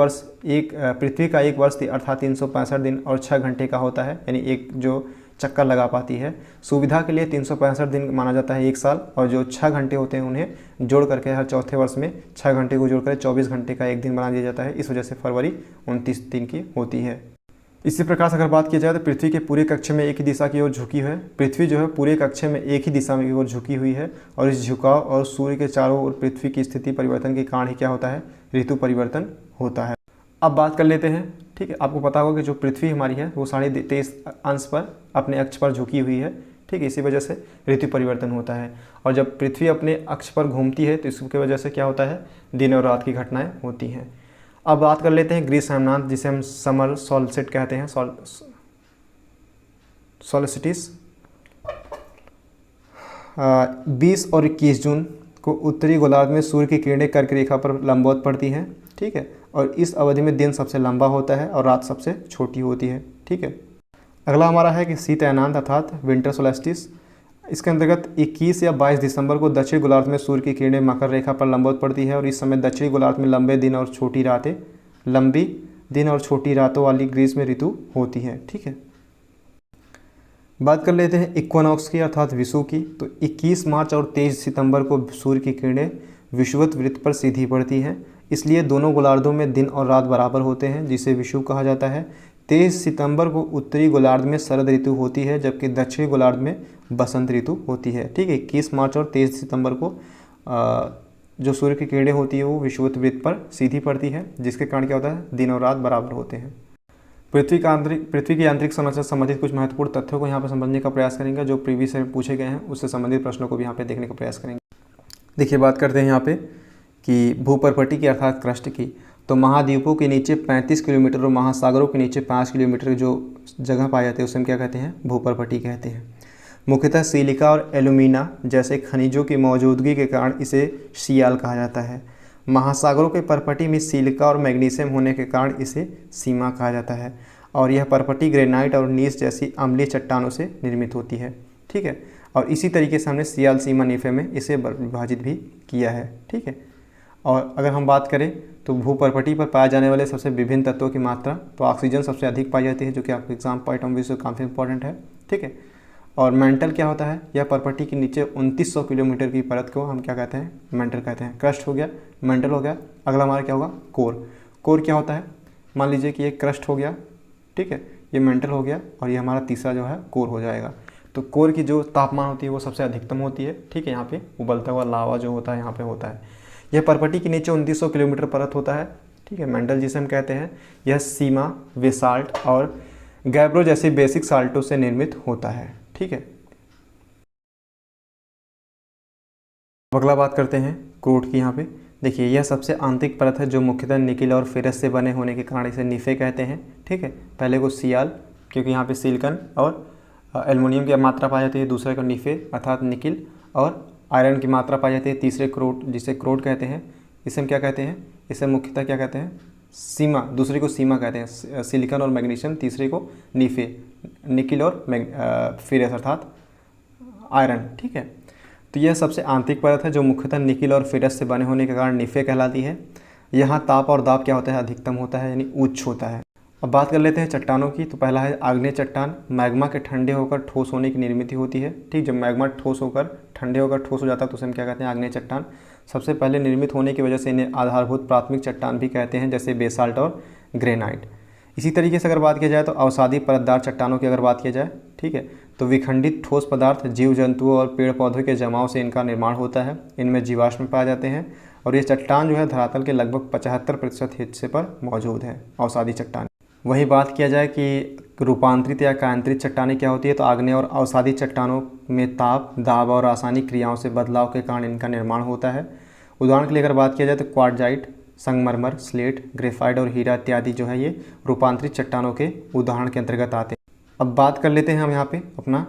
वर्ष अर्थात 365 दिन और 6 घंटे का होता है, यानी एक जो चक्कर लगा पाती है। सुविधा के लिए 365 दिन माना जाता है एक साल, और जो 6 घंटे होते हैं उन्हें जोड़ करके हर चौथे वर्ष में 6 घंटे को जोड़कर 24 घंटे का एक दिन बना दिया जाता है। इस वजह से फरवरी 29 दिन की होती है। इसी प्रकार से अगर बात की जाए तो पृथ्वी के पूरे कक्षे में एक ही दिशा की ओर झुकी है। पृथ्वी जो है पूरे कक्षे में एक ही दिशा में की ओर झुकी हुई है, और इस झुकाव और सूर्य के चारों ओर पृथ्वी की स्थिति परिवर्तन के कारण ही क्या होता है? ऋतु परिवर्तन होता है। अब बात कर लेते हैं, ठीक है, आपको पता होगा कि जो पृथ्वी हमारी है वो 23.5 अंश पर अपने अक्ष पर झुकी हुई है। ठीक है, इसी वजह से ऋतु परिवर्तन होता है। और जब पृथ्वी अपने अक्ष पर घूमती है तो इसकी वजह से क्या होता है? दिन और रात की घटनाएं होती हैं। अब बात कर लेते हैं ग्रीष्म हेमनाथ, जिसे हम समर सोलस्टिस कहते हैं, सोलस्टिस। 20 और 21 जून को उत्तरी गोलार्ध में सूर्य की किरणें कर्क रेखा पर लंबवत पड़ती हैं। ठीक है, और इस अवधि में दिन सबसे लंबा होता है और रात सबसे छोटी होती है। ठीक है, अगला हमारा है कि शीत अयनांत अर्थात विंटर सोलस्टिस। इसके अंतर्गत 21 या 22 दिसंबर को दक्षिण गोलार्ध में सूर्य की किरणें मकर रेखा पर लंबवत पड़ती है और इस समय दक्षिणी गोलार्ध में लंबी दिन और छोटी रातों वाली ग्रीष्म ऋतु होती है। ठीक है, बात कर लेते हैं इक्वानॉक्स की अर्थात विषुव की। तो 21 मार्च और 23 सितंबर को सूर्य की किरणें विषुवत वृत्त पर सीधी पड़ती हैं, इसलिए दोनों गोलार्धों में दिन और रात बराबर होते हैं, जिसे विषुव कहा जाता है। 23 सितंबर को उत्तरी गोलार्ध में शरद ऋतु होती है, जबकि दक्षिणी गोलार्ध में बसंत ऋतु होती है। ठीक है, 21 मार्च और 23 सितंबर को जो सूर्य की किरणें होती है वो विषुवत वृत्त पर सीधी पड़ती है, जिसके कारण क्या होता है, दिन और रात बराबर होते हैं। पृथ्वी की आंतरिक संरचना से संबंधित कुछ महत्वपूर्ण तथ्यों को यहाँ पर समझने का प्रयास करेंगे, जो प्रीवियस में पूछे गए हैं उससे संबंधित प्रश्नों को भी यहाँ पे देखने का प्रयास करेंगे। देखिए, बात करते हैं यहाँ पे कि भूपर्पटी की अर्थात क्रस्ट की। तो महाद्वीपों के नीचे 35 किलोमीटर और महासागरों के नीचे 5 किलोमीटर जो जगह पाई जाती है उसे हम क्या कहते हैं, भूपर्पटी कहते हैं। मुख्यतः सिलिका और एल्यूमिना जैसे खनिजों की मौजूदगी के कारण इसे सियाल कहा जाता है। महासागरों के परपटी में सिलिका और मैग्नीशियम होने के कारण इसे सीमा कहा जाता है, और यह परपटी ग्रेनाइट और नीस जैसी अम्लीय चट्टानों से निर्मित होती है। ठीक है, और इसी तरीके से हमने सियाल सीमा निफे में इसे विभाजित भी किया है। ठीक है, और अगर हम बात करें तो भूपर्पटी पर पाए जाने वाले सबसे विभिन्न तत्वों की मात्रा, तो ऑक्सीजन सबसे अधिक पाई जाती है, जो कि आपके एग्जाम पॉइंट ऑफ व्यू से काफ़ी इंपॉर्टेंट है। ठीक है, और मेंटल क्या होता है, यह परपटी के नीचे 2900 किलोमीटर की परत को हम क्या कहते हैं, मेंटल कहते हैं। क्रस्ट हो गया, मेंटल हो गया। अगला हमारा क्या होगा, कोर। कोर क्या होता है, मान लीजिए कि ये क्रस्ट हो गया, ठीक है, ये मेंटल हो गया, और ये हमारा तीसरा जो है कोर हो जाएगा। तो कोर की जो तापमान होती है वो सबसे अधिकतम होती है। ठीक है, यहाँ पे उबलता हुआ लावा जो होता है यहाँ पे होता है। यह परपटी के नीचे 2900 किलोमीटर परत होता है। ठीक है, मेंटल जिसे हम कहते हैं, यह सीमा, बेसाल्ट और गैब्रो जैसे बेसिक साल्टों से निर्मित होता है। ठीक है, अगला बात करते हैं क्रोट की। यहाँ पे देखिए, यह सबसे आंतरिक परत है जो मुख्यतः निकिल और फेरस से बने होने के कारण इसे निफे कहते हैं। ठीक है, पहले को सियाल, क्योंकि यहाँ पे सिलिकन और एल्युमिनियम की मात्रा पाई जाती है। दूसरे को निफे अर्थात निकिल और आयरन की मात्रा पाई जाती है। तीसरे क्रोट, जिसे क्रोट कहते हैं, इसे हम क्या कहते हैं, इसे मुख्यतः क्या कहते हैं, सीमा। दूसरे को सीमा कहते हैं, सिलिकन और मैग्नीशियम। तीसरे को निफे, निकिल और फेरस अर्थात आयरन। ठीक है, तो यह सबसे आंतरिक परत है जो मुख्यतः निकिल और फेरस से बने होने के कारण निफे कहलाती है। यहाँ ताप और दाब क्या होता है, अधिकतम होता है, यानी उच्च होता है। अब बात कर लेते हैं चट्टानों की। तो पहला है आग्नेय चट्टान। मैग्मा के ठंडे होकर ठोस होने की निर्मित होती है। ठीक, जब मैग्मा ठंडे होकर ठोस हो जाता है तो उसे हम क्या कहते हैं, आग्नेय चट्टान। सबसे पहले निर्मित होने की वजह से इन्हें आधारभूत प्राथमिक चट्टान भी कहते हैं, जैसे बेसाल्ट और ग्रेनाइट। इसी तरीके से अगर बात किया जाए तो अवसादी परतदार चट्टानों की अगर बात किया जाए, ठीक है, तो विखंडित ठोस पदार्थ जीव जंतुओं और पेड़ पौधों के जमाव से इनका निर्माण होता है। इनमें जीवाश्म पाए जाते हैं, और ये चट्टान जो है धरातल के लगभग 75% हिस्से पर मौजूद है, अवसादी चट्टान। वही बात किया जाए कि रूपांतरित या कायांतरित चट्टानें क्या होती है, तो आग्नेय और अवसादी चट्टानों में ताप, दाब और रासायनिक क्रियाओं से बदलाव के कारण इनका निर्माण होता है। उदाहरण के लिए अगर बात किया जाए तो क्वार्टजाइट, संगमरमर, स्लेट, ग्रेफाइट और हीरा इत्यादि जो है ये रूपांतरित चट्टानों के उदाहरण के अंतर्गत आते हैं। अब बात कर लेते हैं हम यहाँ पे अपना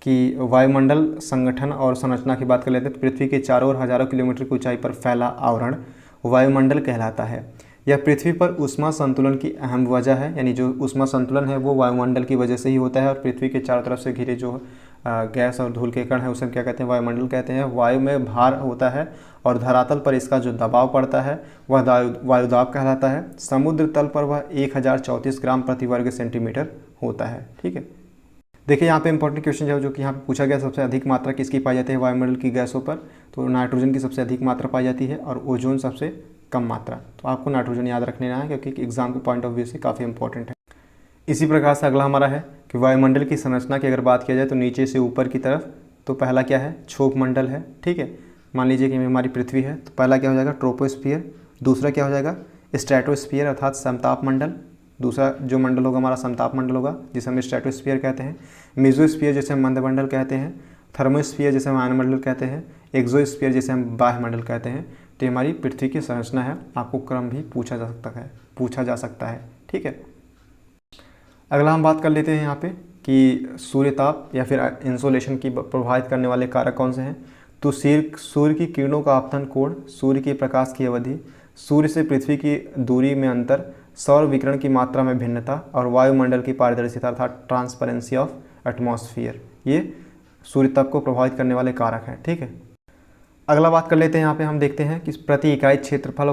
कि वायुमंडल संगठन और संरचना की बात कर लेते हैं। तो पृथ्वी के चारों ओर हजारों किलोमीटर की ऊंचाई पर फैला आवरण वायुमंडल कहलाता है। यह पृथ्वी पर ऊष्मा संतुलन की अहम वजह है, यानी जो ऊष्मा संतुलन है वो वायुमंडल की वजह से ही होता है। और पृथ्वी के चारों तरफ से घिरे जो गैस और धूल के कण है उसे क्या कहते हैं, वायुमंडल कहते हैं। वायु में भार होता है और धरातल पर इसका जो दबाव पड़ता है वह वायुदाब कहलाता है। समुद्र तल पर वह 1034 ग्राम प्रति वर्ग सेंटीमीटर होता है। ठीक है, देखिए यहाँ पे इंपॉर्टेंट क्वेश्चन जो कि यहाँ पे पूछा गया, सबसे अधिक मात्रा किसकी पाई जाती है वायुमंडल की गैसों पर, तो नाइट्रोजन की सबसे अधिक मात्रा पाई जाती है और ओजोन सबसे कम मात्रा। तो आपको नाइट्रोजन याद रख लेना है, क्योंकि एग्जाम के पॉइंट ऑफ व्यू से काफ़ी इंपॉर्टेंट है। इसी प्रकार से अगला हमारा है कि वायुमंडल की संरचना की अगर बात किया जाए तो नीचे से ऊपर की तरफ, तो पहला क्या है, क्षोभ मंडल है। ठीक है, मान लीजिए कि हमारी पृथ्वी है, तो पहला क्या हो जाएगा, ट्रोपोस्फियर। दूसरा क्या हो जाएगा, स्ट्रेटोस्फियर अर्थात समताप मंडल। दूसरा जो मंडल होगा हमारा समताप मंडल होगा, जिसे हम स्ट्रेटोस्फियर कहते हैं। मेसोस्फियर जिसे हम मंडल कहते हैं। थर्मोस्फियर जिसे हम आयनमंडल कहते हैं। एक्सोस्फियर जिसे हम बाह्यमंडल कहते हैं। तो हमारी पृथ्वी की संरचना है, आपको क्रम भी पूछा जा सकता है। ठीक है, अगला हम बात कर लेते हैं यहाँ पे कि सूर्यताप या फिर इंसोलेशन की प्रभावित करने वाले कारक कौन से हैं। तो सूर्य की किरणों का आपतन कोण, सूर्य की प्रकाश की अवधि, सूर्य से पृथ्वी की दूरी में अंतर, सौर विकिरण की मात्रा में भिन्नता और वायुमंडल की पारदर्शिता अर्थात ट्रांसपेरेंसी ऑफ एटमॉस्फेयर, ये सूर्य तप को प्रभावित करने वाले कारक हैं। ठीक है, अगला बात कर लेते हैं। यहाँ पे हम देखते हैं कि प्रति इकाई क्षेत्रफल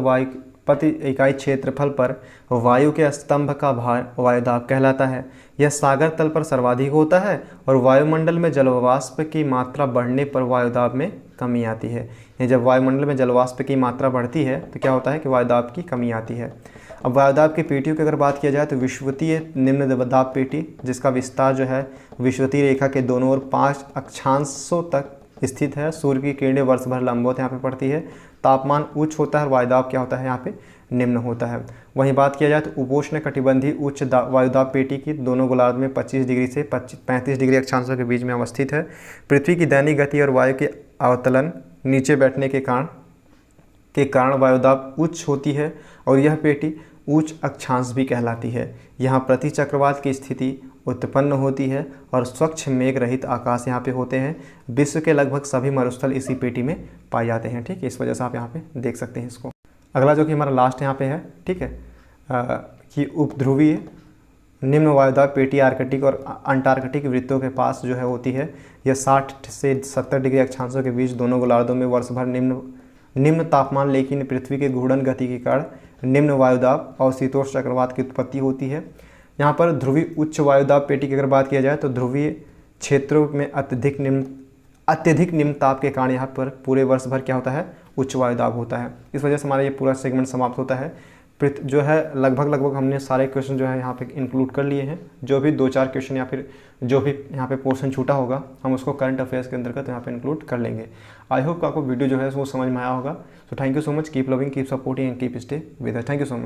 पर वायु के स्तंभ का भार वायुदाब कहलाता है। यह सागर तल पर सर्वाधिक होता है और वायुमंडल में जलवाष्प की मात्रा बढ़ने पर वायुदाब में कमी आती है। ये जब वायुमंडल में जलवाष्प की मात्रा बढ़ती है तो क्या होता है कि वायुदाब की कमी आती है। अब वायुदाब की पेटियों की अगर बात किया जाए तो विषुवतीय निम्न दाब पेटी, जिसका विस्तार जो है विषुवतीय रेखा के दोनों ओर 5 अक्षांशों तक स्थित है। सूर्य की किरणें वर्ष भर लंबवत यहाँ पे पड़ती है। तापमान उच्च होता है और वायुदाब क्या होता है यहाँ पे निम्न होता है। वहीं बात किया जाए तो उपोष्ण कटिबंधीय उच्च वायुदाब पेटी की दोनों गोलार्ध में 25 डिग्री से 35 डिग्री अक्षांशों के बीच में अवस्थित है। पृथ्वी की दैनिक गति और वायु के अवतलन नीचे बैठने के कारण वायुदाब उच्च होती है और यह पेटी उच्च अक्षांश भी कहलाती है। यहाँ प्रति चक्रवात की स्थिति उत्पन्न होती है और स्वच्छ मेघ रहित आकाश यहाँ पे होते हैं। विश्व के लगभग सभी मरुस्थल इसी पेटी में पाए जाते हैं। ठीक है, इस वजह से आप यहाँ पे देख सकते हैं इसको। अगला जो कि हमारा लास्ट यहाँ पे है, ठीक है, कि उपध्रुवीय निम्न वायुदाब पेटी आर्कटिक और अंटार्कटिक वृत्तों के पास जो है होती है। यह 60 से 70 डिग्री अक्षांशों के बीच दोनों गोलार्धों में वर्ष भर निम्न तापमान, लेकिन पृथ्वी के घूर्णन गति के कारण निम्न वायुदाब और शीतोष्ण चक्रवात की उत्पत्ति होती है। यहाँ पर ध्रुवीय उच्च वायुदाब पेटी की अगर बात किया जाए तो ध्रुवीय क्षेत्रों में अत्यधिक निम्न ताप के कारण यहाँ पर पूरे वर्ष भर क्या होता है, उच्च वायुदाब होता है। इस वजह से हमारा ये पूरा सेगमेंट समाप्त होता है। जो है लगभग हमने सारे क्वेश्चन जो है यहाँ पे इंक्लूड कर लिए हैं। जो भी 2-4 क्वेश्चन या फिर जो भी यहाँ पे पोर्शन छूटा होगा हम उसको करंट अफेयर्स के अंतर्गत यहाँ पे इंक्लूड कर लेंगे। आई होप आपको वीडियो जो है वो समझ में आया होगा। So thank you so much, keep loving, keep supporting and keep stay with us. Thank you so much.